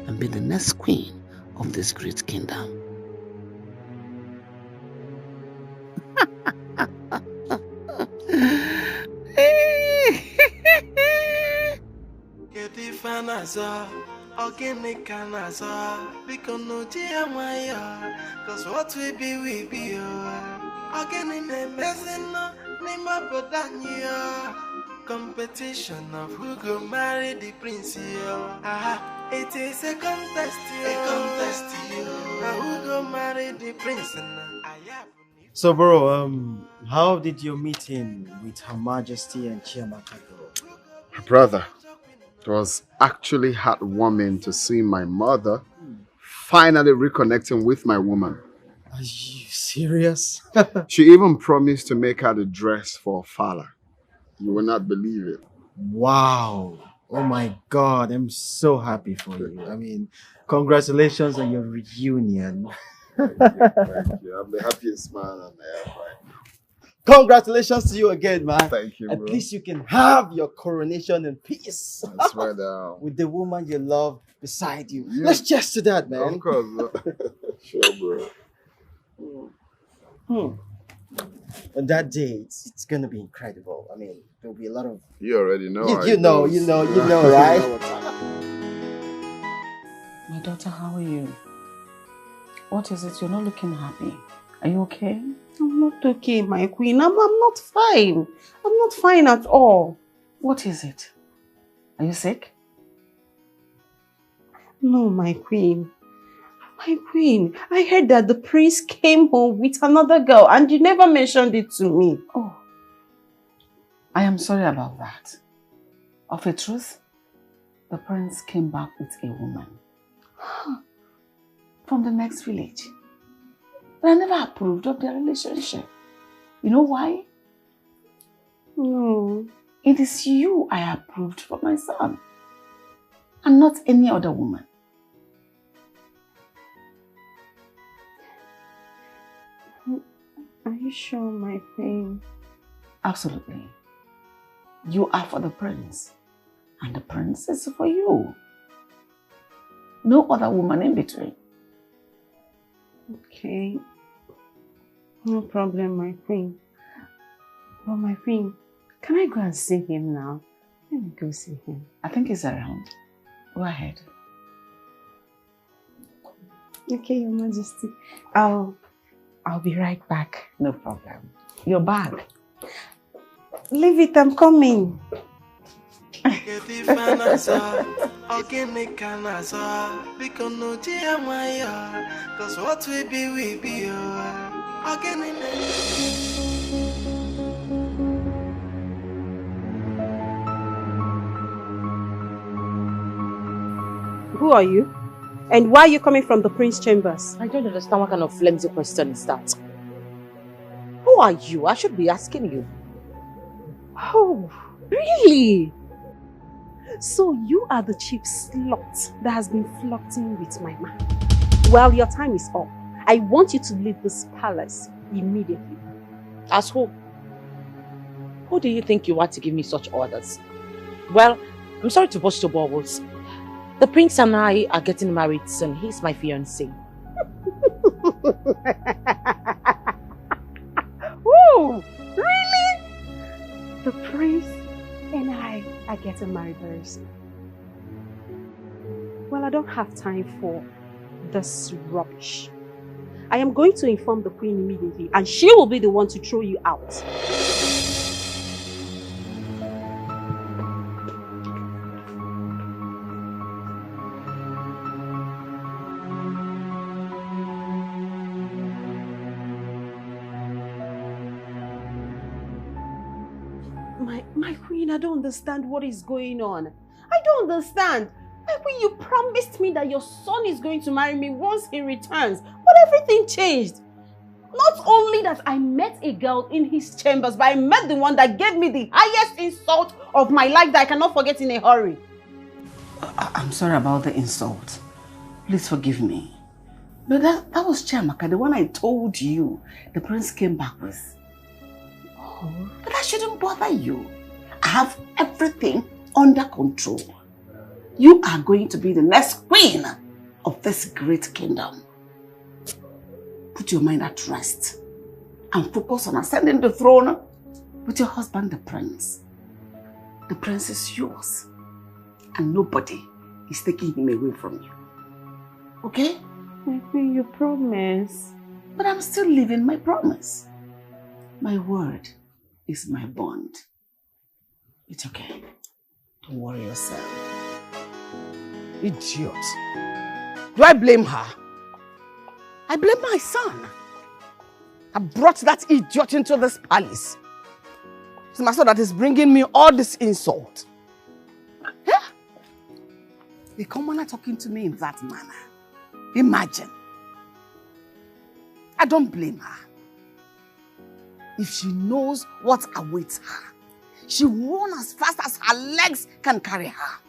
and be the next queen of this great kingdom. Cause what we be, again in the messing, Nima Bodania. Competition of who go marry the prince, it is a contest, who go marry the prince. So, bro, how did your meeting with Her Majesty and Chiamaka go? Brother, it was actually heartwarming to see my mother finally reconnecting with my woman. Are you serious? She even promised to make her the dress for Fala. You will not believe it. Wow. Oh my God, I'm so happy for you. I mean, congratulations on your reunion. Thank you. I'm the happiest man on earth right now. Congratulations to you again, man. Thank you, bro. At least you can have your coronation in peace. That's right now. With the woman you love beside you. Yeah. Let's cheers to that, man. Of course. Sure, bro. On that day, it's gonna be incredible. I mean, there'll be a lot of... You already know. You know, right? My daughter, how are you? What is it? You're not looking happy. Are you okay? I'm not okay, my queen. I'm not fine. I'm not fine at all. What is it? Are you sick? No, my queen. My queen, I heard that the prince came home with another girl and you never mentioned it to me. Oh, I am sorry about that. Of a truth, the prince came back with a woman from the next village. But I never approved of their relationship. You know why? No. It is you I approved for my son, and not any other woman. Are you sure, my queen? Absolutely. You are for the prince, and the prince is for you. No other woman in between. Okay. No problem, my queen. But my queen, can I go and see him now? Let me go see him. I think he's around. Go ahead. Okay, Your Majesty. I'll be right back. No problem. Your bag. Leave it, I'm coming. Cause what we be, again in Who are you? And why are you coming from the prince's chambers? I don't understand what kind of flimsy question is that. Who are you? I should be asking you. Oh, really? So you are the chief slut that has been flirting with my man. Well, your time is up. I want you to leave this palace immediately. As who? Who do you think you are to give me such orders? Well, I'm sorry to burst your bubbles. The prince and I are getting married soon. He's my fiancé. Oh, really? The prince and I are getting married very soon. Well, I don't have time for this rubbish. I am going to inform the queen immediately, and she will be the one to throw you out. My queen, I don't understand what is going on. I don't understand. My queen, you promised me that your son is going to marry me once he returns, but everything changed. Not only that I met a girl in his chambers, but I met the one that gave me the highest insult of my life that I cannot forget in a hurry. I'm sorry about the insult. Please forgive me. But that was Chiamaka, the one I told you the prince came back with. Oh. But that shouldn't bother you. I have everything under control. You are going to be the next queen of this great kingdom. Put your mind at rest and focus on ascending the throne with your husband, the prince. The prince is yours and nobody is taking him away from you. Okay? My queen, you promise. But I'm still living my promise. My word is my bond. It's okay. Don't worry yourself. Idiot. Do I blame her? I blame my son. I brought that idiot into this palace. It's my son that is bringing me all this insult. Yeah? The commoner talking to me in that manner. Imagine. I don't blame her. If she knows what awaits her, she will run as fast as her legs can carry her.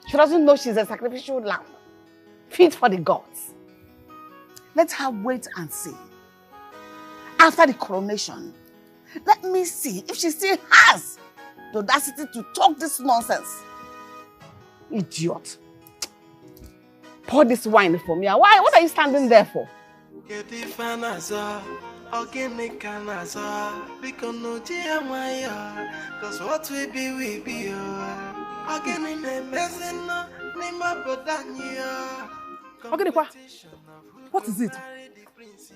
She doesn't know she's a sacrificial lamb, fit for the gods. Let her wait and see. After the coronation, let me see if she still has the audacity to talk this nonsense. Idiot. Pour this wine for me. Why? What are you standing there for? Cause what we be, Ogenekwa, what is it?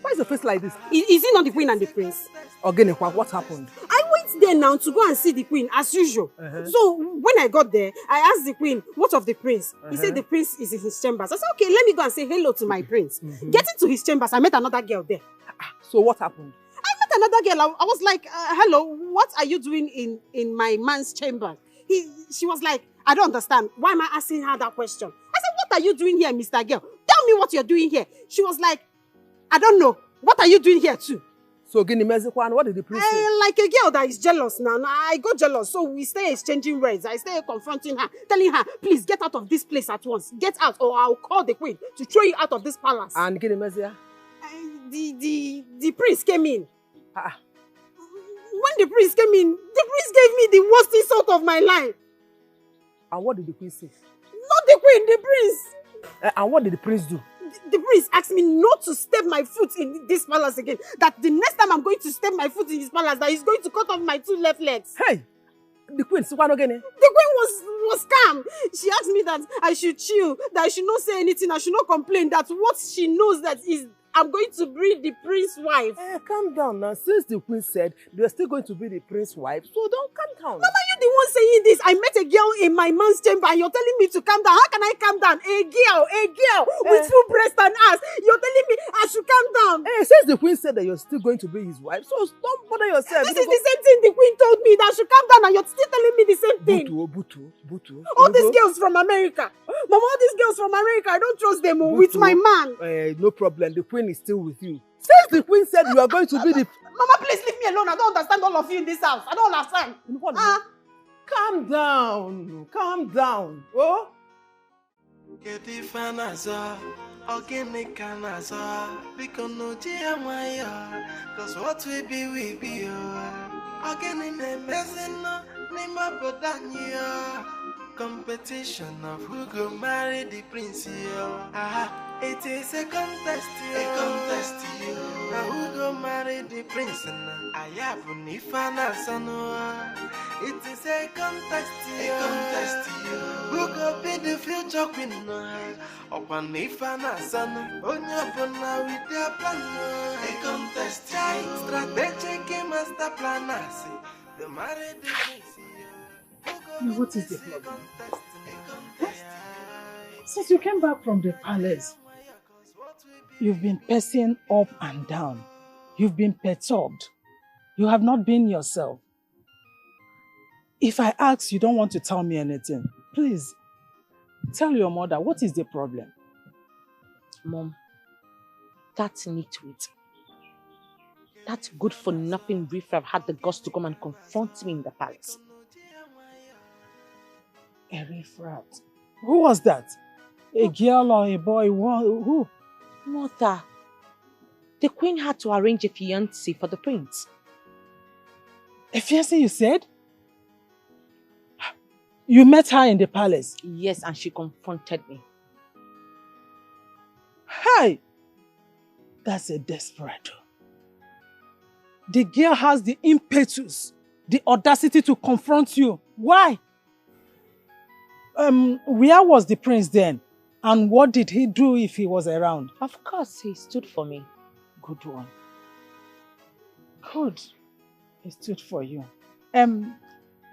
Why is your face like this? Is it not the queen and the prince? Ogenekwa, what happened? I went there now to go and see the queen as usual. So when I got there, I asked the queen, what of the prince? He said the prince is in his chambers. I said, okay, let me go and say hello to my prince. Getting to his chambers, I met another girl there. So what happened? I met another girl. I was like, hello, what are you doing in my man's chamber? She was like, I don't understand. Why am I asking her that question? I said, what are you doing here, Mr. Girl? Tell me what you're doing here. She was like, I don't know. What are you doing here too? So, Guinea Mezikwan, what did the prince say? Like a girl that is jealous now. I got jealous. So we stay exchanging words. I stay confronting her, telling her, please get out of this place at once. Get out or I'll call the queen to throw you out of this palace. And Guinea Mezia? The prince came in. When the prince came in, the prince gave me the worst insult of my life. And what did the queen say? Not the queen, the prince. And what did the prince do? The prince asked me not to step my foot in this palace again. That the next time I'm going to step my foot in this palace, that he's going to cut off my 2 left legs. Hey! The queen, the queen was calm. She asked me that I should chill, that I should not say anything, I should not complain, that what she knows that is I'm going to be the prince's wife. Calm down now. Since the queen said they're still going to be the prince's wife, so don't calm down. Mama, you the one saying this. I met a girl in my man's chamber and you're telling me to calm down. How can I calm down? A girl with full breast and ass. You're telling me I should calm down. Since the queen said that you're still going to be his wife, so don't bother yourself. This is the same thing the queen told me, that I should calm down, and you're still telling me the same thing. Butu. All these girls from America. Mama, all these girls from America, I don't trust them with my man. No problem. The queen is still with you. Since the queen said you are going to be the... Mama, please leave me alone. I don't understand all of you in this house. I don't understand. Calm down. Calm down. Oh? Get the fanaza, organic canaza, because no Giamaya, cause what we be, organic messing, Nima Bodania, competition of who go marry the prince, it is a contest, who go marry the prince, I have Nifana Sanoa, it is a contest, who go be the future queen? Upon Nifana Son, on your phone with their plan, a contest, strategic master plan, the married prince. What is the problem? Since you came back from the palace, you've been pacing up and down. You've been perturbed. You have not been yourself. If I ask, you don't want to tell me anything. Please, tell your mother, what is the problem? Mom, that nitwit, that good-for-nothing riffraff had the guts to come and confront me in the palace. A riffraff? Who was that? A girl or a boy? Who? Mother, the queen had to arrange a fiancé for the prince. A fiancé, you said? You met her in the palace? Yes, and she confronted me. Hi! That's a desperado. The girl has the impetus, the audacity to confront you. Why? Where was the prince then? And what did he do if he was around? Of course, he stood for me. Good one. Good. He stood for you.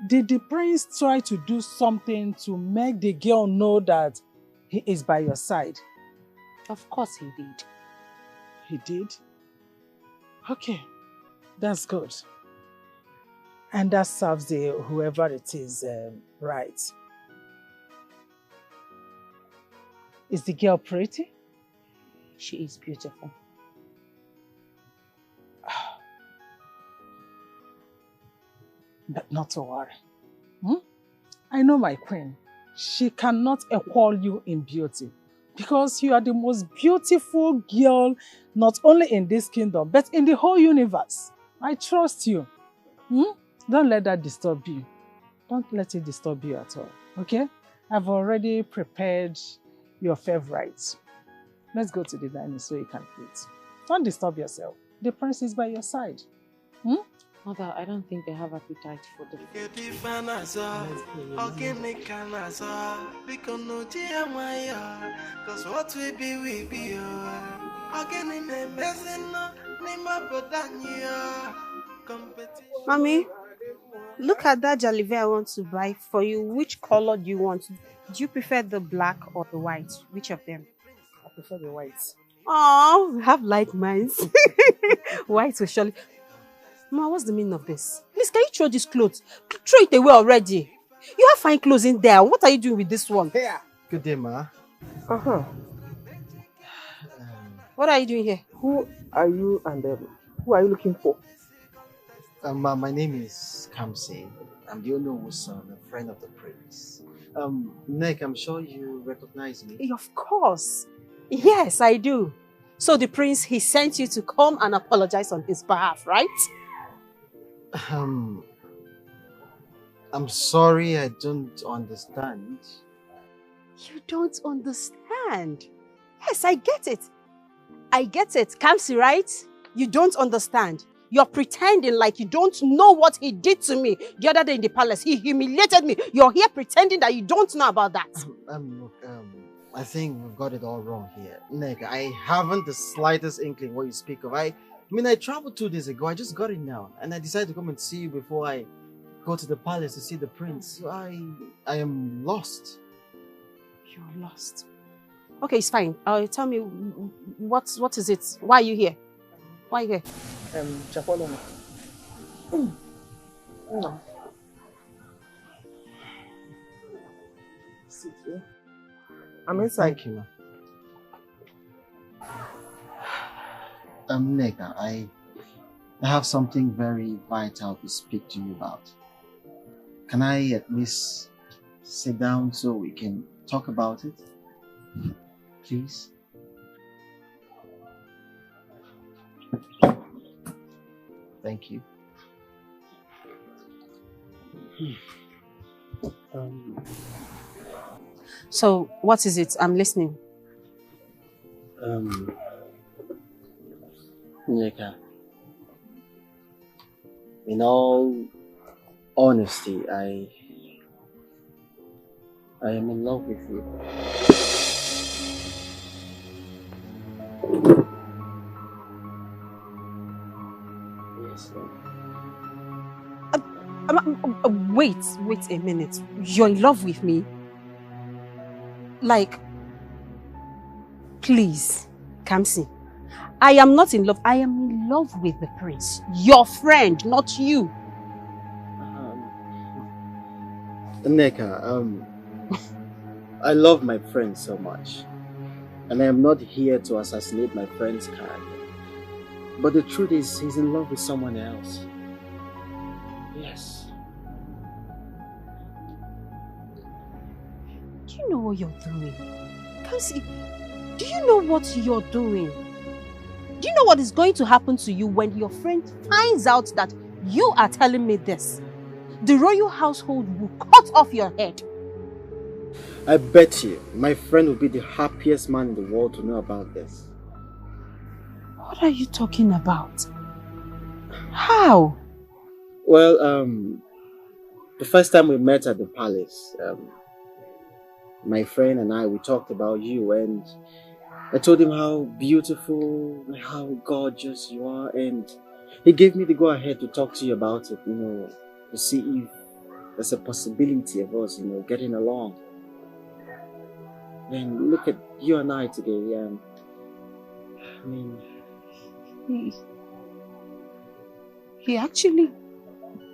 Did the prince try to do something to make the girl know that he is by your side? Of course he did. He did? Okay. That's good. And that serves the whoever it is right. Is the girl pretty? She is beautiful. But not to worry. I know my queen. She cannot equal you in beauty because you are the most beautiful girl not only in this kingdom but in the whole universe. I trust you. Don't let that disturb you. Don't let it disturb you at all. Okay? I've already prepared your favorites. Let's go to the dining so you can eat. Don't disturb yourself. The prince is by your side. Mother, I don't think they have appetite for the food. Cause what we be, Mommy, look at that jalebi I want to buy for you. Which color do you want? Do you prefer the black or the white? Which of them? I prefer the white. Oh, we have like minds. White will surely... Ma, what's the meaning of this? Please, can you throw this clothes? Throw it away already. You have fine clothes in there. What are you doing with this one? Yeah. Good day, Ma. Uh-huh. What are you doing here? Who are you and who are you looking for? My name is Kamsi. I'm the Onowu son, a friend of the prince. Nick, I'm sure you recognize me. Of course. Yes, I do. So the prince, he sent you to come and apologize on his behalf, right? I'm sorry, I don't understand. You don't understand? Yes, I get it. I get it. Kamsi, right? You don't understand. You're pretending like you don't know what he did to me the other day in the palace. He humiliated me. You're here pretending that you don't know about that. Look, I think we've got it all wrong here. Nick, I haven't the slightest inkling what you speak of. I traveled 2 days ago. I just got it now. And I decided to come and see you before I go to the palace to see the prince. So I am lost. You're lost. Okay, it's fine. Tell me, what is it? Why are you here? Why are you here? Chapolo. No. Sit here. I'm inside. Thank you. Neka, I have something very vital to speak to you about. Can I at least sit down so we can talk about it? Please? Thank you. So, what is it? I'm listening. Neka, in all honesty, I am in love with you. Yes, Wait a minute. You're in love with me? Like, please, Kamsi. I am not in love. I am in love with the prince. Your friend, not you. Neka, I love my friend so much. And I am not here to assassinate my friend's character. But the truth is, he's in love with someone else. Yes. Do you know what you're doing? Kamsi, do you know what you're doing? Do you know what is going to happen to you when your friend finds out that you are telling me this? The royal household will cut off your head. I bet you, my friend will be the happiest man in the world to know about this. What are you talking about? How? Well, the first time we met at the palace, my friend and we talked about you, and I told him how beautiful, how gorgeous you are, and he gave me the go-ahead to talk to you about it, to see if there's a possibility of us, getting along. And look at you and I today, He actually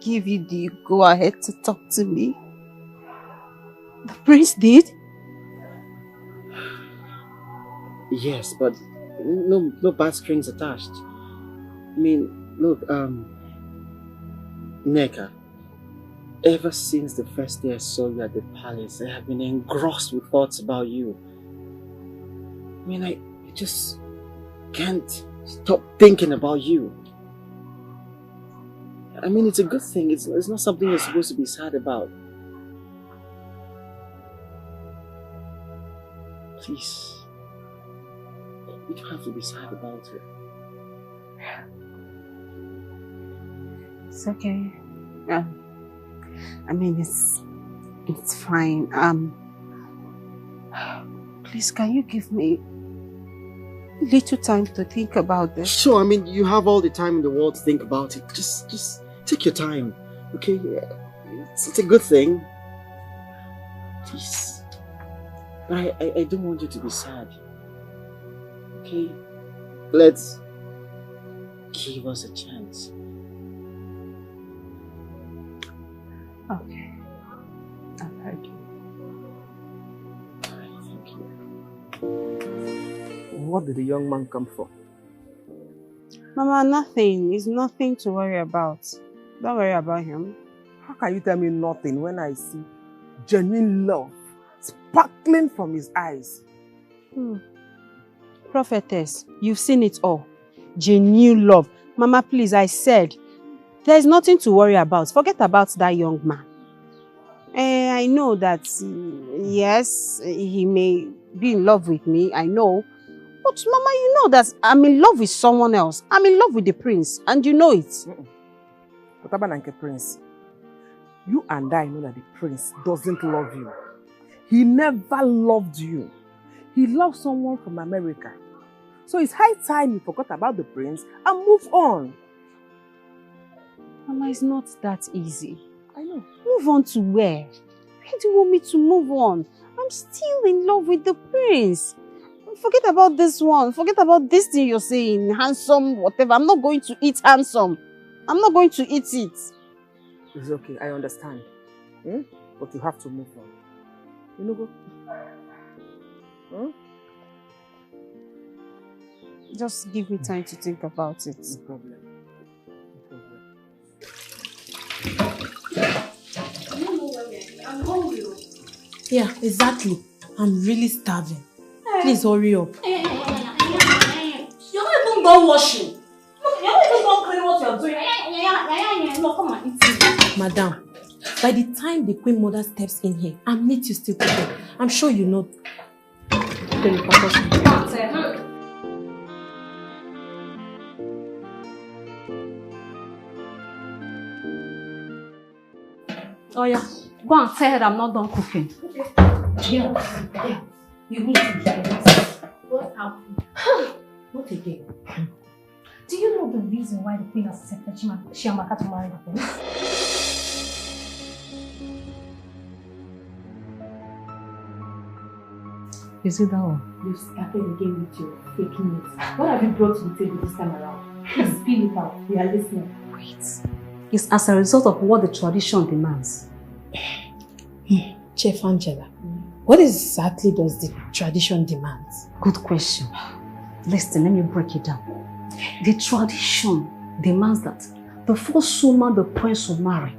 gave you the go-ahead to talk to me? The prince did? Yes, but no bad strings attached. Look, Neka, ever since the first day I saw you at the palace, I have been engrossed with thoughts about you. I just can't stop thinking about you. It's a good thing. It's not something you're supposed to be sad about. Please. You don't have to be sad about it. It's okay. It's fine. Please, can you give me little time to think about this? Sure, you have all the time in the world to think about it. Just take your time, okay? It's a good thing. Please. But I don't want you to be sad. Okay? Let's give us a chance. Okay. I've heard you. Thank you. What did the young man come for? Mama, nothing. It's nothing to worry about. Don't worry about him. How can you tell me nothing when I see genuine love sparkling from his eyes? Prophetess, you've seen it all. Genuine love. Mama, please, I said, there's nothing to worry about. Forget about that young man. I know that, yes, he may be in love with me, I know. But Mama, you know that I'm in love with someone else. I'm in love with the prince, and you know it. But Abananke Prince, you and I know that the prince doesn't love you. He never loved you. He loved someone from America. So it's high time you forgot about the prince and move on. Mama, it's not that easy. I know. Move on to where? Where do you want me to move on? I'm still in love with the prince. Forget about this one. Forget about this thing you're saying. Handsome, whatever. I'm not going to eat handsome. I'm not going to eat it. It's okay, I understand. But you have to move on. You know, go. Just give me time to think about it. No problem. I'm hungry. Yeah, exactly. I'm really starving. Please hurry up. You're not even done washing. You're not even done cleaning what you're doing. No, come on, eat it. Madam, by the time the Queen Mother steps in here and meets you still cooking, I'm sure you know the repercussions. Oh yeah, go and tell her that I'm not done cooking. Yeah. You need to hear this. What happened? What again? Do you know the reason why the Queen has accepted Chiamaka to marry the Prince? Is it that one? You've started again with your faking it. What have you brought to the table this time around? Please spill it out. We are listening. Wait. It's as a result of what the tradition demands. Chef Angela, what exactly does the tradition demand? Good question. Listen, let me break it down. The tradition demands that the first woman the prince will marry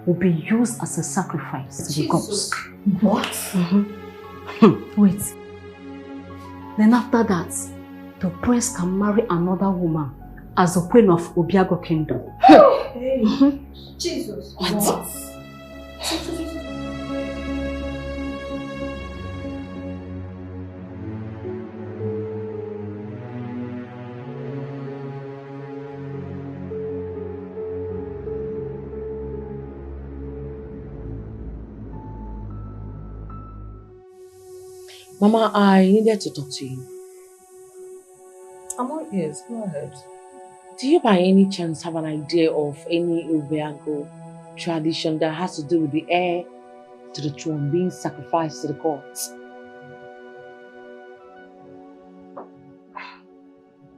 will be used as a sacrifice to the gods. What? Wait. Then after that, the prince can marry another woman as the queen of Obiago Kingdom. Hey. Jesus. What? Mama, I needed to talk to you. I'm all ears. Go ahead. Do you by any chance have an idea of any Obiago tradition that has to do with the heir to the throne being sacrificed to the gods?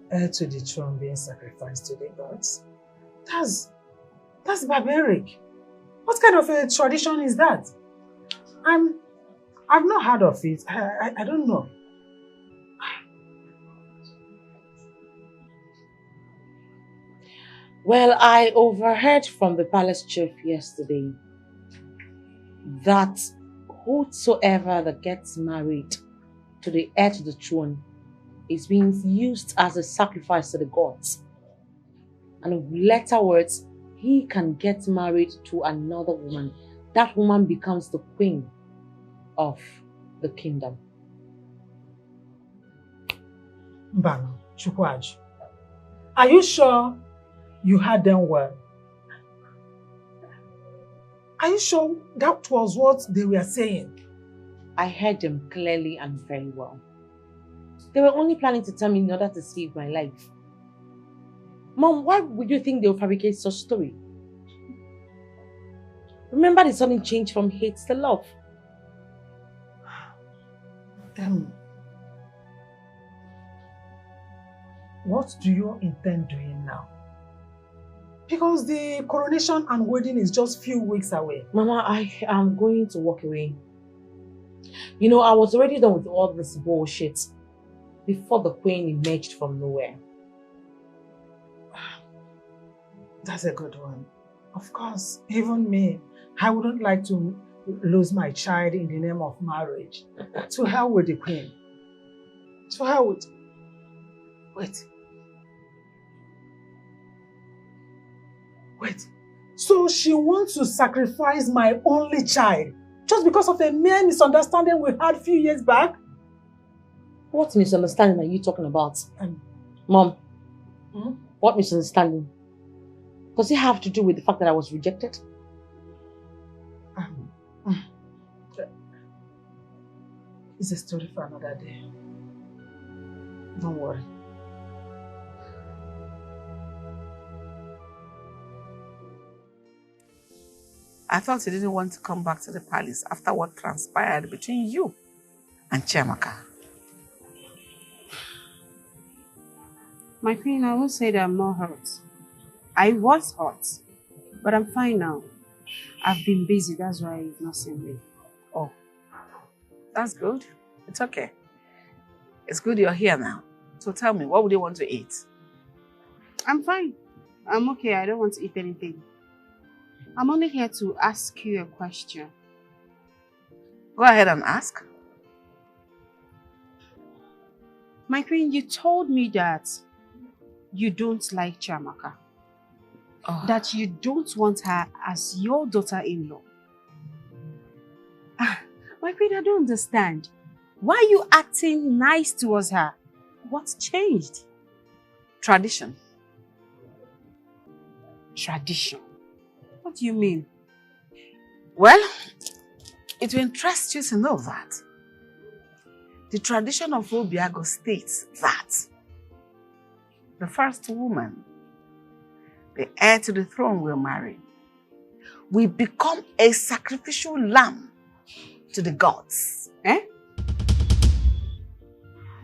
Heir to the throne being sacrificed to the gods? That's barbaric. What kind of a tradition is that? I've not heard of it. I don't know. Well, I overheard from the palace chief yesterday that whosoever that gets married to the heir to the throne is being used as a sacrifice to the gods. And in later words, he can get married to another woman. That woman becomes the queen of the kingdom. Mbano, Chukwuaji, are you sure you heard them well? Are you sure that was what they were saying? I heard them clearly and very well. They were only planning to tell me in order to save my life. Mom, why would you think they'll fabricate such story? Remember the sudden change from hate to love. What do you intend doing now? Because the coronation and wedding is just few weeks away. Mama, I am going to walk away. You know, I was already done with all this bullshit before the queen emerged from nowhere. That's a good one. Of course, even me, I wouldn't like to lose my child in the name of marriage. To hell with the queen. To hell with... Wait. So she wants to sacrifice my only child just because of a mere misunderstanding we had a few years back? What misunderstanding are you talking about? Mom, what misunderstanding? Does it have to do with the fact that I was rejected? It's a story for another day. Don't worry. I thought you didn't want to come back to the palace after what transpired between you and Chiamaka. My queen, I won't say that I'm not hurt. I was hurt, but I'm fine now. I've been busy, that's why you've not seen me. Oh, that's good. It's okay. It's good you're here now. So tell me, what would you want to eat? I'm fine. I'm okay. I don't want to eat anything. I'm only here to ask you a question. Go ahead and ask. My queen, you told me that you don't like Chiamaka. That you don't want her as your daughter-in-law. My queen, I don't understand. Why are you acting nice towards her? What's changed? Tradition. Tradition? What do you mean? Well, it will interest you to know that the tradition of Obiago states that the first woman, the heir to the throne, will marry, will become a sacrificial lamb to the gods. Eh?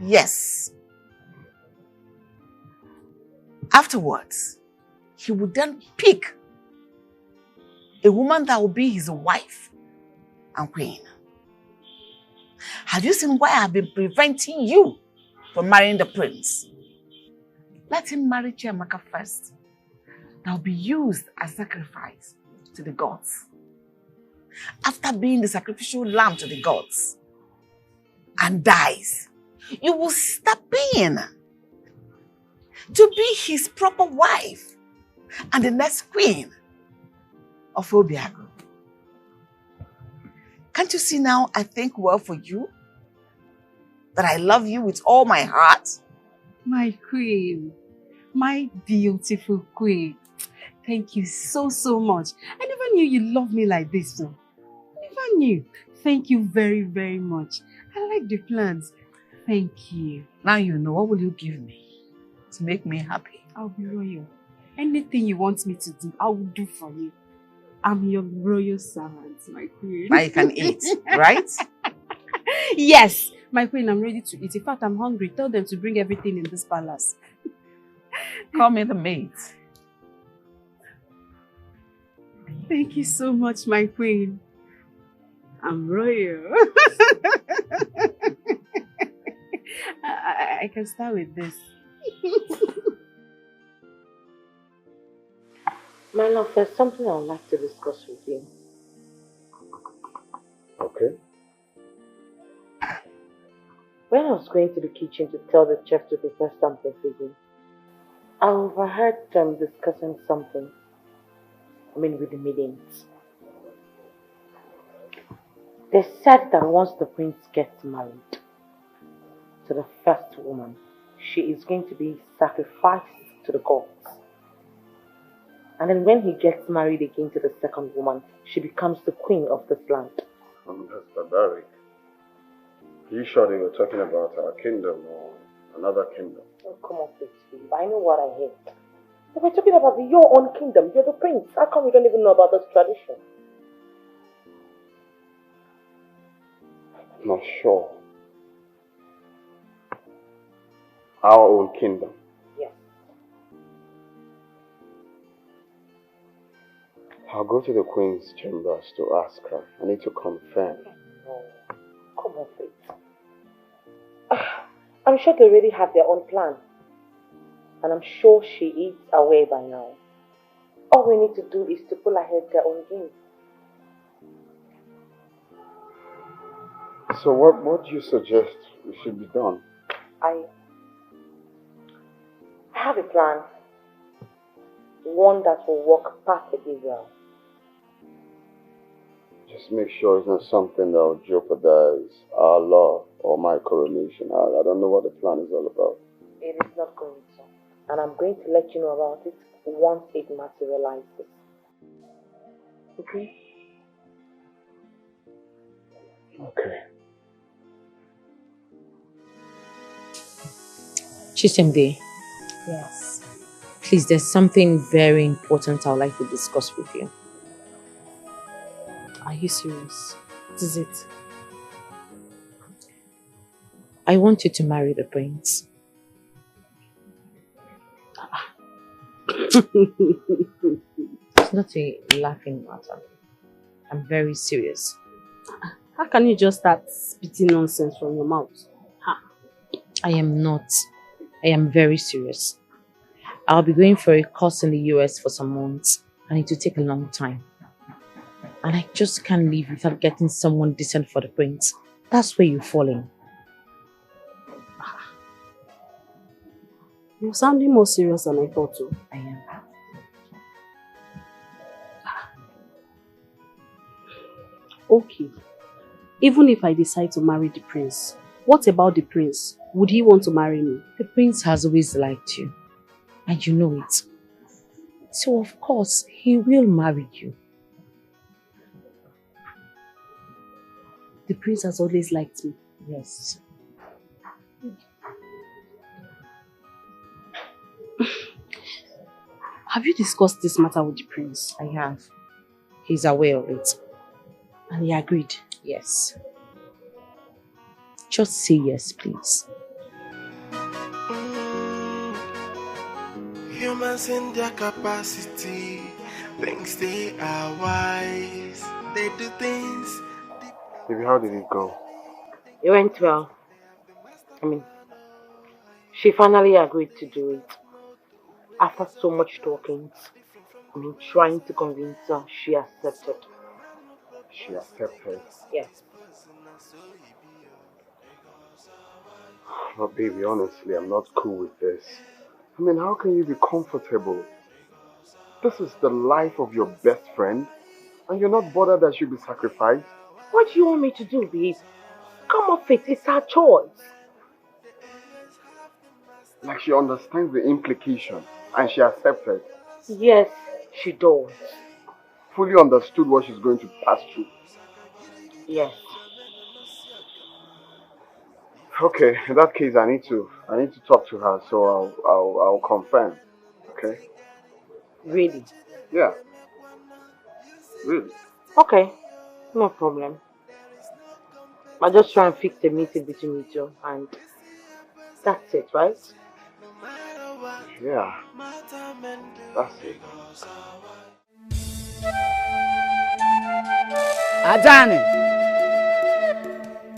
Yes. Afterwards, he would then pick a woman that will be his wife and queen. Have you seen why I've been preventing you from marrying the prince? Let him marry Chiamaka first. That will be used as sacrifice to the gods. After being the sacrificial lamb to the gods and dies, you will step in to be his proper wife and the next queen of Obiago. Can't you see now I think well for you? That I love you with all my heart? My queen, my beautiful queen. Thank you so, so much. I never knew you loved me like this, though. Never knew. Thank you very, very much. I like the plans. Thank you. Now you know. What will you give me to make me happy? I'll be royal. Anything you want me to do, I will do for you. I'm your royal servant, my queen. Now you can eat, right? Yes, my queen, I'm ready to eat. In fact, I'm hungry. Tell them to bring everything in this palace. Call me the maid. Thank you so much, my queen. I'm royal. I can start with this. My love, there's something I would like to discuss with you. Okay. When I was going to the kitchen to tell the chef to prepare something for you, I overheard them discussing something. With the maidens. They said that once the prince gets married to the first woman, she is going to be sacrificed to the gods. And then when he gets married again to the second woman, she becomes the queen of this land. That's barbaric. Are you sure that you're talking about our kingdom or another kingdom? Oh, come on, please, Philip. I know what I hate. If we're talking about your own kingdom, you're the prince. How come you don't even know about this tradition? Not sure. Our own kingdom. Yes. I'll go to the queen's chambers to ask her. I need to confirm. No. Come on, please. I'm sure they already have their own plan. And I'm sure she is aware by now. All we need to do is to pull ahead their own game. So what do you suggest should be done? I have a plan. One that will work perfectly well. Just make sure it's not something that will jeopardize our love or my coronation. I don't know what the plan is all about. It is not going to. And I'm going to let you know about it once it materializes. Okay? Okay. Chisimde, Yes. please, there's something very important I would like to discuss with you. Are you serious? What is it? I want you to marry the prince. It's not a laughing matter. I'm very serious. How can you just start spitting nonsense from your mouth? I am not. I am very serious. I'll be going for a course in the US for some months, and it will take a long time. And I just can't leave without getting someone decent for the prince. That's where you're falling. You're sounding more serious than I thought to. I am. Okay. Even if I decide to marry the prince, what about the prince? Would he want to marry me? The prince has always liked you, and you know it. So of course, he will marry you. The prince has always liked me. Yes. Have you discussed this matter with the prince? I have. He's aware of it. And he agreed? Yes. Just say yes, please. Humans in their capacity, thinks they are wise. They do things. Baby, how did it go? It went well. She finally agreed to do it. After so much talking, trying to convince her, she accepted. She accepted. Yes. But baby, honestly, I'm not cool with this. How can you be comfortable? This is the life of your best friend, and you're not bothered that she'll be sacrificed? What do you want me to do, babe? Come off it, it's her choice. Like she understands the implication, and she accepted. Yes, she does. Fully understood what she's going to pass through. Yes. Okay, in that case, I need to talk to her, so I'll confirm. Okay? Really? Yeah. Really? Okay, no problem. I'll just try and fix the meeting between you two, and that's it, right? Yeah. That's it. Adani,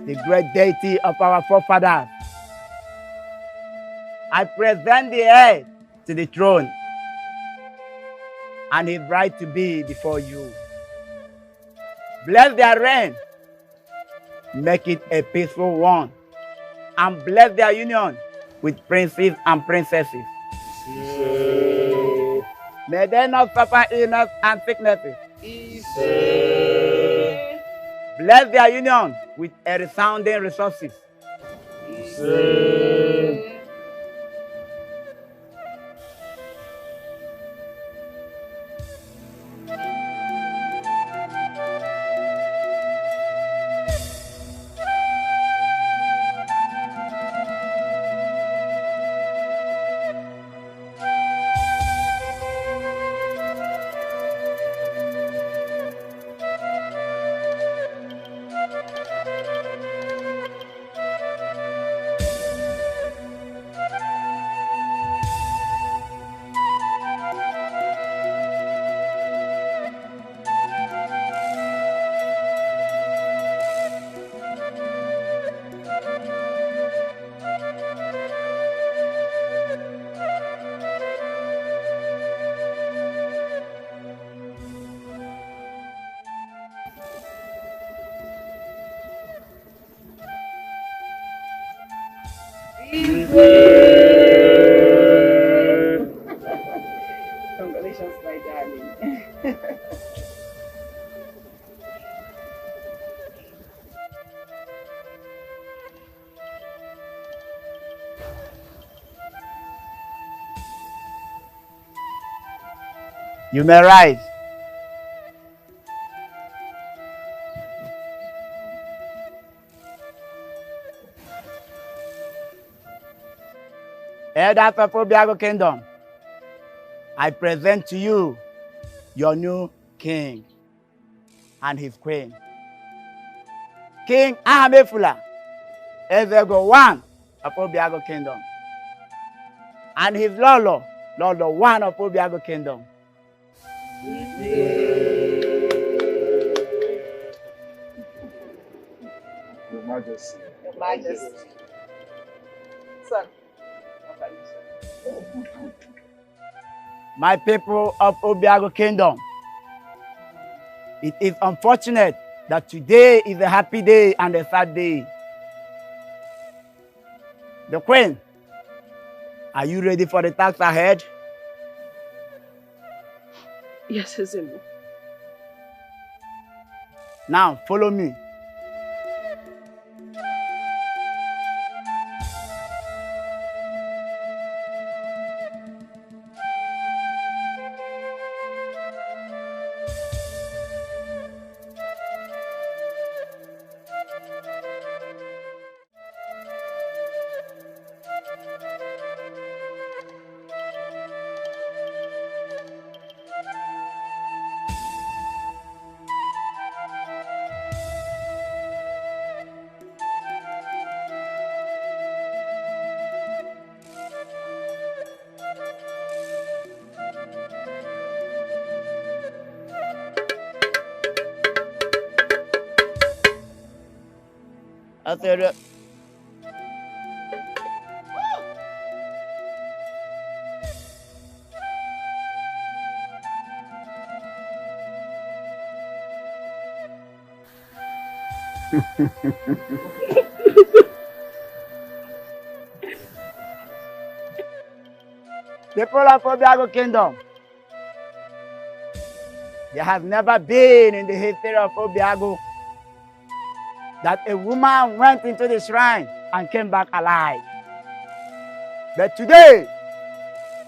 the great deity of our forefathers, I present the heir to the throne and his right to be before you. Bless their reign, make it a peaceful one, and bless their union with princes and princesses. May they not suffer illness and sicknesses. Bless their union with a resounding resources. Congratulations, my darling. You may rise. Elders of Obiago Kingdom, I present to you your new king and his queen. King Ahamefula, Ezego one of Obiago Kingdom, and his Lolo, Lolo one of Obiago Kingdom. Your Majesty. Your Majesty. Son, My people of Obiago Kingdom, it is unfortunate that today is a happy day and a sad day. The Queen, are you ready for the task ahead? Yes, Ezemo. Now, follow me. After people of Obiago Kingdom, there has never been in the history of Obiago that a woman went into the shrine and came back alive. But today,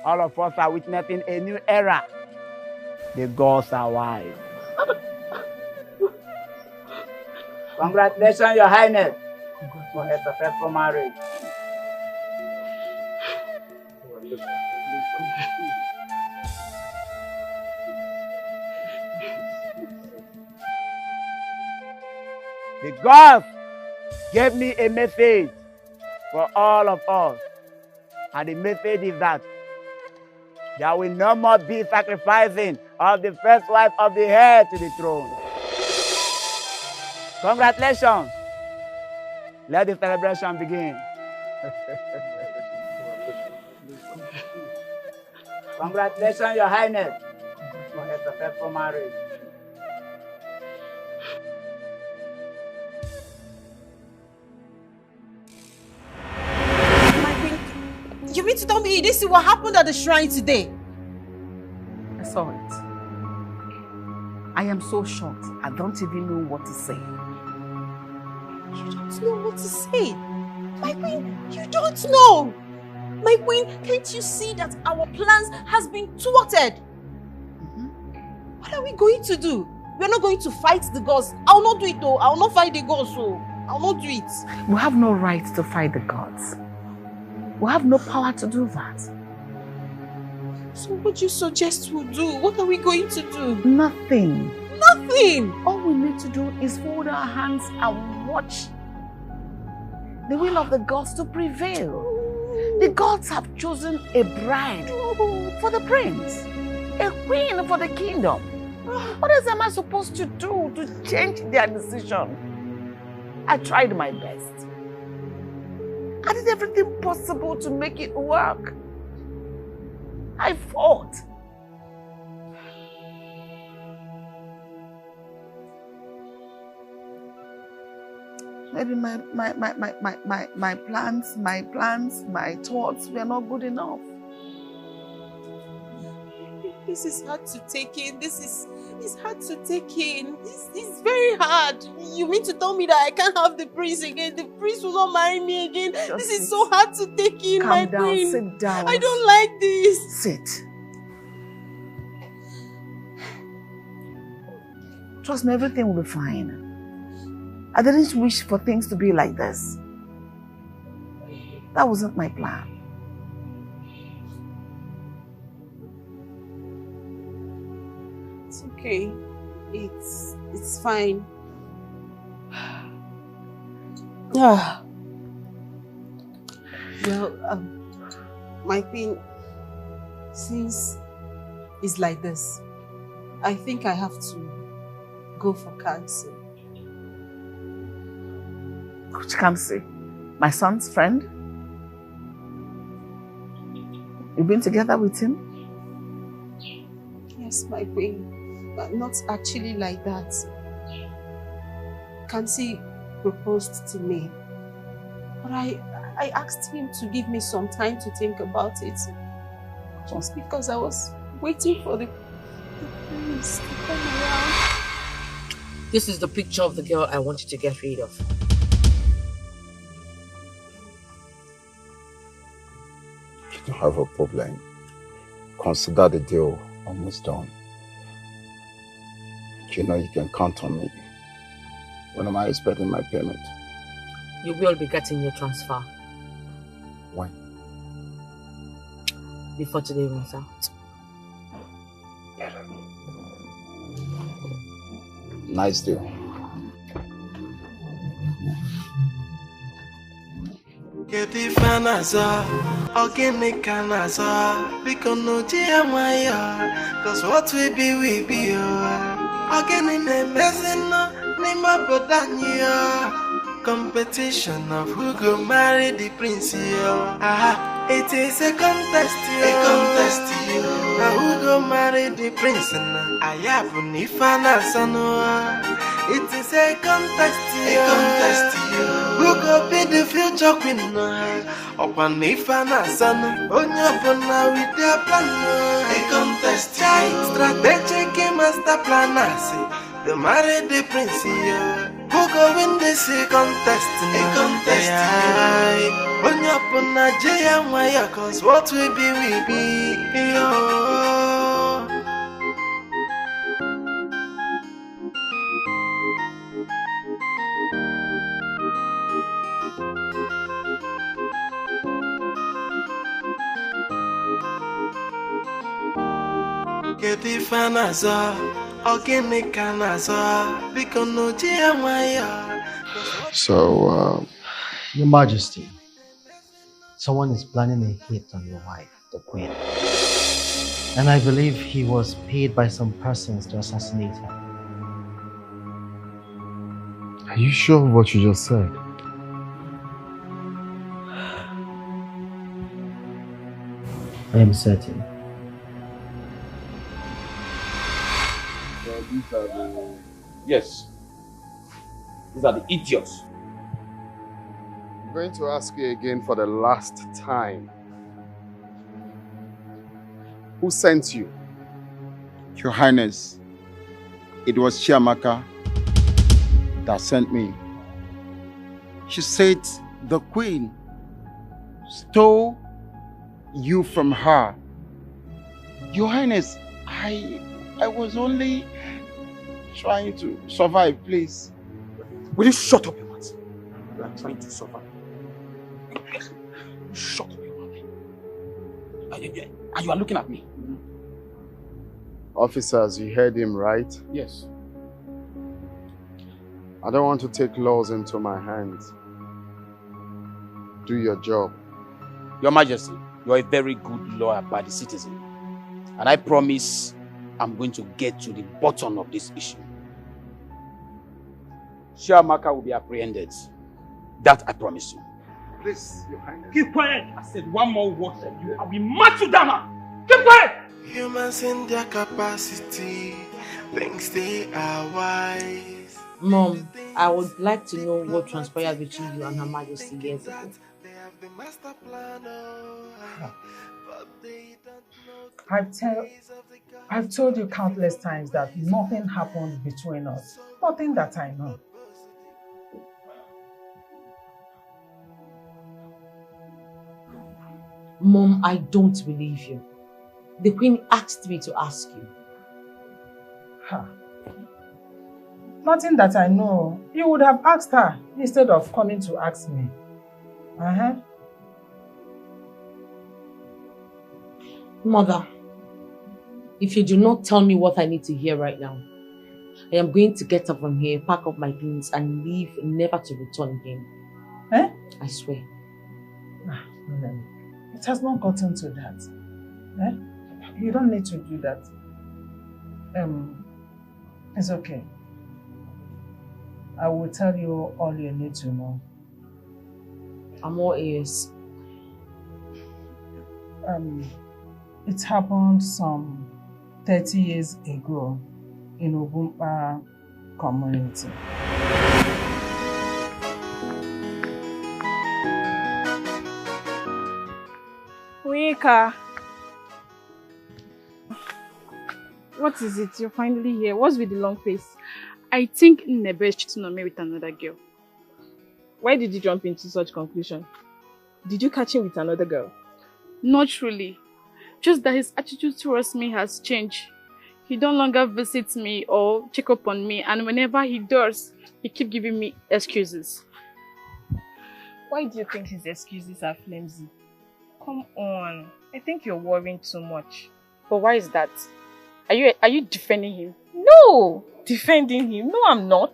all of us are witnessing a new era. The gods are wise. Congratulations, Your Highness, for a successful marriage. The gods gave me a message for all of us. And the message is that there will no more be sacrificing of the first wife of the heir to the throne. Congratulations. Let the celebration begin. Congratulations, Your Highness, for a successful marriage. You mean to tell me this is what happened at the shrine today? I saw it. I am so shocked. I don't even know what to say. You don't know what to say? My queen, you don't know. My queen, can't you see that our plans has been thwarted? What are we going to do? We're not going to fight the gods. I'll not do it though. I'll not fight the gods, so I'll not do it. We have no right to fight the gods. We have no power to do that. So what do you suggest we do? What are we going to do? Nothing. Nothing! All we need to do is fold our hands and watch the will of the gods to prevail. The gods have chosen a bride for the prince, a queen for the kingdom. What else am I supposed to do to change their decision? I tried my best. I did everything possible to make it work. I fought. Maybe my plans, my thoughts were not good enough. This is hard to take in. It's hard to take in. It's very hard. You mean to tell me that I can't have the prince again? The prince will not marry me again? This is so hard to take in, my queen. Sit down. I don't like this. Sit. Trust me, everything will be fine. I didn't wish for things to be like this. That wasn't my plan. It's okay. It's fine. Well, my queen, since it's like this, I think I have to go for counsel. Which counsel? My son's friend? You've been together with him? Yes, my queen, but not actually like that. Kamsi proposed to me, but I asked him to give me some time to think about it, just because I was waiting for the prince to come around. This is the picture of the girl I want you to get rid of. You don't have a problem. Consider the deal almost done. You know you can count on me. When am I expecting my payment? You will be getting your transfer. When? Before today runs out. Nice deal. Get the fanaza, organic canaza, because no Maya, cause what we be, organic messing, Nima Bodania. Competition of who go marry the prince, it is a contest, Now who go marry the prince, I have Nifana Sanoa. It is a contest, Who go be the future queen? Upon Nifana Son, Onyapona with their plan. A contest, strategic master planners. They marry the prince, Who go win this contest? A contest, Onyapona Jaya Maya, cause what we be, Get the fanaza, organic canaza, because no Maya. So, Your Majesty, someone is planning a hit on your wife, the Queen. And I believe he was paid by some persons to assassinate her. are you sure of what you just said? I am certain. These are the... Yes. These are the idiots. I'm going to ask you again for the last time. Who sent you? Your Highness, it was Chiamaka that sent me. She said the Queen stole you from her. Your Highness, I was only trying to survive, please. Will you shut up your mouth? You are trying to survive. Shut up your mouth. And you are looking at me. Officers, you heard him, right? Yes. I don't want to take laws into my hands. Do your job. Your Majesty, you are a very good lawyer by the citizen. And I promise I'm going to get to the bottom of this issue. Chiamaka will be apprehended. That I promise you. Please, Your Highness. Keep quiet. I said one more word from you. I will match you down. Keep quiet. Humans in their capacity, thinks they are wise. Mom, I would like to know what transpired between you and Her Majesty years ago. I've told you countless times that nothing happened between us. Nothing that I know. Mom, I don't believe you. The Queen asked me to ask you. Nothing that I know. You would have asked her instead of coming to ask me. Mother, if you do not tell me what I need to hear right now, I am going to get up from here, pack up my things, and leave, never to return again. I swear. It has not gotten to that. You don't need to do that. It's okay. I will tell you all you need to know. I'm all ears. It happened some 30 years ago in Ubumpa community. Wika. What is it? You're finally here. What's with the long face? I think Nebe is cheating on me with another girl. Why did you jump into such conclusion? Did you catch him with another girl? Not really. Just that his attitude towards me has changed. He no longer visits me or check up on me, and whenever he does, he keeps giving me excuses. Why do you think his excuses are flimsy? Come on. I think you're worrying too much. But why is that? Are you defending him? No! Defending him? No, I'm not.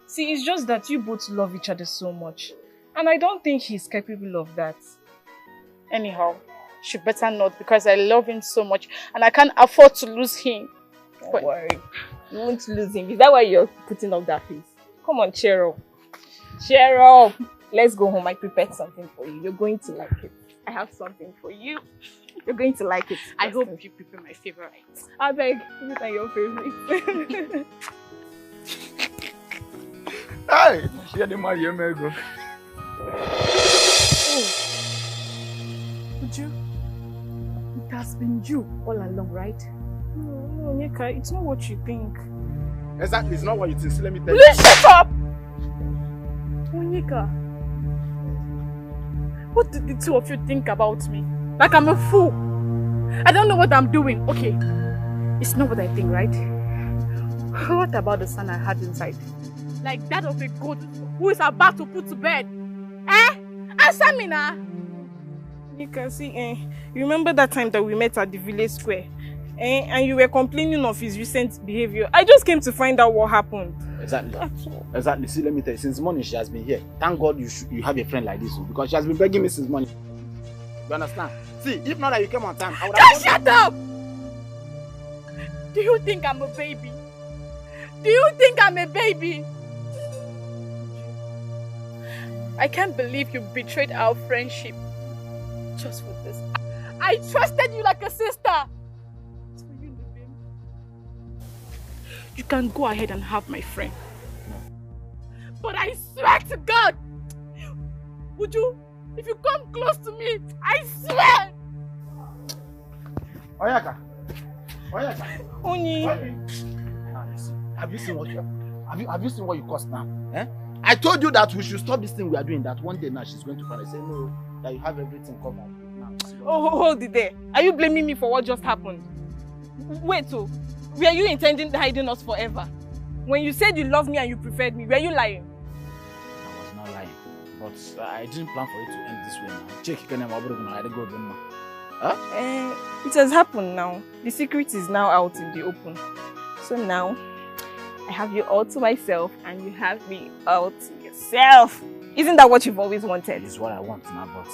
See, it's just that you both love each other so much. And I don't think he's capable of that. Anyhow, she better not, because I love him so much and I can't afford to lose him. Don't worry. You won't lose him. Is that why you're putting up that face? Come on, cheer up. Cheer up. Let's go home. I prepared something for you. You're going to like it. I have something for you. You're going to like it. I hope you prepare my favorite. I beg, you are your favorite. Hey, she had the Mario Mego. Would you? It has been you all along, right? No, Nika, it's not what you think. Exactly, it's not what you think. So let me tell you. Please shut up! Monica, what did the two of you think about me? Like I'm a fool. I don't know what I'm doing. Okay, it's not what I think, right? What about the son I had inside? Like that of a goat who is about to put to bed. Eh? Answer me now. You can see, you remember that time that we met at the village square? And you were complaining of his recent behavior. I just came to find out what happened. Exactly. Exactly. See, let me tell you, since morning she has been here. Thank God you have a friend like this, because she has been begging me since morning. You understand? See, if not that you came on time, I would have... Just shut up! Do you think I'm a baby? Do you think I'm a baby? I can't believe you betrayed our friendship just for this. I trusted you like a sister. You can go ahead and have my friend. But I swear to God, would you, if you come close to me, I swear. Oyaka. Oyaka. Oni. Have you seen what you have you seen what you caused now? Eh? I told you that we should stop this thing we are doing. That one day now she's going to find us. Say no, that you have everything covered. Now, oh, hold it there. Are you blaming me for what just happened? Wait, so were you intending hiding us forever? When you said you loved me and you preferred me, were you lying? I was not lying, but I didn't plan for it to end this way now. Check, it has happened now. The secret is now out in the open. So now, I have you all to myself and you have me all to yourself. Isn't that what you've always wanted? It's what I want now, but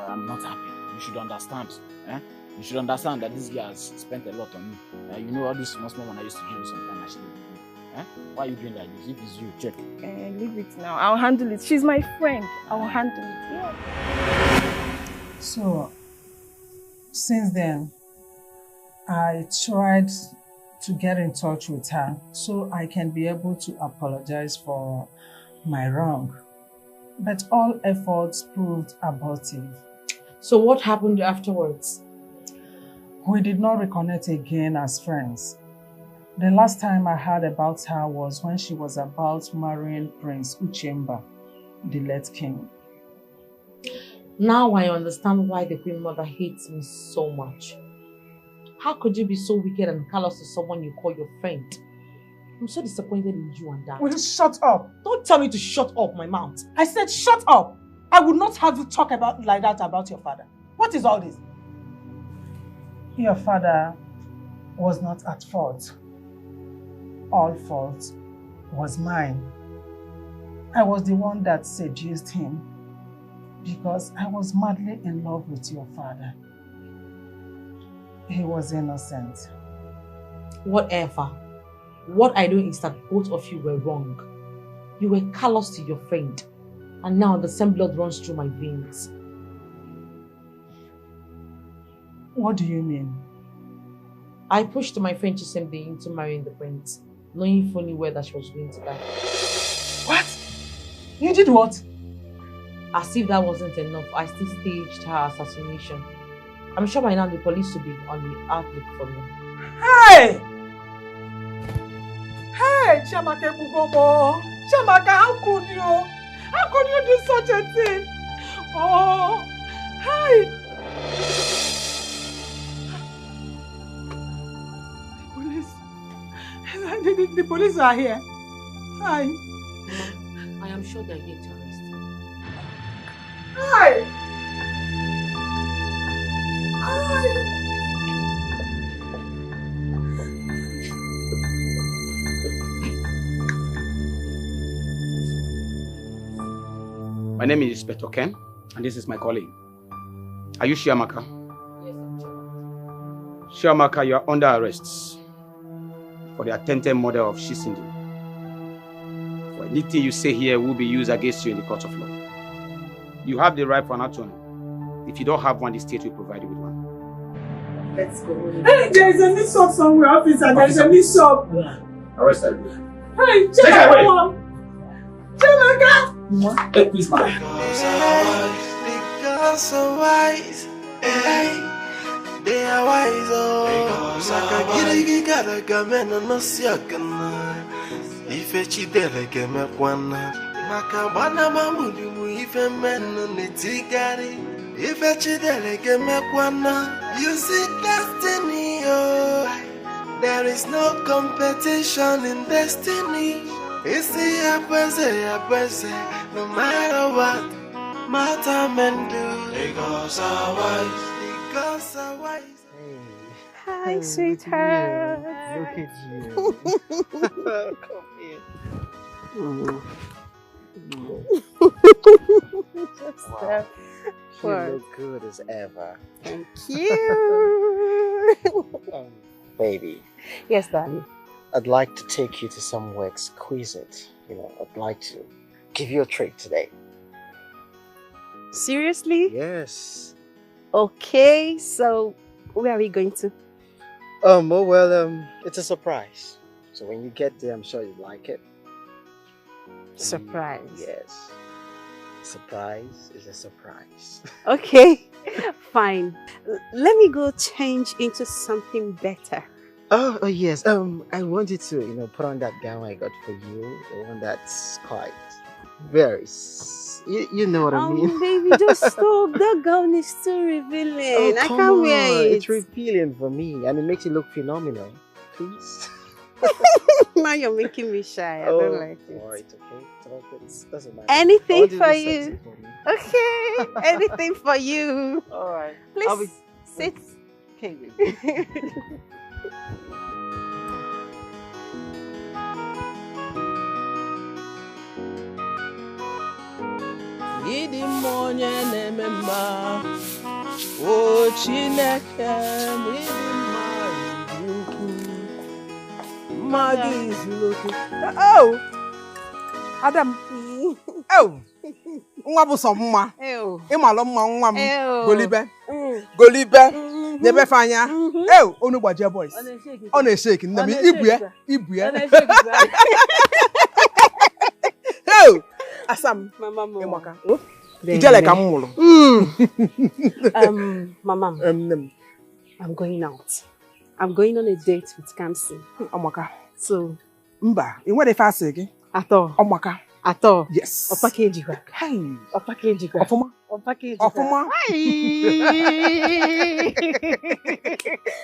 I'm not happy. You should understand. Eh? You should understand that this guy has spent a lot on me. You know all this small one I used to give you sometimes, actually. Eh? Why are you doing like this? If it's you, check. Leave it now. I'll handle it. She's my friend. I'll handle it. Yeah. So, since then, I tried to get in touch with her so I can be able to apologize for my wrong. But all efforts proved abortive. So what happened afterwards? We did not reconnect again as friends. The last time I heard about her was when she was about marrying Prince Uchemba, the late king. Now I understand why the Queen Mother hates me so much. How could you be so wicked and callous to someone you call your friend? I'm so disappointed in you and that. Will you shut up? Don't tell me to shut up my mouth. I said shut up. I would not have you talk like that about your father. What is all this? Your father was not at fault. All fault was mine. I was the one that seduced him because I was madly in love with your father. He was innocent. Whatever. What I know is that both of you were wrong. You were callous to your friend, and now the same blood runs through my veins. What do you mean? I pushed my friend Chisembe into marrying the prince, knowing fully well that she was going to die. What? You did what? As if that wasn't enough, I still staged her assassination. I'm sure by now the police will be on the outlook for me. Hey! Hey, Chiamaka Bugomo! Chiamaka, how could you? How could you do such a thing? Oh, hi! The police are here. Hi. I am sure they are here to arrest you. Hi! Hi! My name is Inspector Ken, and this is my colleague. Are you Chiamaka? Yes, I'm sure. Chiamaka, you are under arrest for the attempted murder of Shisindi. For anything you say here will be used against you in the court of law. You have the right for an attorney. If you don't have one, the state will provide you with one. Let's go. Hey, there is a mix-up somewhere, officer. There is a mix-up. Arrest her. Hey, Chiamaka! Chiamaka! Hey, please, man. Because so wise, hey, they are wise, oh. Saka giri gara gamena no siakana. Ife chidele keme kwana. Maka bana mamudi mu ife meno netigari. Ife chidele keme kwana. You see destiny, oh. There is no competition in destiny. It's the apese, no matter what. Matter men do. They goes are wise. They goes are wise. Hi, sweetheart. Look at you. Come here. Just Wow. You What? look good as ever. Thank you. Baby. Yes, darling. I'd like to take you to somewhere exquisite. I'd like to give you a treat today. Seriously? Yes. Okay, so where are we going to? It's a surprise. So when you get there, I'm sure you'll like it. Surprise. Yes. Surprise is a surprise. Okay, fine. Let me go change into something better. Oh yes. I wanted to, put on that gown I got for you. The one that's quite very. You know what I mean. Baby, just stop. That gown is too revealing. Oh, I come can't wear on. it. It's revealing for me, and it makes you look phenomenal. Please. Now you're making me shy. I don't like it. Alright, okay. It doesn't matter. Anything I want you to for be you. sexy for me. Okay, anything for you. Alright. Please sit. Okay. Ịdị mma onye na-eme mma, o Chineke m, ịdị mma dị ukwuu, mma gị zuru oke. Oh! Adam! Oh! Nwa bụ sọ mma. Ịmalụ mma nwa m. Golibe. Golibe. Nyebe fanya. Oh! Onu gbajie boys. Ọ na-eshake nne m. Ibu ya. Oh! Asam. Ịmaka. Ijele ka m mụrụ. Mama, I'm going out. I'm going on a date with Kamsi. Amaka. So, Mba, ị nwere ife asị gị? Atọ. Amaka. Atọ. Yes. Ọ package gwa. Hey. Ọ package gwa. Ọfụma. Ọ package gwa. Ọfụma.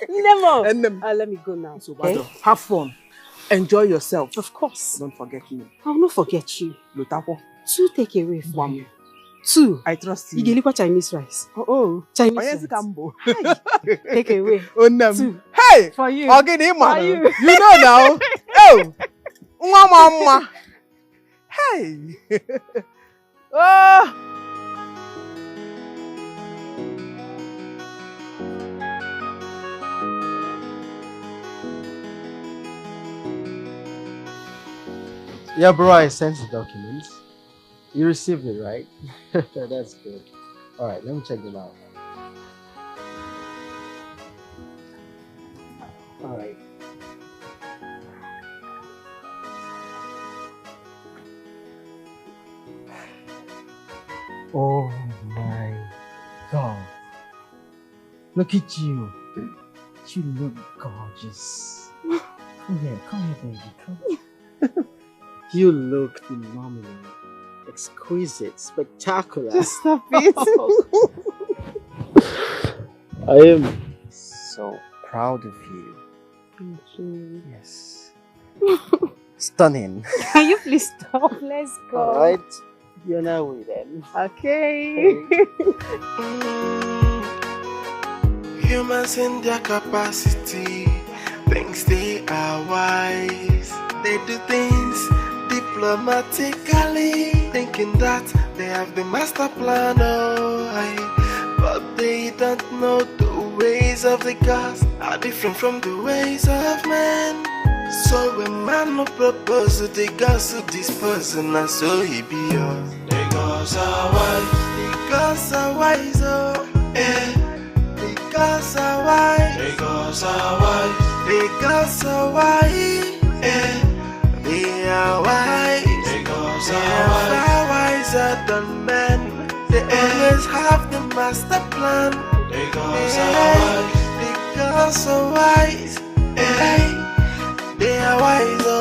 Nemo. Nnem. Let me go now. So, have fun. Enjoy yourself. Of course. Don't forget me. I'll not forget you. Lotapo. 2 take away from you. 2. I trust you. You get Chinese rice. Oh. Chinese Onye rice. si ka mbụ. Take away. Onam. 2. Hey! For you. Ogini For man. you. You know now. Oh! Nwa mama. Hey! Oh! Yeah, bro, I sent the documents. You received it, right? That's good. Alright, let me check them out. Alright. Oh my God. Look at you. You look gorgeous. Come here, baby. Come here. You look phenomenal. Exquisite, spectacular. Stop it. I am so proud of you. Thank you. Yes. Stunning. Can you please stop? Let's go. Alright. You're now with them. Okay. Humans in their capacity, thinks they are wise. They do things diplomatically, thinking that they have the master plan, but they don't know the ways of the gods are different from the ways of men. So when man no propose to the gods to this person, and so he be yours. The gods are wise, the gods are wise, the gods are wise, the gods are wise, the gods are wise, they are wise, the gods are far wiser than men. They always have the master plan. The gods are wise, the gods are wise, they are wise. Oh,